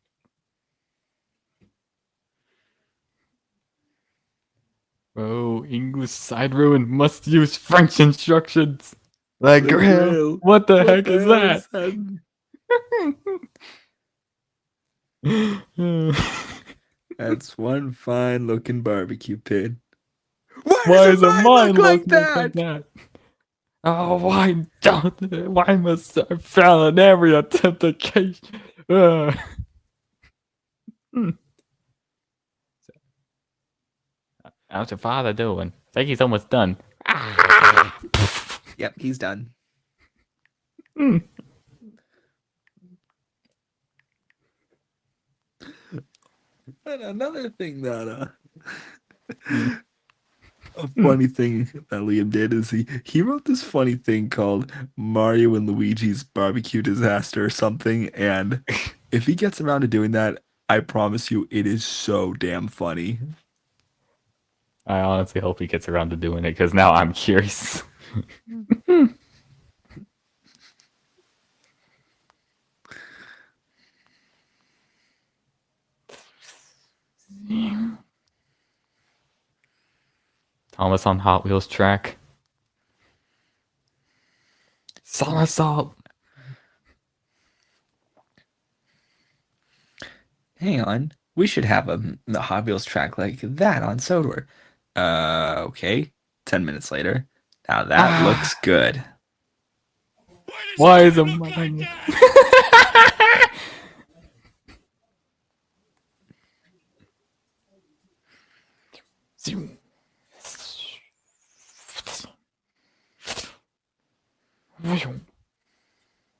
Oh, English side ruined. Must use French instructions. Like grill. What the heck is that? That's one fine looking barbecue pit. Why does mine look like that? Oh, why must I fail in every attempt at case? How's your father doing? I think he's almost done. Yep, he's done. Mm. And another thing that a funny thing that Liam did is he wrote this funny thing called Mario and Luigi's Barbecue Disaster or something, and if he gets around to doing that, I promise you it is so damn funny. I honestly hope he gets around to doing it because now I'm curious. Thomas on Hot Wheels track. Somersault. Hang on, we should have a Hot Wheels track like that on Sodor. Okay. 10 minutes later. Now that looks good. Why is it mine?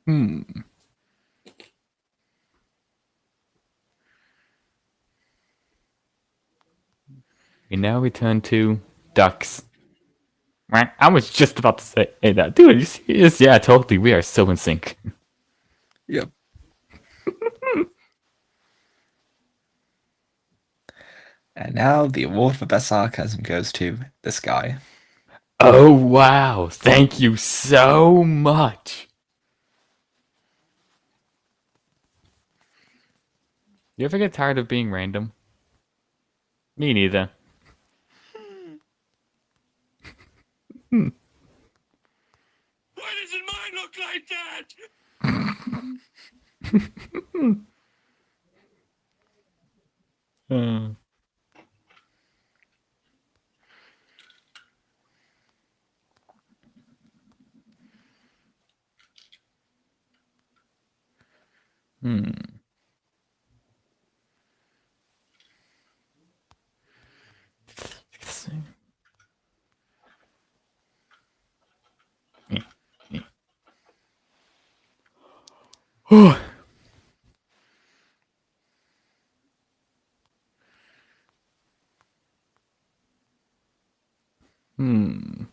Hmm. We now return to ducks. I was just about to say, hey, that dude, are you serious? Yeah, totally. We are so in sync. Yep. And now the award for best sarcasm goes to this guy. Oh, wow. Thank you so much. You ever get tired of being random? Me neither. Why doesn't mine look like that? Hmm. Hmm.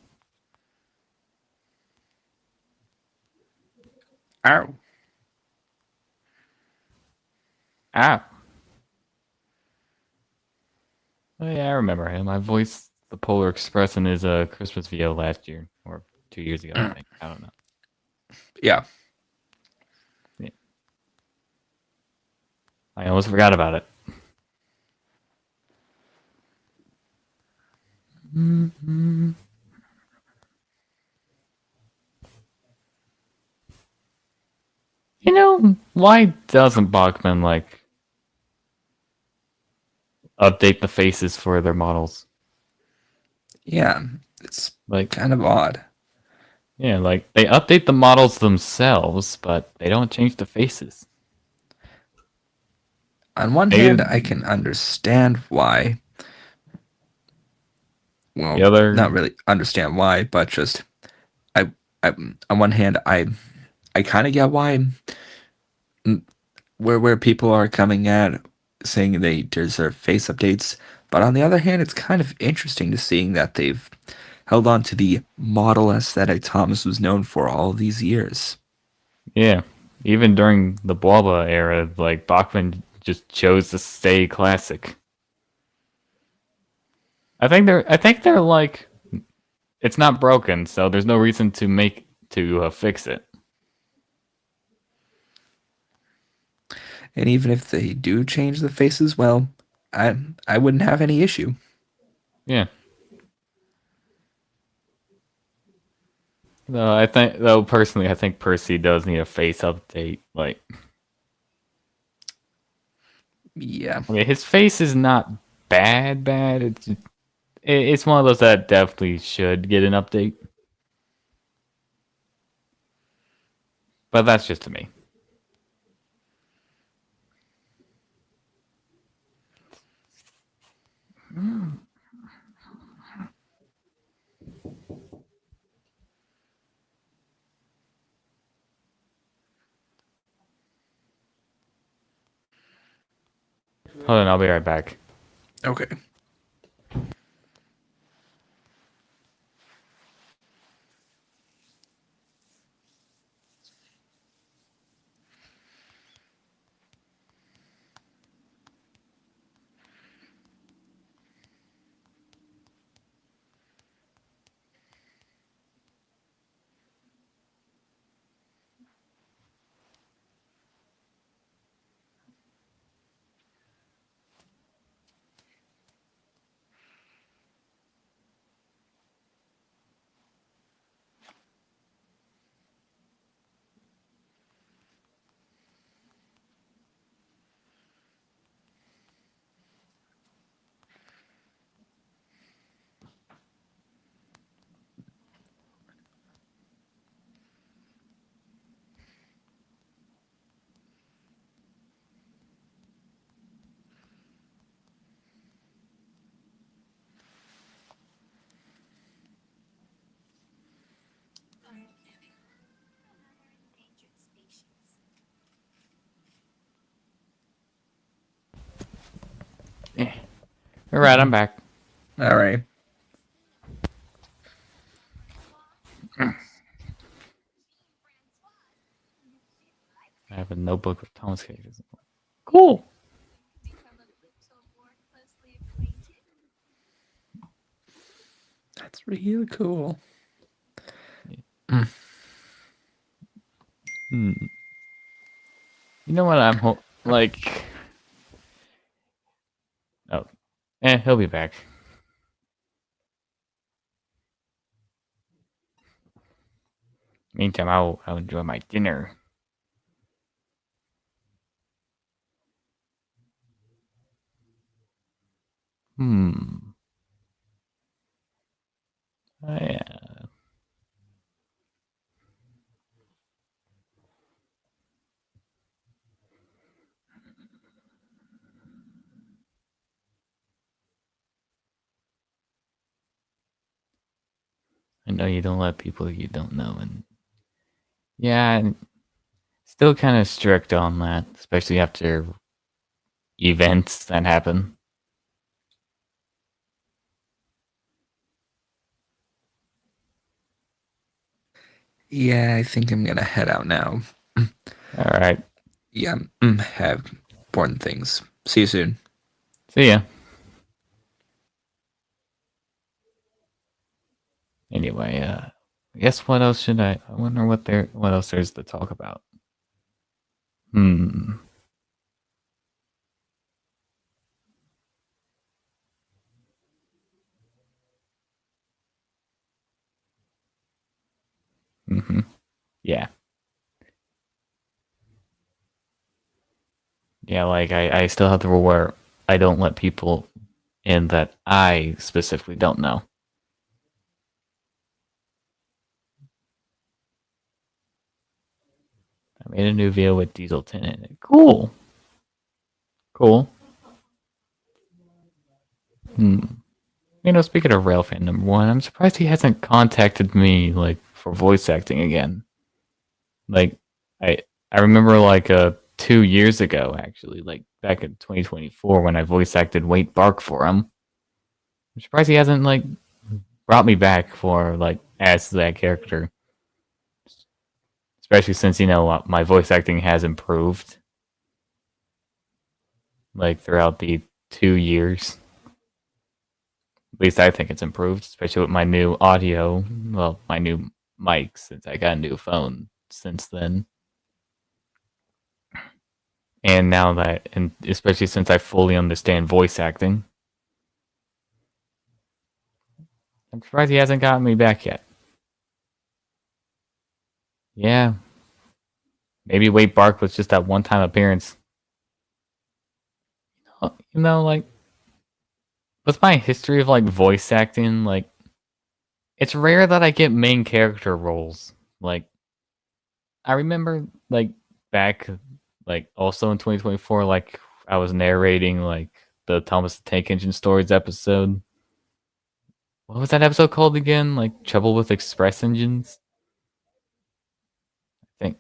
Ow. Ow. Oh, yeah, I remember him. I voiced the Polar Express in his Christmas video last year, or 2 years ago, I think. I don't know. Yeah. I almost forgot about it. Mm-hmm. You know, why doesn't Bachman, like, update the faces for their models? Yeah, it's Like, kind of odd. yeah, like, they update the models themselves, but they don't change the faces. On one hand, I can understand why. Well, The other... not really understand why, but just I on one hand, I kind of get why where people are coming at saying they deserve face updates, but on the other hand, it's kind of interesting to seeing that they've held on to the model aesthetic Thomas was known for all these years. Yeah. Even during the blah blah era, like Bachman just chose to stay classic. I think they're like, it's not broken, so there's no reason to fix it. And even if they do change the faces, well, I wouldn't have any issue. Yeah. Though personally, I think Percy does need a face update. Like, yeah. I mean, his face is not bad. It's one of those that definitely should get an update. But that's just to me. Hold on, I'll be right back. Okay. All right, I'm back. All right. I have a notebook with Thomas cases. Cool. That's really cool. You know what I'm like? Oh, he'll be back. Meantime, I'll enjoy my dinner. Yeah. I know you don't let people you don't know, and yeah, I'm still kind of strict on that, especially after events that happen. Yeah, I think I'm gonna head out now. All right. Yeah, have important things. See you soon. See ya. Anyway, I guess what else should I wonder what else there's to talk about. Mm-hmm. Yeah. Yeah, like I still have the rule where I don't let people in that I specifically don't know. I made a new video with Diesel 10 in it. Cool. Cool. You know, speaking of Railfan #1, I'm surprised he hasn't contacted me like for voice acting again. Like I remember like 2 years ago actually, like back in 2024 when I voice acted Wait Bark for him. I'm surprised he hasn't like brought me back for like as that character. Especially since my voice acting has improved like throughout the 2 years. At least I think it's improved, especially with my new audio. Well, my new mic since I got a new phone since then. And now that, and especially since I fully understand voice acting, I'm surprised he hasn't gotten me back yet. Yeah. Maybe Wade Bark was just that one-time appearance. Like, with my history of, like, voice acting, like, it's rare that I get main character roles. Like, I remember, like, back, like, also in 2024, like, I was narrating, like, the Thomas the Tank Engine Stories episode. What was that episode called again? Like, Trouble with Express Engines? I think.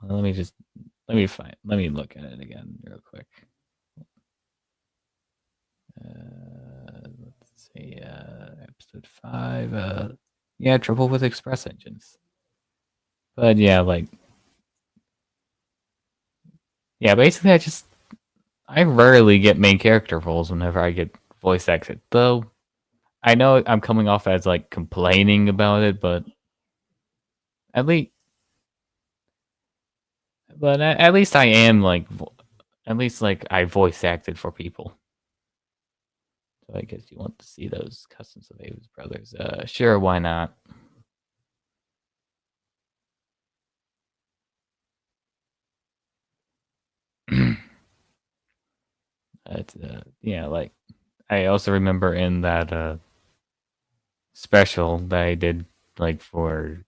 Well, let me look at it again real quick. Let's see, episode 5, yeah, Trouble with Express Engines. But yeah, like, yeah, basically I rarely get main character roles whenever I get voice acted. Though, I know I'm coming off as, like, complaining about it, but at least, at least I am, like, at least, like, I voice acted for people. So I guess you want to see those Customs of Abe's Brothers. Sure, why not? Yeah, like, I also remember in that special that I did, like, for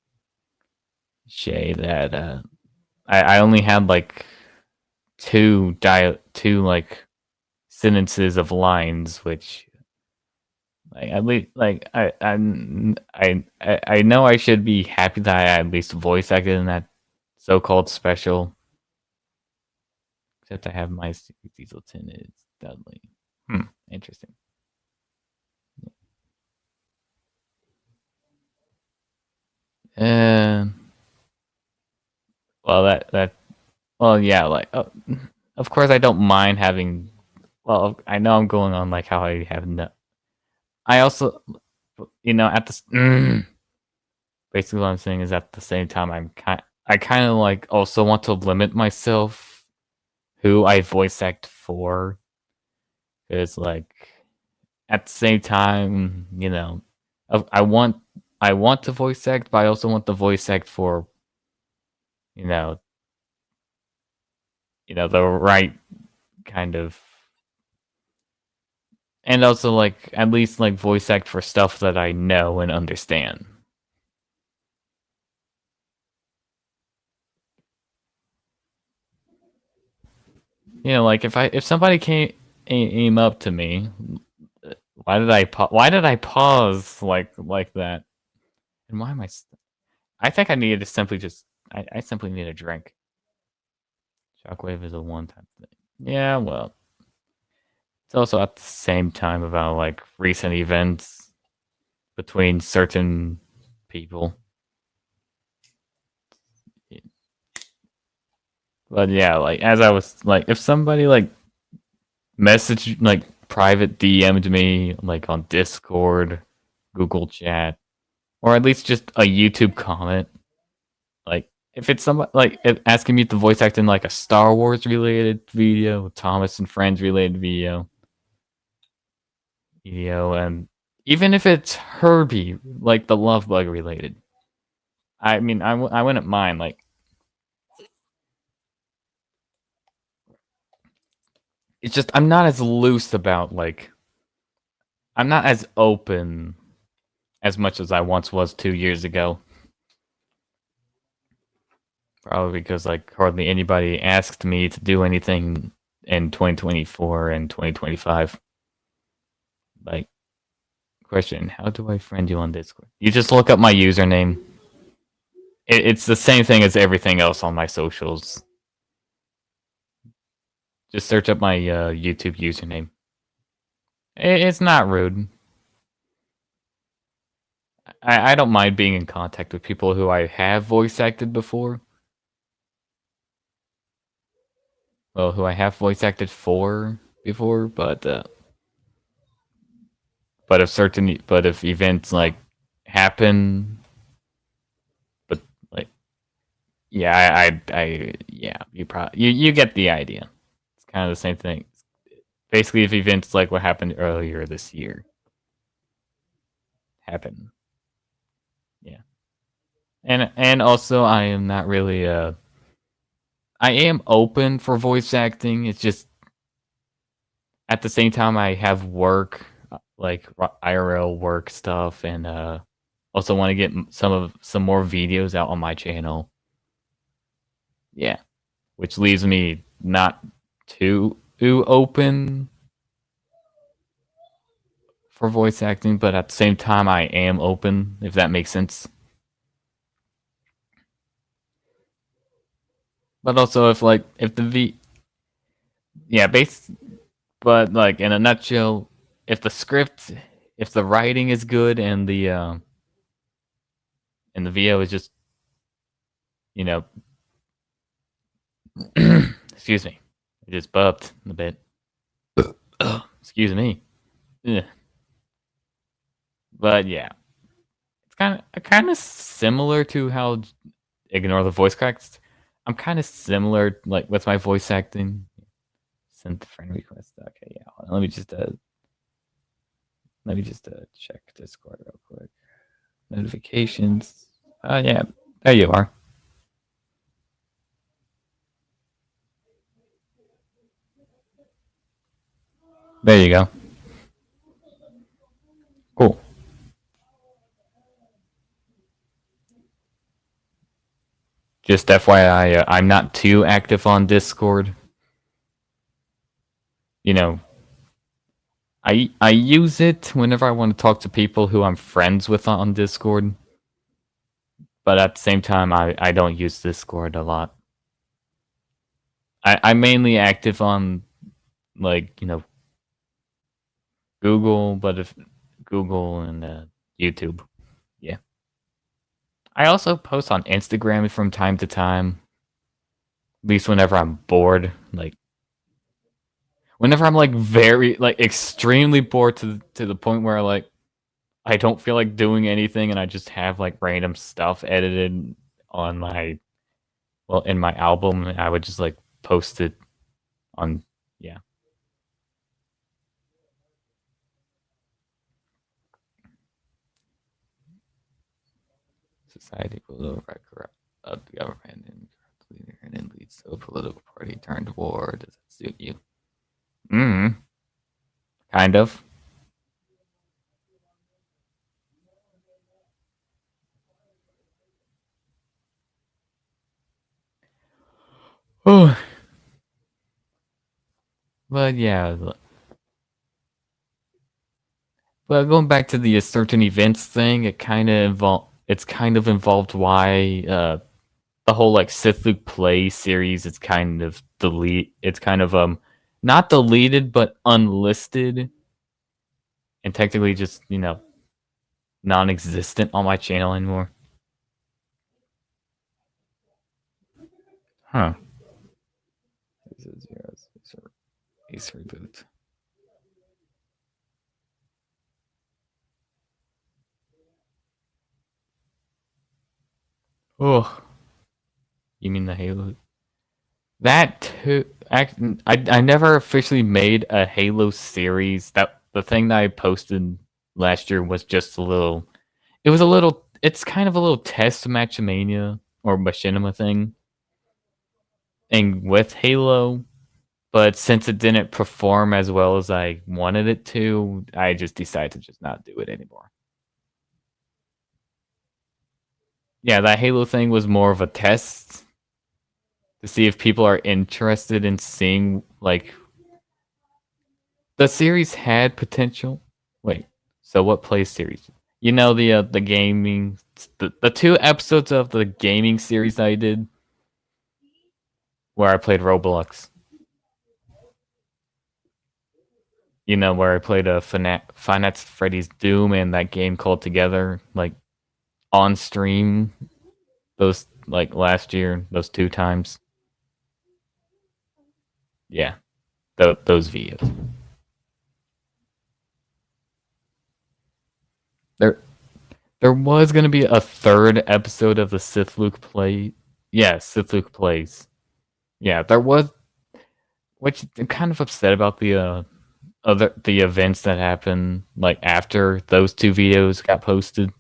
Shay that I only had like two like sentences of lines, which, like, at least, like, I know I should be happy that I at least voice acted in that so-called special. Except I have my secret diesel tin is Dudley. Interesting. Well, yeah, like, of course I don't mind having. Well, I know I'm going on like how I have no. I also, at the basically what I'm saying is at the same time I kind of like also want to limit myself who I voice act for, because like at the same time, I want to voice act, but I also want the voice act for, you know, the right kind of, and also like at least like voice act for stuff that I know and understand. Like if somebody came up to me, why did I pause like that? And why am I think I needed to simply just I simply need a drink. Shockwave is a one-time thing. Yeah, well, it's also at the same time about like recent events between certain people. But yeah, like as I was like, if somebody like messaged, like private DM'd me like on Discord, Google Chat, or at least just a YouTube comment, like if it's somebody like asking me to voice act in like a Star Wars related video, Thomas and Friends related video, and even if it's Herbie, like the Love Bug related, I mean, I wouldn't mind. Like, it's just I'm not as loose about, like, I'm not as open as much as I once was 2 years ago. Probably because like hardly anybody asked me to do anything in 2024 and 2025. Like, question: how do I friend you on Discord? You just look up my username. It's the same thing as everything else on my socials. Just search up my YouTube username. It's not rude. I don't mind being in contact with people who I have voice acted before. Well, who I have voice acted for before, but if events like happen, but like yeah, you get the idea. It's kind of the same thing. Basically, if events like what happened earlier this year happen, yeah, and also I am not really I am open for voice acting. It's just at the same time I have work like IRL work stuff, and also want to get some more videos out on my channel. Yeah, which leaves me not too open for voice acting, but at the same time I am open, if that makes sense. But also if yeah, but like in a nutshell, if the script, if the writing is good and the VO is just, you know, excuse me, I just burped a bit. Excuse me. Ugh. But yeah, it's kind of similar to how ignore the voice cracks. I'm kind of similar like with my voice acting. Send the friend request. Okay, yeah. Hold on. Let me just check Discord real quick. Notifications. Yeah, there you are. There you go. Cool. Just FYI, I'm not too active on Discord. You know, I use it whenever I want to talk to people who I'm friends with on Discord. But at the same time, I don't use Discord a lot. I'm mainly active on, like, you know, Google, but if Google and YouTube. Yeah. I also post on Instagram from time to time. At least whenever I'm bored. Like, whenever I'm like very, like, extremely bored to the point where like I don't feel like doing anything and I just have like random stuff edited on my, well, in my album, I would just like post it on, yeah. Society below record of the government and then leads to a political party turned war. Does that suit you? Kind of. Oh. But yeah. But going back to the certain events thing, it's kind of involved why the whole like Sith Luke Play series is kind of not deleted but unlisted, and technically just, you know, non-existent on my channel anymore. Huh. Ace reboot. Oh, you mean the Halo? That too. I never officially made a Halo series. That the thing that I posted last year was just a little. It was a little. It's kind of a little test Matchmania or Machinima thing, and with Halo. But since it didn't perform as well as I wanted it to, I just decided to just not do it anymore. Yeah, that Halo thing was more of a test to see if people are interested in seeing, like, the series had potential. Wait, so what play series? You know, the gaming, the 2 episodes of the gaming series I did where I played Roblox. You know, where I played a Five Nights at Freddy's Doom and that game called Together, like on stream those like last year, those 2 times. Yeah, those videos. There was gonna be a 3rd episode of the Sith Luke play. Yeah, Sith Luke plays. Yeah, there was. Which I'm kind of upset about the events that happened like after those 2 videos got posted,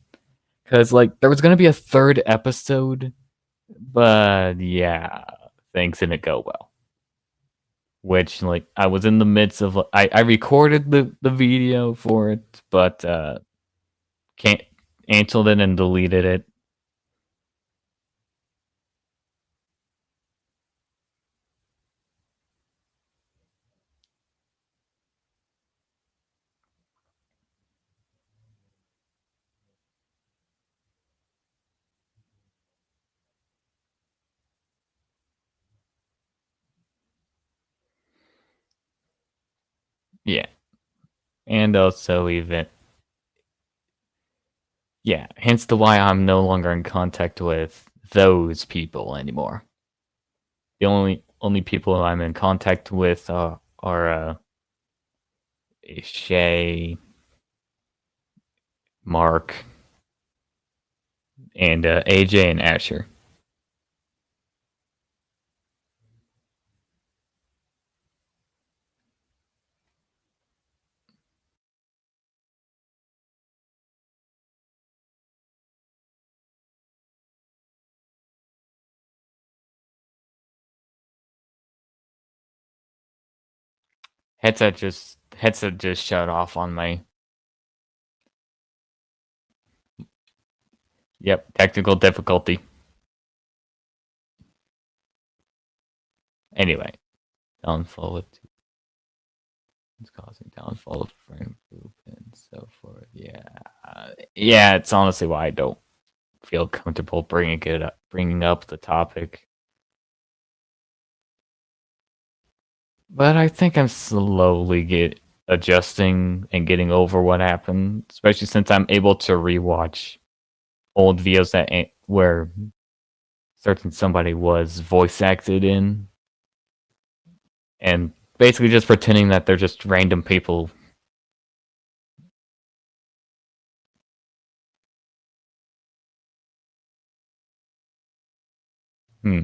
because like there was gonna be a 3rd episode, but yeah, things didn't go well. Which like I was in the midst of I recorded the video for it, but can't canceled it and deleted it. Yeah, and also even yeah, hence the why I'm no longer in contact with those people anymore. The only people I'm in contact with are Shay, Mark, and AJ and Asher. Headset just shut off on my. Yep, technical difficulty. Anyway, downfall of it's causing downfall of frame group and so forth. Yeah, yeah. It's honestly why I don't feel comfortable bringing up the topic. But I think I'm slowly adjusting and getting over what happened, especially since I'm able to rewatch old videos where certain somebody was voice acted in, and basically just pretending that they're just random people. Hmm.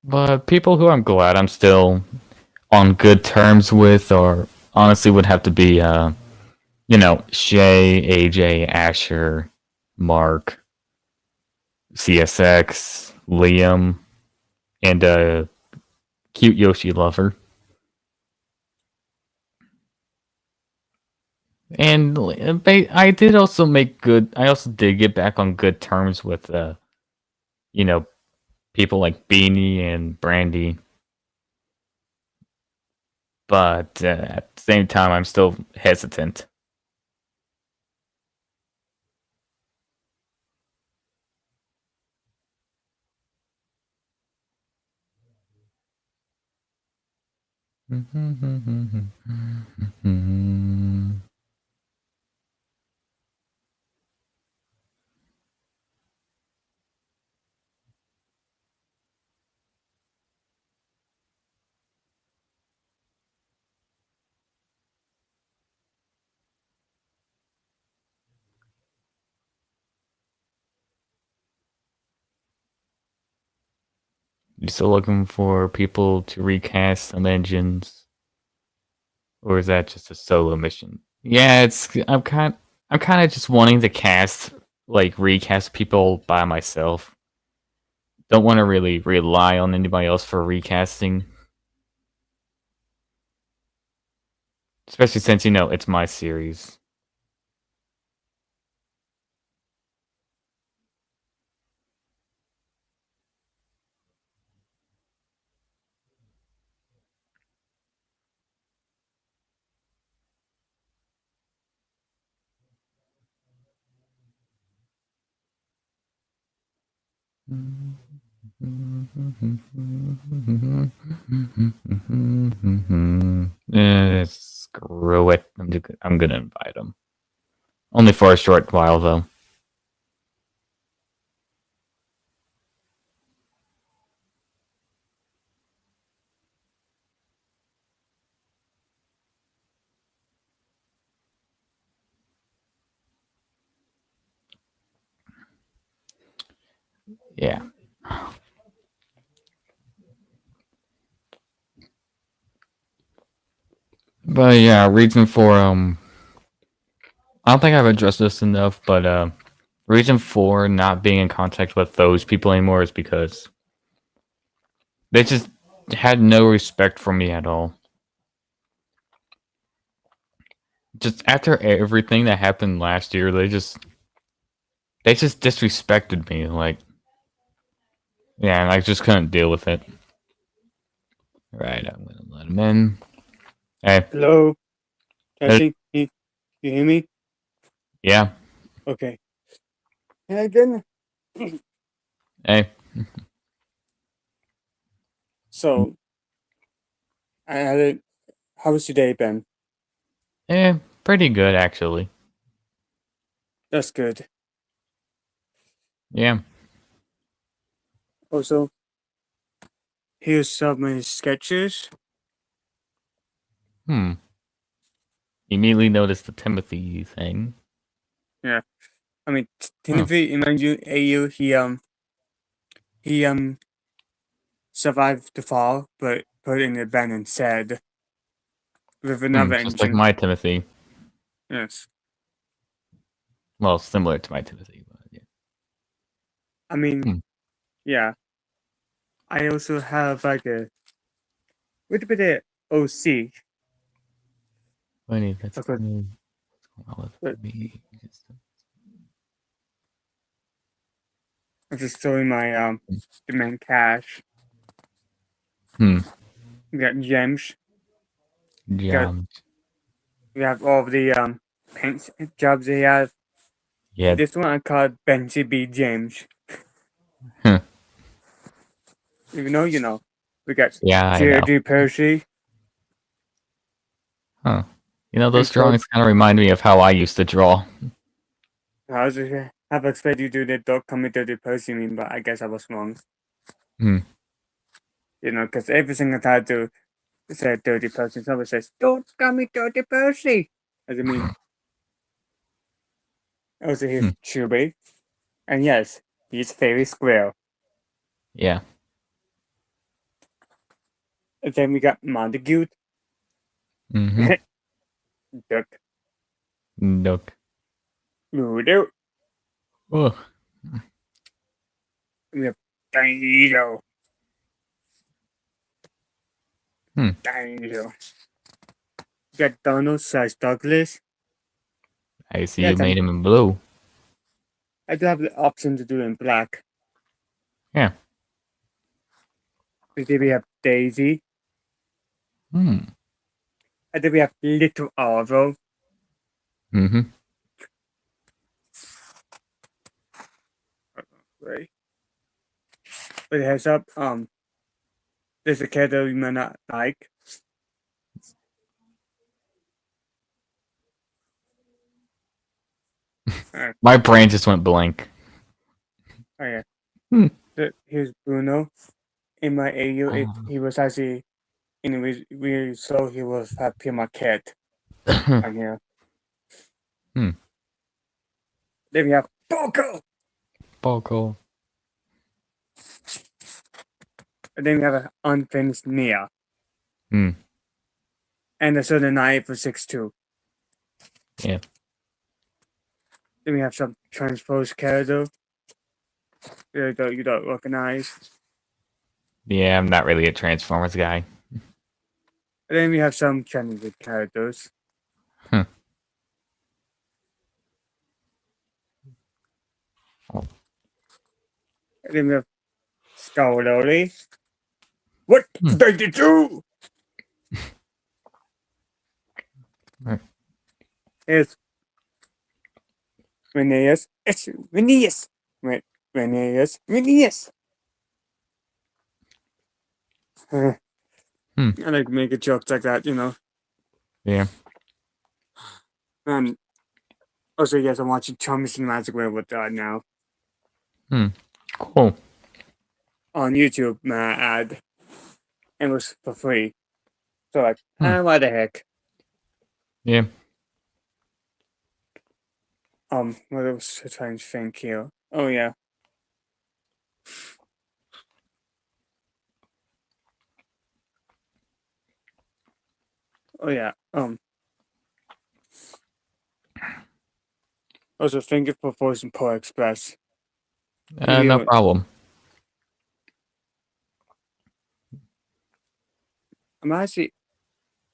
But people who I'm glad I'm still on good terms with, or honestly would have to be, Shay, AJ, Asher, Mark, CSX, Liam, and cute Yoshi lover. And I did also make good. I also did get back on good terms with, people like Beanie and Brandy. But at the same time, I'm still hesitant. You still looking for people to recast some engines, or is that just a solo mission? Yeah, I'm kind of just wanting to recast people by myself. Don't want to really rely on anybody else for recasting, especially since it's my series. Screw it. I'm gonna invite him. Only for a short while, though. Yeah. But yeah, reason for I don't think I've addressed this enough, but reason for not being in contact with those people anymore is because they just had no respect for me at all. Just after everything that happened last year, they just disrespected me. Like, yeah, and I just couldn't deal with it. Right, I'm gonna let him in. Hey. Hello. Testing. You hear me? Yeah. Okay. Yeah, again. Hey. So, I had it. How was your day, Ben? Pretty good actually. That's good. Yeah. Also, here's some of my sketches. Immediately noticed the Timothy thing. Yeah. I mean, Timothy, mind you, AU, he survived the fall, but put in the van instead with another Just like engine. my Timothy. Yes. Well, similar to my Timothy, but yeah. I mean, yeah. I also have like a little bit of OC. Funny, that's Okay. funny. What's going on with me? I'm just showing my demand cash. We got gems. Jams. We have all of the paint jobs they have. Yeah. This one I called Benji B. James. Even though, we got Yeah, I know. J.D. Percy. Huh. Those drawings kind of remind me of how I used to draw. I was have expected you to do the dog coming to the Percy meme, but I guess I was wrong. Because every single time to say dirty Percy, someone says, "Don't call me dirty Percy." As I mean, also here's Chubby. And yes, he's very square. Yeah. And then we got Montague. Duck. Duck. Ludo. Oh. We have Dino. Dino. We got Donald / Douglas. I see you made him in blue. I do have the option to do it in black. Yeah. And then we have Daisy. And then we have Little Arvo. Right. But heads up, there's a character you might not like. My brain just went blank. Oh yeah. Here's Bruno. In my AU, if he was actually in we saw he was happy my cat. On here. Then we have Poco. And then we have an unfinished Nia. And a certain knife for 6'2". Yeah. Then we have some transposed character. You don't recognize. Yeah, I'm not really a Transformers guy. And then we have some challenging characters. And then we have Scarloli. What did you do? It's Rheneas. It's Rheneas. Rheneas. I like making jokes like that, Yeah. And also, yes, I'm watching Charming Cinematic Werewolf now. Cool. On YouTube, ad. It was for free. So like, what the heck? Yeah. What else was I trying to think here? Oh yeah. Oh yeah. Also, thank you for voicing Polar Express. No problem. I'm actually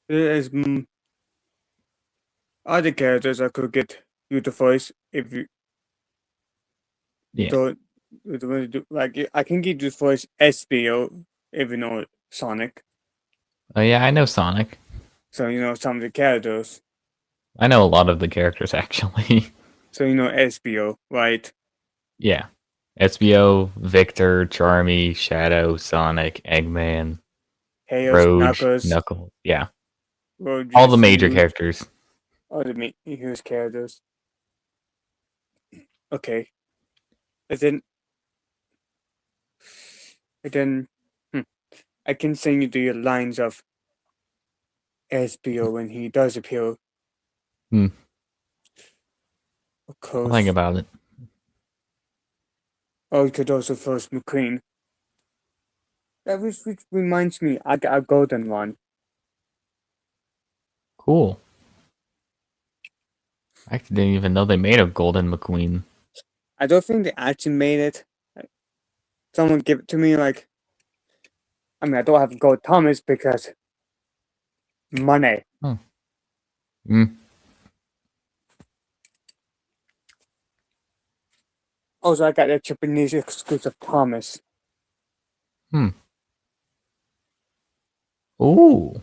there's other characters I could get you to voice if you Yeah. don't want to do like I can get you to voice SBO if you know Sonic. Oh yeah, I know Sonic. So you know some of the characters. I know a lot of the characters actually. So you know SBO, right? Yeah. SBO, Victor, Charmy, Shadow, Sonic, Eggman, Tails, Rogue, Knuckles, Knuckle. Yeah. Rogue, All the major Huge, characters. all the huge characters. Okay. And then I can sing you the lines of SBO when he does appear. Hmm. Of I'll course. think about it. Oh, you could also first McQueen. That which reminds me, I got a golden one. Cool. I didn't even know they made a Golden McQueen. I don't think they actually made it. Someone give it to me, like. I mean, I don't have Gold Thomas because money. Also, I got a Japanese exclusive Thomas. Ooh.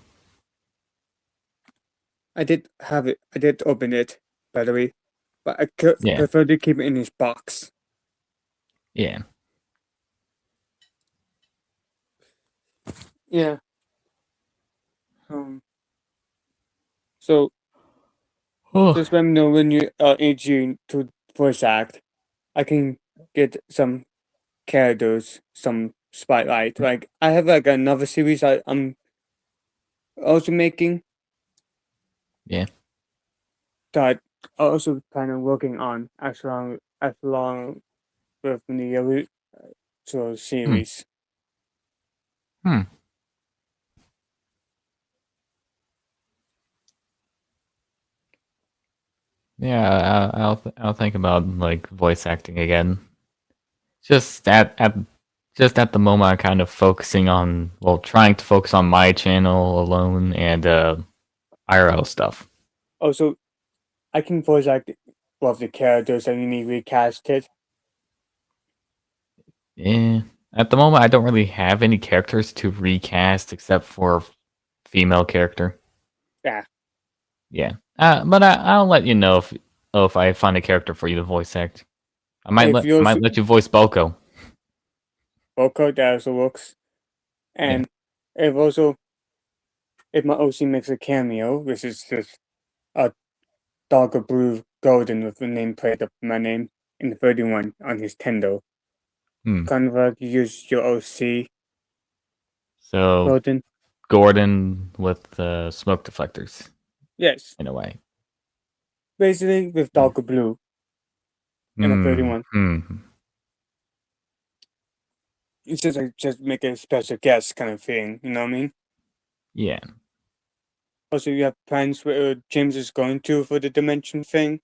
I did have it. I did open it, by the way, but I prefer to keep it in his box. Yeah. Yeah. So just let me know when you are aging to voice act. I can get some characters, some spotlight. Like I have like another series I'm also making. Yeah. That I'm also kind of working on as long with the original series. Yeah, I'll think about like voice acting again. Just at the moment, I'm kind of focusing on trying to focus on my channel alone and IRL stuff. Also, I can voice act both the characters and you need recast it. Yeah. At the moment, I don't really have any characters to recast except for a female character. Yeah. Yeah. But I'll let you know if I find a character for you to voice act. I might let you voice Boko. Boko, that also works. And if my OC makes a cameo, which is just a darker blue golden with the nameplate of my name in the 31 on his Tendo. Kind of like you use your OC. So Gordon with the smoke deflectors. Yes. In a way. Basically with darker blue. In the 31. It's just like just make a special guest kind of thing, you know what I mean? Yeah. Also, you have plans where James is going to for the dimension thing?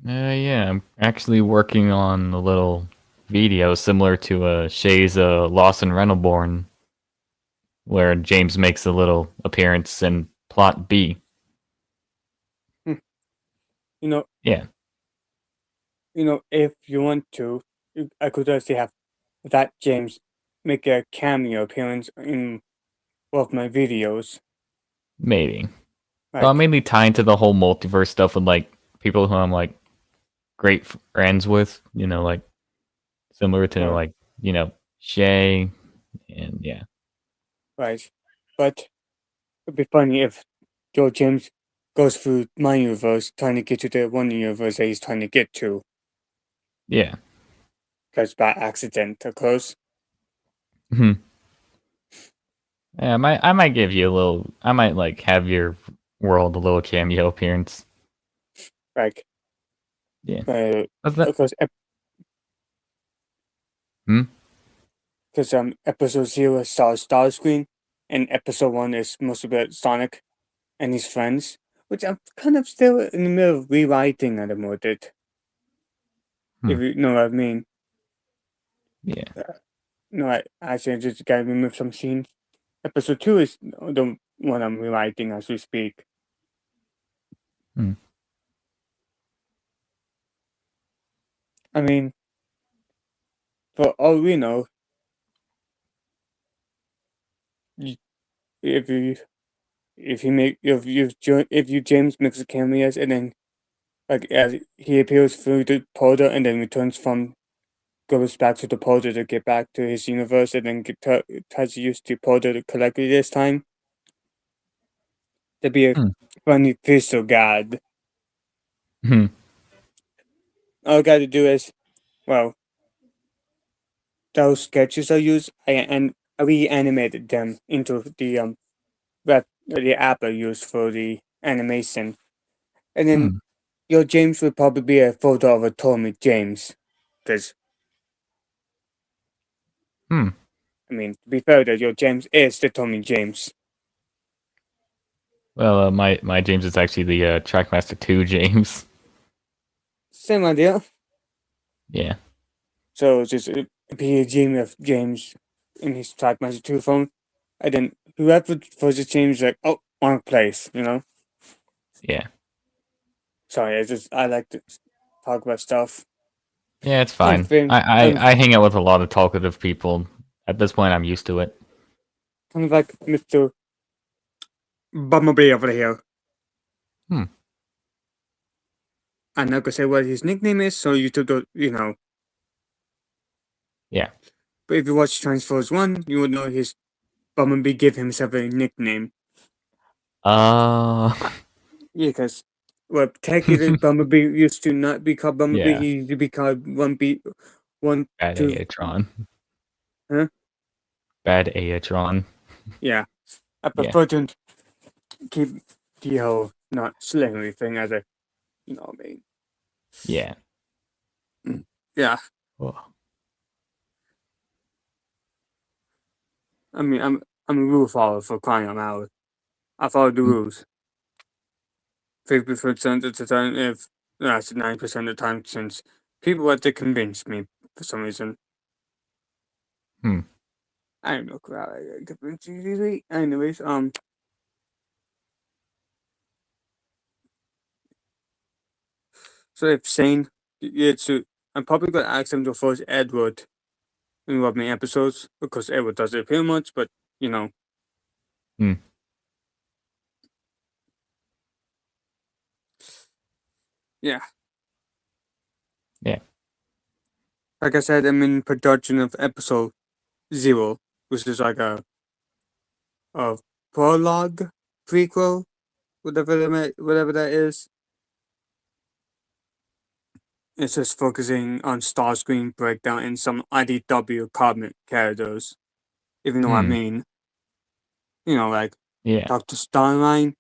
Yeah, I'm actually working on a little video similar to Shay's Lost and Reynolborn, where James makes a little appearance in plot B. You know. Yeah. You know, if you want to, I could actually have that James make a cameo appearance in one of my videos. Maybe. Well, I'm mainly tying to the whole multiverse stuff with like people who I'm like great friends with, like similar to like, Shay and yeah. Right. But it'd be funny if Joe James goes through my universe trying to get to the one universe that he's trying to get to. Yeah. Because by accident occurs. Hmm. Yeah, I might give you a little. I might like have your world a little cameo appearance. Like, Yeah. because episode 0 stars Starscream, and episode 1 is mostly about Sonic and his friends, which I'm kind of still in the middle of rewriting at the moment. If you know what I mean. Yeah. No, I actually just gotta remove some scenes. Episode 2 is the one I'm rewriting as we speak. I mean, for all we know, if James makes a cameos and then as he appears through the portal and then goes back to the portal to get back to his universe and then tries to use the portal correctly this time. That'd be a funny pistol god. All I gotta do is, well, those sketches I use, I reanimated them into the app I use for the animation, and then your James would probably be a photo of a Tommy James, because I mean, to be fair, that your James is the Tommy James. Well, my James is actually the Trackmaster 2 James. Same idea. Yeah. So just be a James of James in his Trackmaster 2 phone, and then whoever was the James like, oh, wrong place, you know? Yeah. Sorry, I like to talk about stuff. Yeah, it's fine. I hang out with a lot of talkative people. At this point, I'm used to it. Kind of like Mr. Bumblebee over here. I'm not gonna say what his nickname is, so you two don't, you know. Yeah. But if you watch Transformers 1, you would know his Bumblebee gave himself a nickname. Yeah, because, well, technically Bumblebee used to not be called Bumblebee, he used to be called Bad Aatron. Huh? Bad Aatron. Yeah. I prefer to keep the whole not slavery thing as a, you know what I mean? Yeah. Yeah. Oh. I mean, I'm a rule follower for crying out loud. I follow the rules. 50% of the time, if that's 9% of the time, since people have to convince me for some reason. I don't know how I convince you usually. Anyways, so if Shane, I'm probably gonna ask him to force Edward in one of my episodes because Edward doesn't appear much, but you know. Yeah. Yeah. Like I said, I'm in production of episode 0, which is like a prologue, prequel, whatever that is. It's just focusing on Starscream breakdown and some IDW comic characters, if you know what I mean. You know, like Dr. Starline,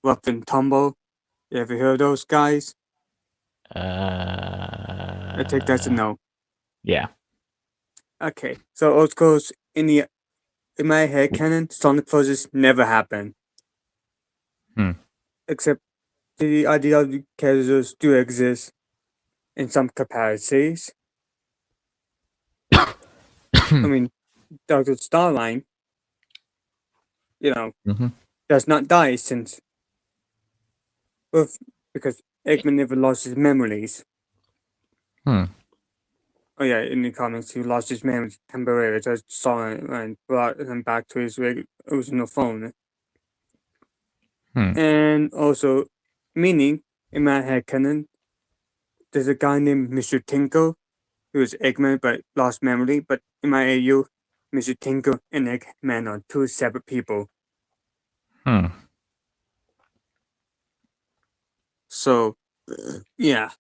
Rough and Tumble. You ever heard of those guys? I think that's a no. Yeah. Okay, so of course, in my head canon, Sonic Forces never happened. Except the IDW characters do exist in some capacities. I mean, Dr. Starline, you know, does not die since, because Eggman never lost his memories. Oh yeah, in the comics, he lost his memories temporarily. Just saw it and brought him back to his original phone. And also, meaning in my head canon, there's a guy named Mr. Tinkle who is Eggman but lost memory. But in my AU, Mr. Tinker and Eggman are two separate people. So, yeah.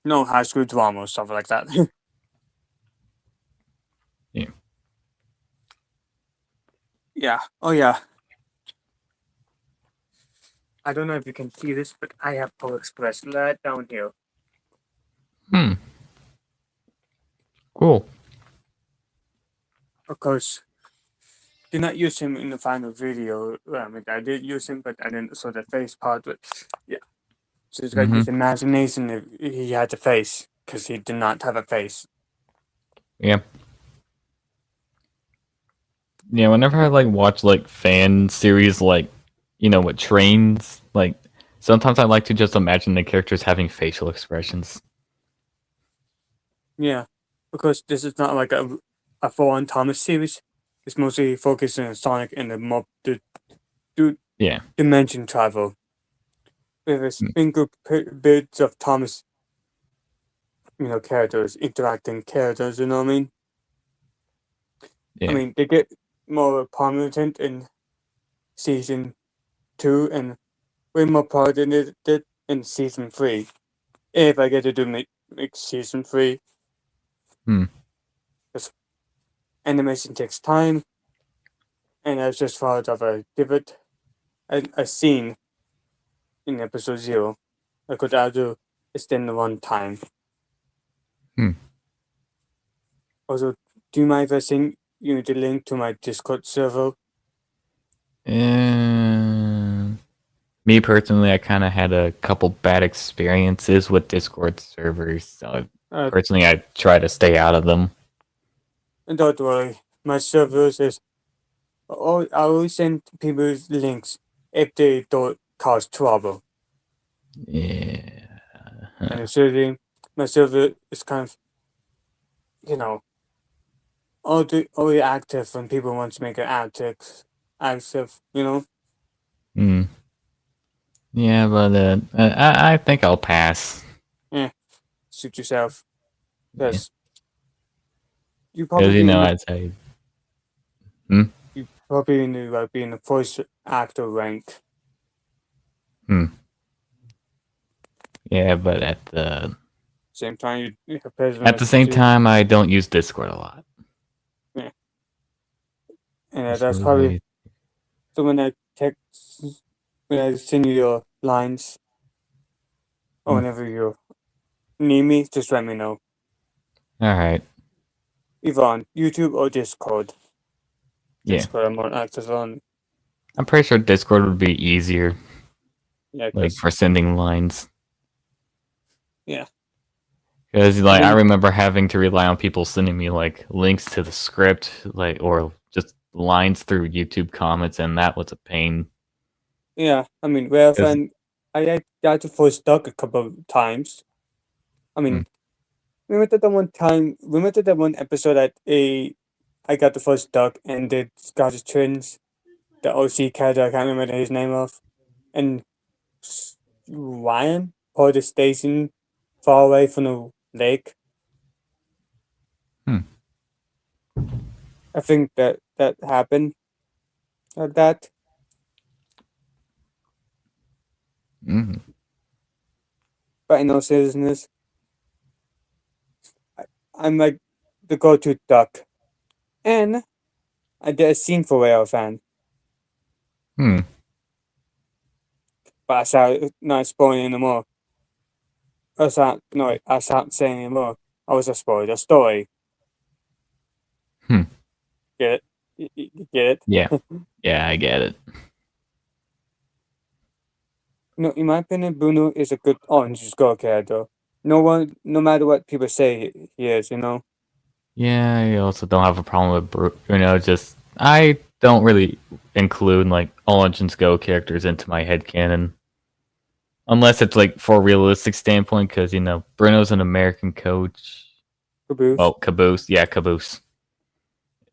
No high school drama or stuff like that. Yeah. Yeah. Oh, yeah. I don't know if you can see this, but I have Polar Express right down here. Cool. Of course, did not use him in the final video. I mean, I did use him, but I didn't show the face part. But yeah, so it's got his imagination if he had a face, because he did not have a face. Yeah. Yeah, whenever I watch fan series with trains, sometimes I like to just imagine the characters having facial expressions. Yeah, because this is not like a full-on Thomas series. It's mostly focused on Sonic and the dimension travel. With a single bits of Thomas, characters, interacting characters, you know what I mean? Yeah. I mean, they get more prominent in season 2 and way more prominent in season 3. If I get to do make season 3. Because animation takes time, and I just thought of a scene in episode 0 I could add to extend the runtime. Also, do you mind if I send you the link to my Discord server? Me personally, I kind of had a couple bad experiences with Discord servers, so personally, I try to stay out of them. And don't worry, my servers is. I always send people links if they don't cause trouble. Yeah. And certainly, my server is kind of, only active when people want to make it active, Yeah, but I think I'll pass. Yeah, suit yourself. Because you Because probably I'd say. You probably knew about being a voice actor rank. Yeah, but at the same time, time, I don't use Discord a lot. Yeah, and that's probably. So when I send you your lines, or whenever you need me, just let me know. All right. Either on YouTube or Discord. Yeah. Discord I'm more active on. I'm pretty sure Discord would be easier. Yeah, for sending lines. Yeah. Because I remember having to rely on people sending me links to the script, or just lines through YouTube comments, and that was a pain. Yeah, I mean, I got to force stuck a couple of times. I mean, remember that one episode that I got the first duck and the Scottish twins, the OC character, I can't remember his name of, and Ryan pulled the station far away from the lake. I think that happened like that. But in all seriousness, I'm like the go-to duck. And I did a scene for Rail Fan. But I started not spoiling anymore. I started saying anymore. I was a spoiler the story. Get it? You get it? Yeah. Yeah, I get it. In my opinion, Bruno is a good orange skull character. No matter what people say he is, Yeah, I also don't have a problem with Bruno. Just I don't really include Orange and Go characters into my headcanon. Unless it's for a realistic standpoint, because Bruno's an American coach. Caboose. Oh, Caboose. Yeah, Caboose.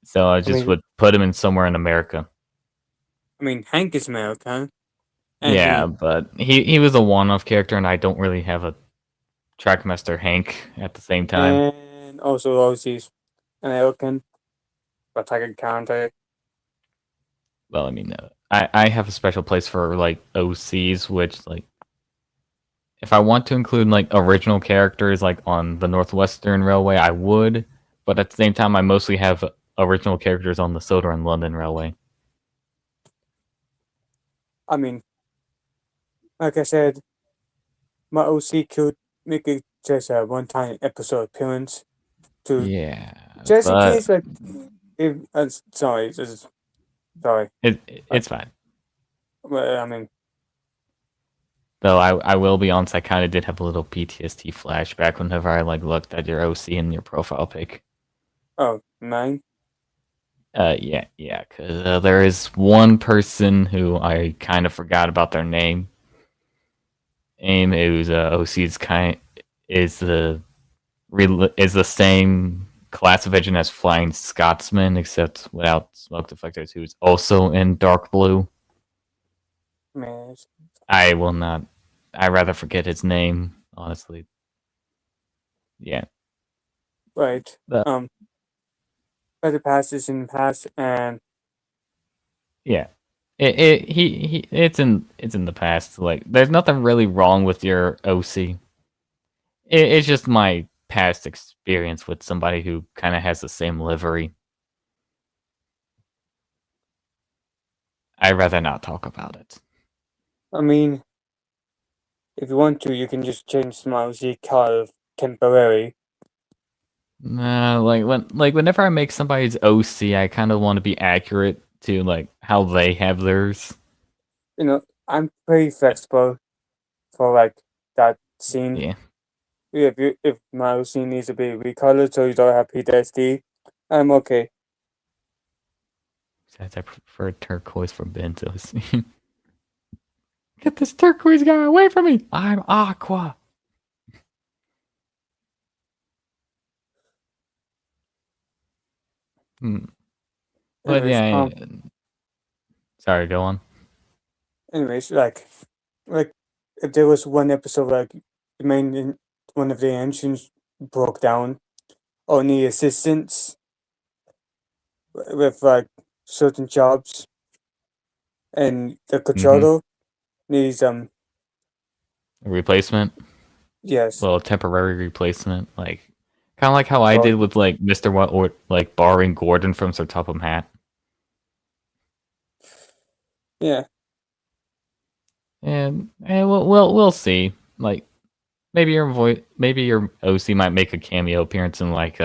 So I just would put him in somewhere in America. I mean, Hank is American. Yeah, but he was a one-off character, and I don't really have a Trackmaster Hank at the same time. And also Rosie's American. Attack on Titan. Well, I mean, I have a special place for like OCs, which like if I want to include like original characters like on the Northwestern Railway, I would, but at the same time, I mostly have original characters on the Southern London Railway. I mean, like I said, my OC could make it just a one-time episode appearance to Yeah, just in but case, like, if sorry, sorry, it's fine. Well, I mean, Though I will be honest, I kind of did have a little PTSD flashback whenever I like looked at your OC and your profile pic. oh, mine. Yeah, because there is one person who I kind of forgot about their name. Aim, who's OC's kind is the same class of agent as Flying Scotsman, except without smoke deflectors, who's also in dark blue. Man, I will not. I rather forget his name, honestly. Yeah. right. The- But the past is in the past, and Yeah. It's in the past. Like there's nothing really wrong with your OC. It's just my past experience with somebody who kind of has the same livery. I'd rather not talk about it. I mean, if you want to, you can just change my OC color temporary. Nah, whenever I make somebody's OC, I kind of want to be accurate to like how they have theirs. You know, I'm pretty flexible for like that scene. Yeah. If my OC needs to be recolored so you don't have PTSD, I'm okay. Besides, I prefer turquoise from Ben's OC. Get this turquoise guy away from me! I'm Aqua. But Anyways, yeah. Sorry, go on. anyways, like if there was one episode like one of the engines broke down or need assistance with like certain jobs, and the controller needs A replacement. yes, Well, temporary replacement, like kind of like how I did with like Mr. What or like borrowing Gordon from Sir Topham Hatt. yeah. And we'll see. Like maybe your OC might make a cameo appearance in like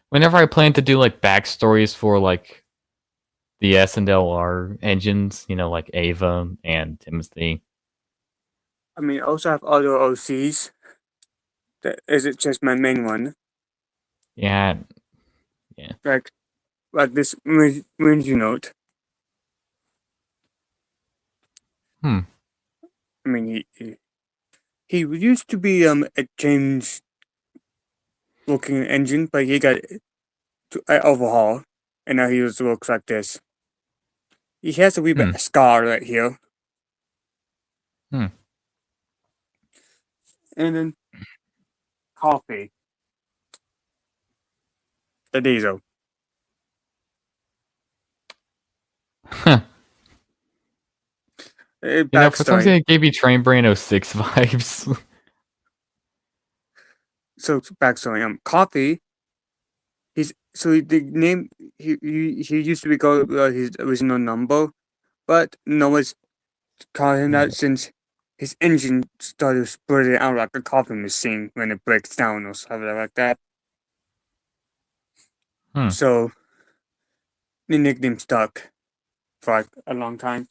whenever I plan to do like backstories for like the S&LR engines, like Ava and Timothy. I mean, I also have other OCs. Is it just my main one? Yeah. Like this Ranger Note. Hmm. I mean, he used to be a James looking engine, but he got overhaul, and now he just looks like this. He has a wee bit of scar right here. And then coffee. The diesel. Huh. For some reason it gave me Train Brain 06 vibes. So backstory, coffee. The name he used to be called his original number, but no one's called him that since his engine started spreading out like a coffee machine when it breaks down or something like that. So the nickname stuck for like a long time.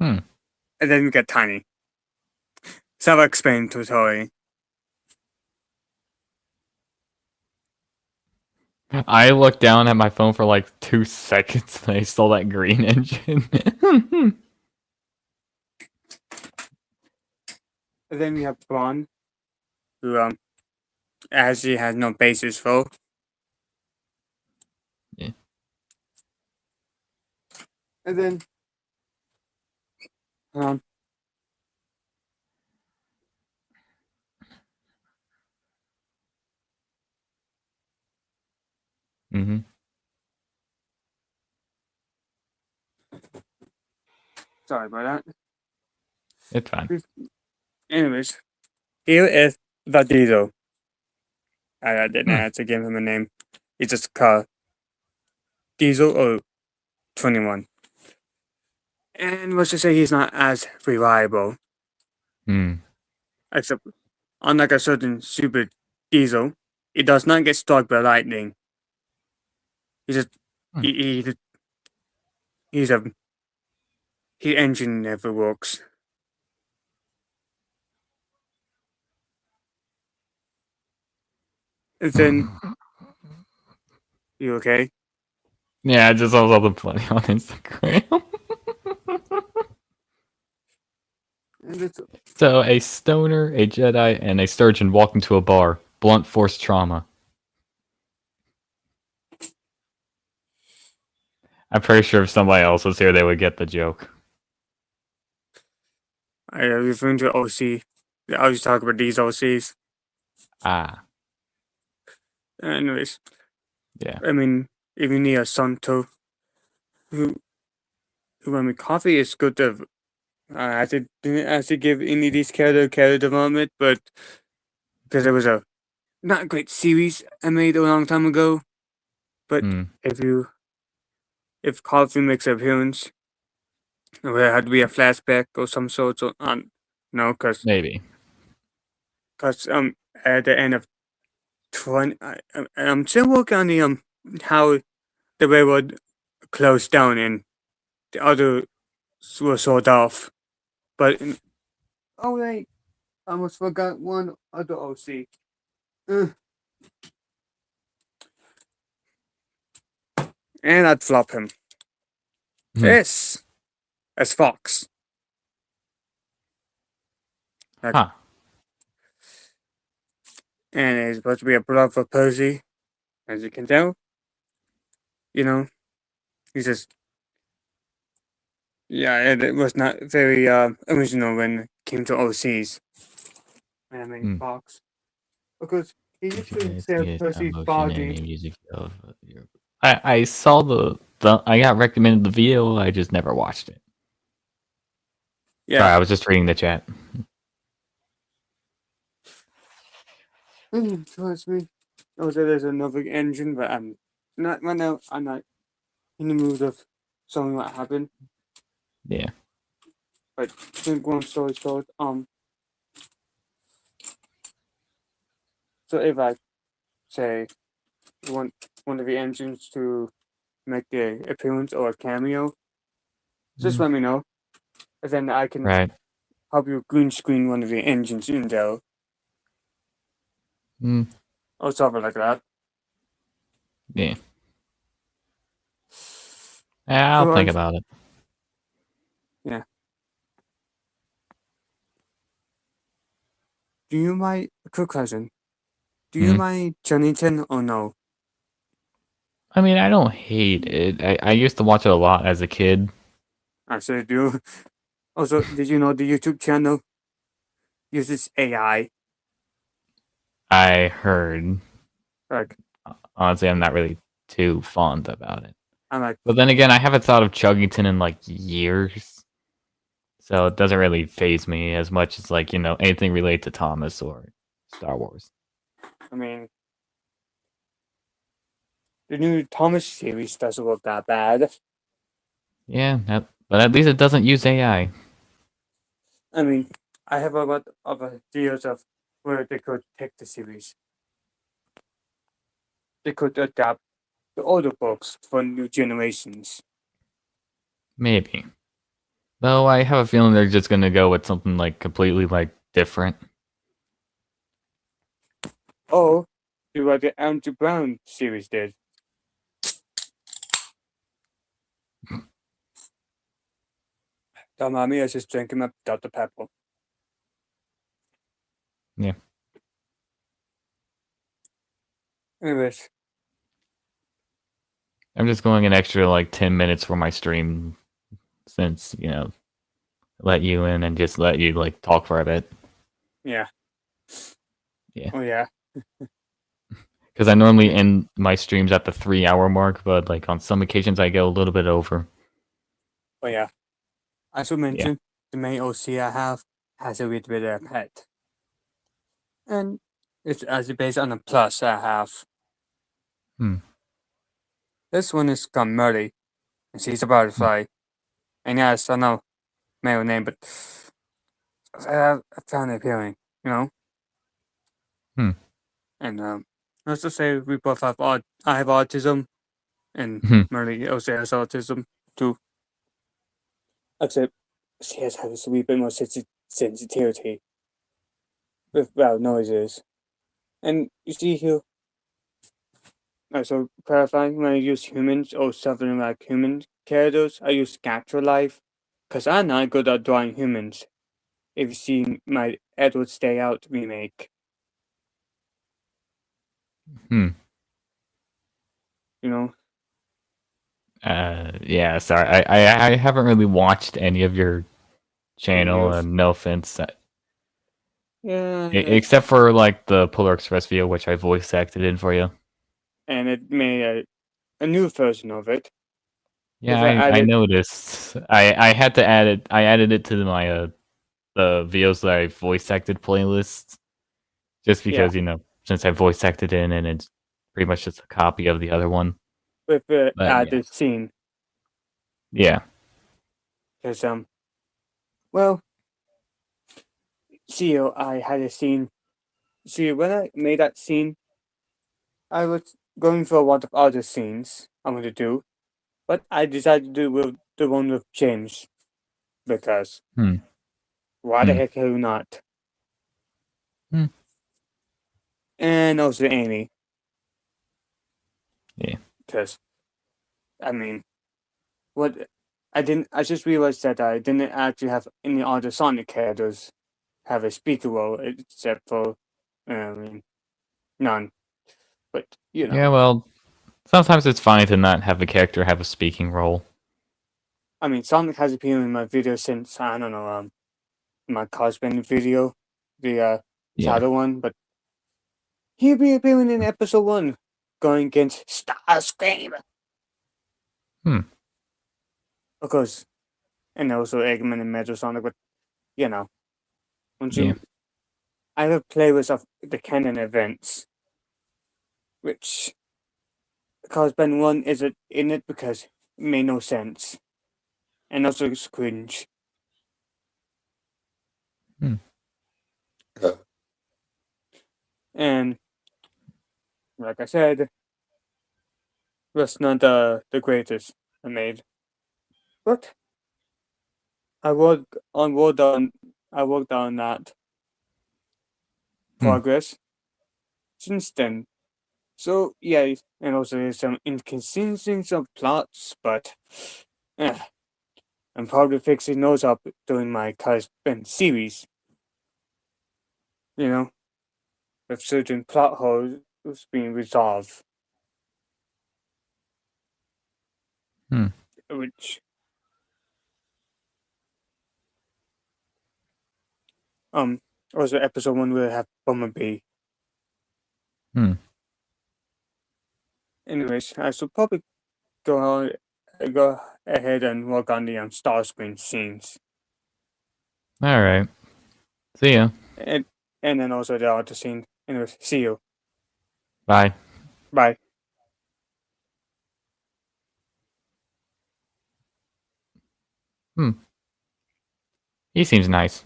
And then we got Tiny. Self-explanatory. I looked down at my phone for like 2 seconds and I saw that green engine. And then we have Braun, who actually has no basis for. Yeah. And then Sorry about that. It's fine. Anyways, here is the Diesel. I didn't have to give him a name. It's just called Diesel 021. And let's just say he's not as reliable. Except, unlike a certain super Diesel, it does not get struck by lightning. His engine never works. And then, you okay? Yeah, I just saw something funny on Instagram. So, a stoner, a Jedi, and a surgeon walk into a bar. Blunt force trauma. I'm pretty sure if somebody else was here, they would get the joke. I referring to OC. I was talking about these OCs. Ah. Anyways. Yeah. I mean, even the Santo, who I mean, coffee is good to. I didn't actually give any of these character development, but because it was a not a great series I made a long time ago. But if coffee makes an appearance, it would have to be a flashback or some sort of no, because maybe at the end of 20, I'm still working on the how the railroad closed down and the other were sold off, but oh wait, I almost forgot one other OC. And I'd flop him. Yes, as Fox. And he's supposed to be a brother for Percy, as you can tell. You know, he's just it was not very original when it came to OCs. I mean Fox, because he used to say Percy's body. I saw the I got recommended the video. I just never watched it. Yeah, sorry, I was just reading the chat. Trust me. Also, there's another engine, but I'm not right now. I'm not in the mood of something that happened. Yeah. But I think one story short. So if I say you want one of the engines to make the appearance or a cameo, just let me know, and then I can help you green screen one of the engines in there. Or something like that. Yeah. I'll think about it. Yeah. Do you mind, quick question? Do you mind Jennington or no? I mean, I don't hate it. I used to watch it a lot as a kid. I sure do. Also, did you know the YouTube channel uses AI? I heard. Like, honestly, I'm not really too fond about it. I'm like, but then again, I haven't thought of Chuggington in like years, so it doesn't really faze me as much as like anything related to Thomas or Star Wars. I mean, the new Thomas series doesn't look that bad. Yeah, but at least it doesn't use AI. I mean, I have a lot of ideas of where they could take the series. They could adapt the older books for new generations. Maybe. Though I have a feeling they're just gonna go with something like completely like different. Oh, do what the Andrew Brown series did. Don't mind me, I was just drinking my Dr. Pepper. Yeah. Anyways. I'm just going an extra like 10 minutes for my stream since, let you in and just let you like talk for a bit. Yeah. Yeah. Oh yeah. Because I normally end my streams at the 3-hour mark, but like on some occasions I go a little bit over. Oh yeah. I should mention the main OC I have has a with a pet, and it's actually based on a plus I have. This one is called Murray, and she's a butterfly, and yes, I know male name, but I found it appealing, you know. And let's just say we both have I have autism, and Murray also has autism too. Except she has a wee bit more sensitivity with loud noises. And you see here, so clarifying, when I use humans or something like human characters, I use Capture Life, because I'm not good at drawing humans. If you see my Edward Stay Out remake. You know? Yeah, sorry. I haven't really watched any of your channel, and no offense. Yeah. Except for like the Polar Express video, which I voice acted in for you. And it made a new version of it. Yeah, I noticed. I had to add it. I added it to my the videos that I voice acted playlist, just because since I voice acted in, and it's pretty much just a copy of the other one. With the added scene. Yeah. Because well, see, I had a scene. See, when I made that scene, I was going for a lot of other scenes I want to do, but I decided to do with the one with James, because why the heck are you not? And also Amy. Yeah. Because, I mean, I just realized that I didn't actually have any other Sonic characters have a speaker role except for, none. But, you know. Yeah, well, sometimes it's fine to not have a character have a speaking role. I mean, Sonic has appeared in my video since, I don't know, my cosplay video, the shadow one, but he'll be appearing in episode 1, going against Starscream. Of course, and also Eggman and Metal Sonic, but, you know, I have playlists of the canon events, which cosplay 1 isn't in it because it made no sense, and also it's cringe. And like I said, was not the greatest I made, but I worked on that progress since then. So yeah, and also there's some inconsistencies of plots, but I'm probably fixing those up during my Cosplay series. You know, with certain plot holes being resolved. Which also episode 1 will have Bumblebee. Anyways, I should probably go ahead and work on the Starscream scenes. All right. See ya. And then also the other scene. Anyways, see you. Bye. Bye. He seems nice.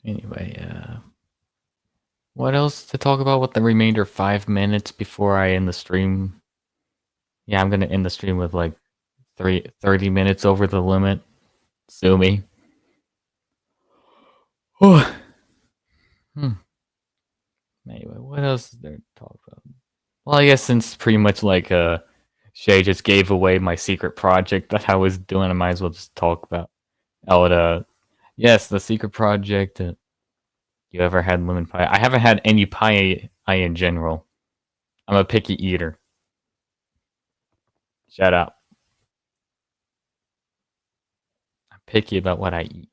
Anyway, what else to talk about with the remainder 5 minutes before I end the stream? Yeah, I'm gonna end the stream with like 30 minutes over the limit. Sue me. Anyway, what else is there to talk about? Well, I guess since pretty much like Shay just gave away my secret project that I was doing, I might as well just talk about yes, the secret project. You ever had lemon pie? I haven't had any pie in general. I'm a picky eater. Shut up. I'm picky about what I eat.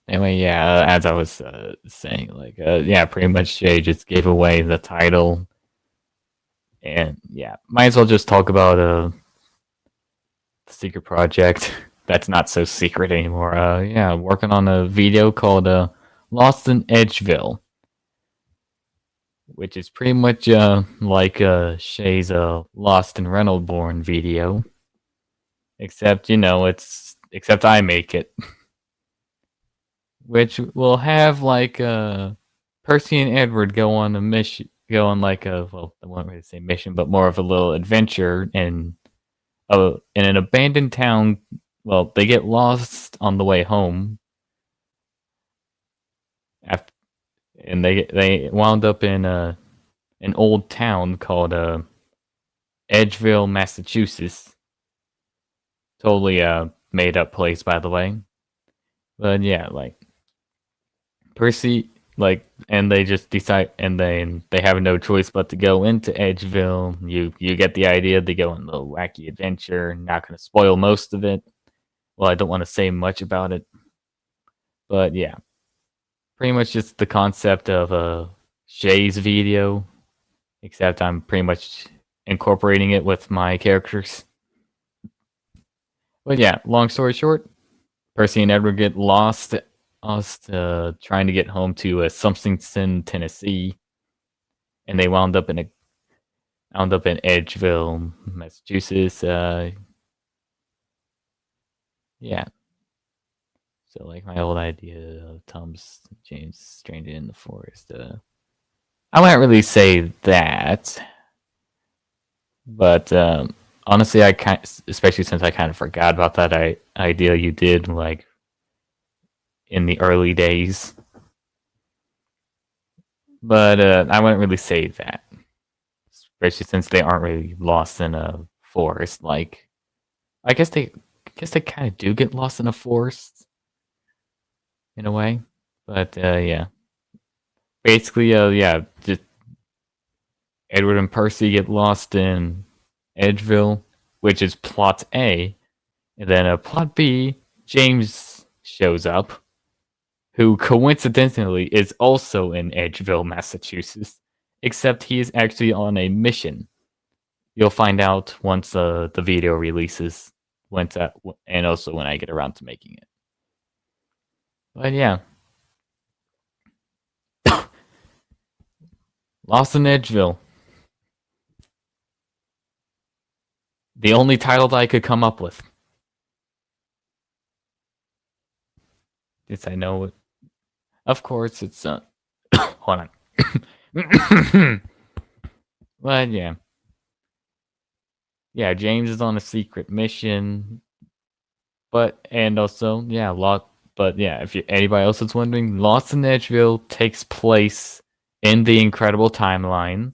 Anyway, yeah, as I was saying, like, yeah, pretty much Jay just gave away the title. And yeah, might as well just talk about the secret project that's not so secret anymore. Yeah, working on a video called Lost in Edgeville, which is pretty much like Shay's Lost in Reynoldsborn video, except except I make it, which will have like Percy and Edward go on a mission, go on like a, well, I won't really say mission, but more of a little adventure in an abandoned town. Well, they get lost on the way home, after, and they wound up in an old town called Edgeville, Massachusetts. Totally made up place, by the way. But yeah, like Percy, like, and they just decide, and then they have no choice but to go into Edgeville. You get the idea. They go on a little wacky adventure. Not going to spoil most of it. Well, I don't want to say much about it, but yeah, pretty much just the concept of Shay's video, except I'm pretty much incorporating it with my characters. But yeah, long story short, Percy and Edward get lost trying to get home to Sumpsington, Tennessee, and they wound up in Edgeville, Massachusetts. Yeah. So like my old idea of Thomas James stranded in the forest. I wouldn't really say that, but honestly, especially since I kind of forgot about that idea you did like in the early days. But I wouldn't really say that, especially since they aren't really lost in a forest. Like, I guess they kind of do get lost in a forest in a way. But yeah, basically, yeah, just Edward and Percy get lost in Edgeville, which is plot A, and then plot B, James shows up, who coincidentally is also in Edgeville, Massachusetts, except he is actually on a mission. You'll find out once the video releases, and also when I get around to making it. But yeah. Lost in Edgeville. The only title that I could come up with. Yes, I know it. Of course, it's hold on. But yeah. Yeah, James is on a secret mission. And also, yeah, but yeah, if anybody else is wondering, Lost in Edgeville takes place in the Incredible Timeline,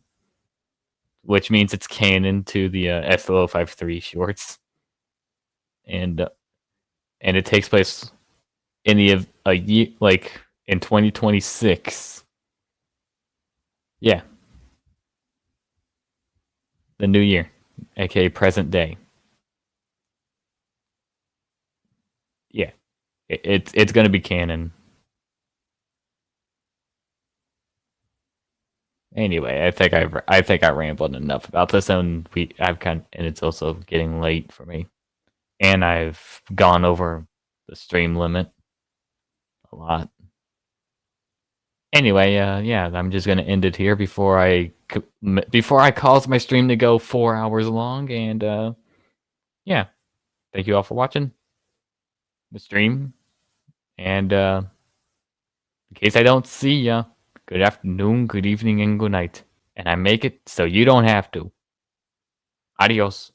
which means it's canon to the SL053 shorts. And it takes place in a year, like in 2026. Yeah. The new year, aka present day. Yeah. It's going to be canon. Anyway, I think I rambled enough about this, and and it's also getting late for me, and I've gone over the stream limit a lot. Anyway, yeah, I'm just gonna end it here before I cause my stream to go 4 hours long, and yeah, thank you all for watching the stream, and in case I don't see ya, good afternoon, good evening, and good night. And I make it so you don't have to. Adios.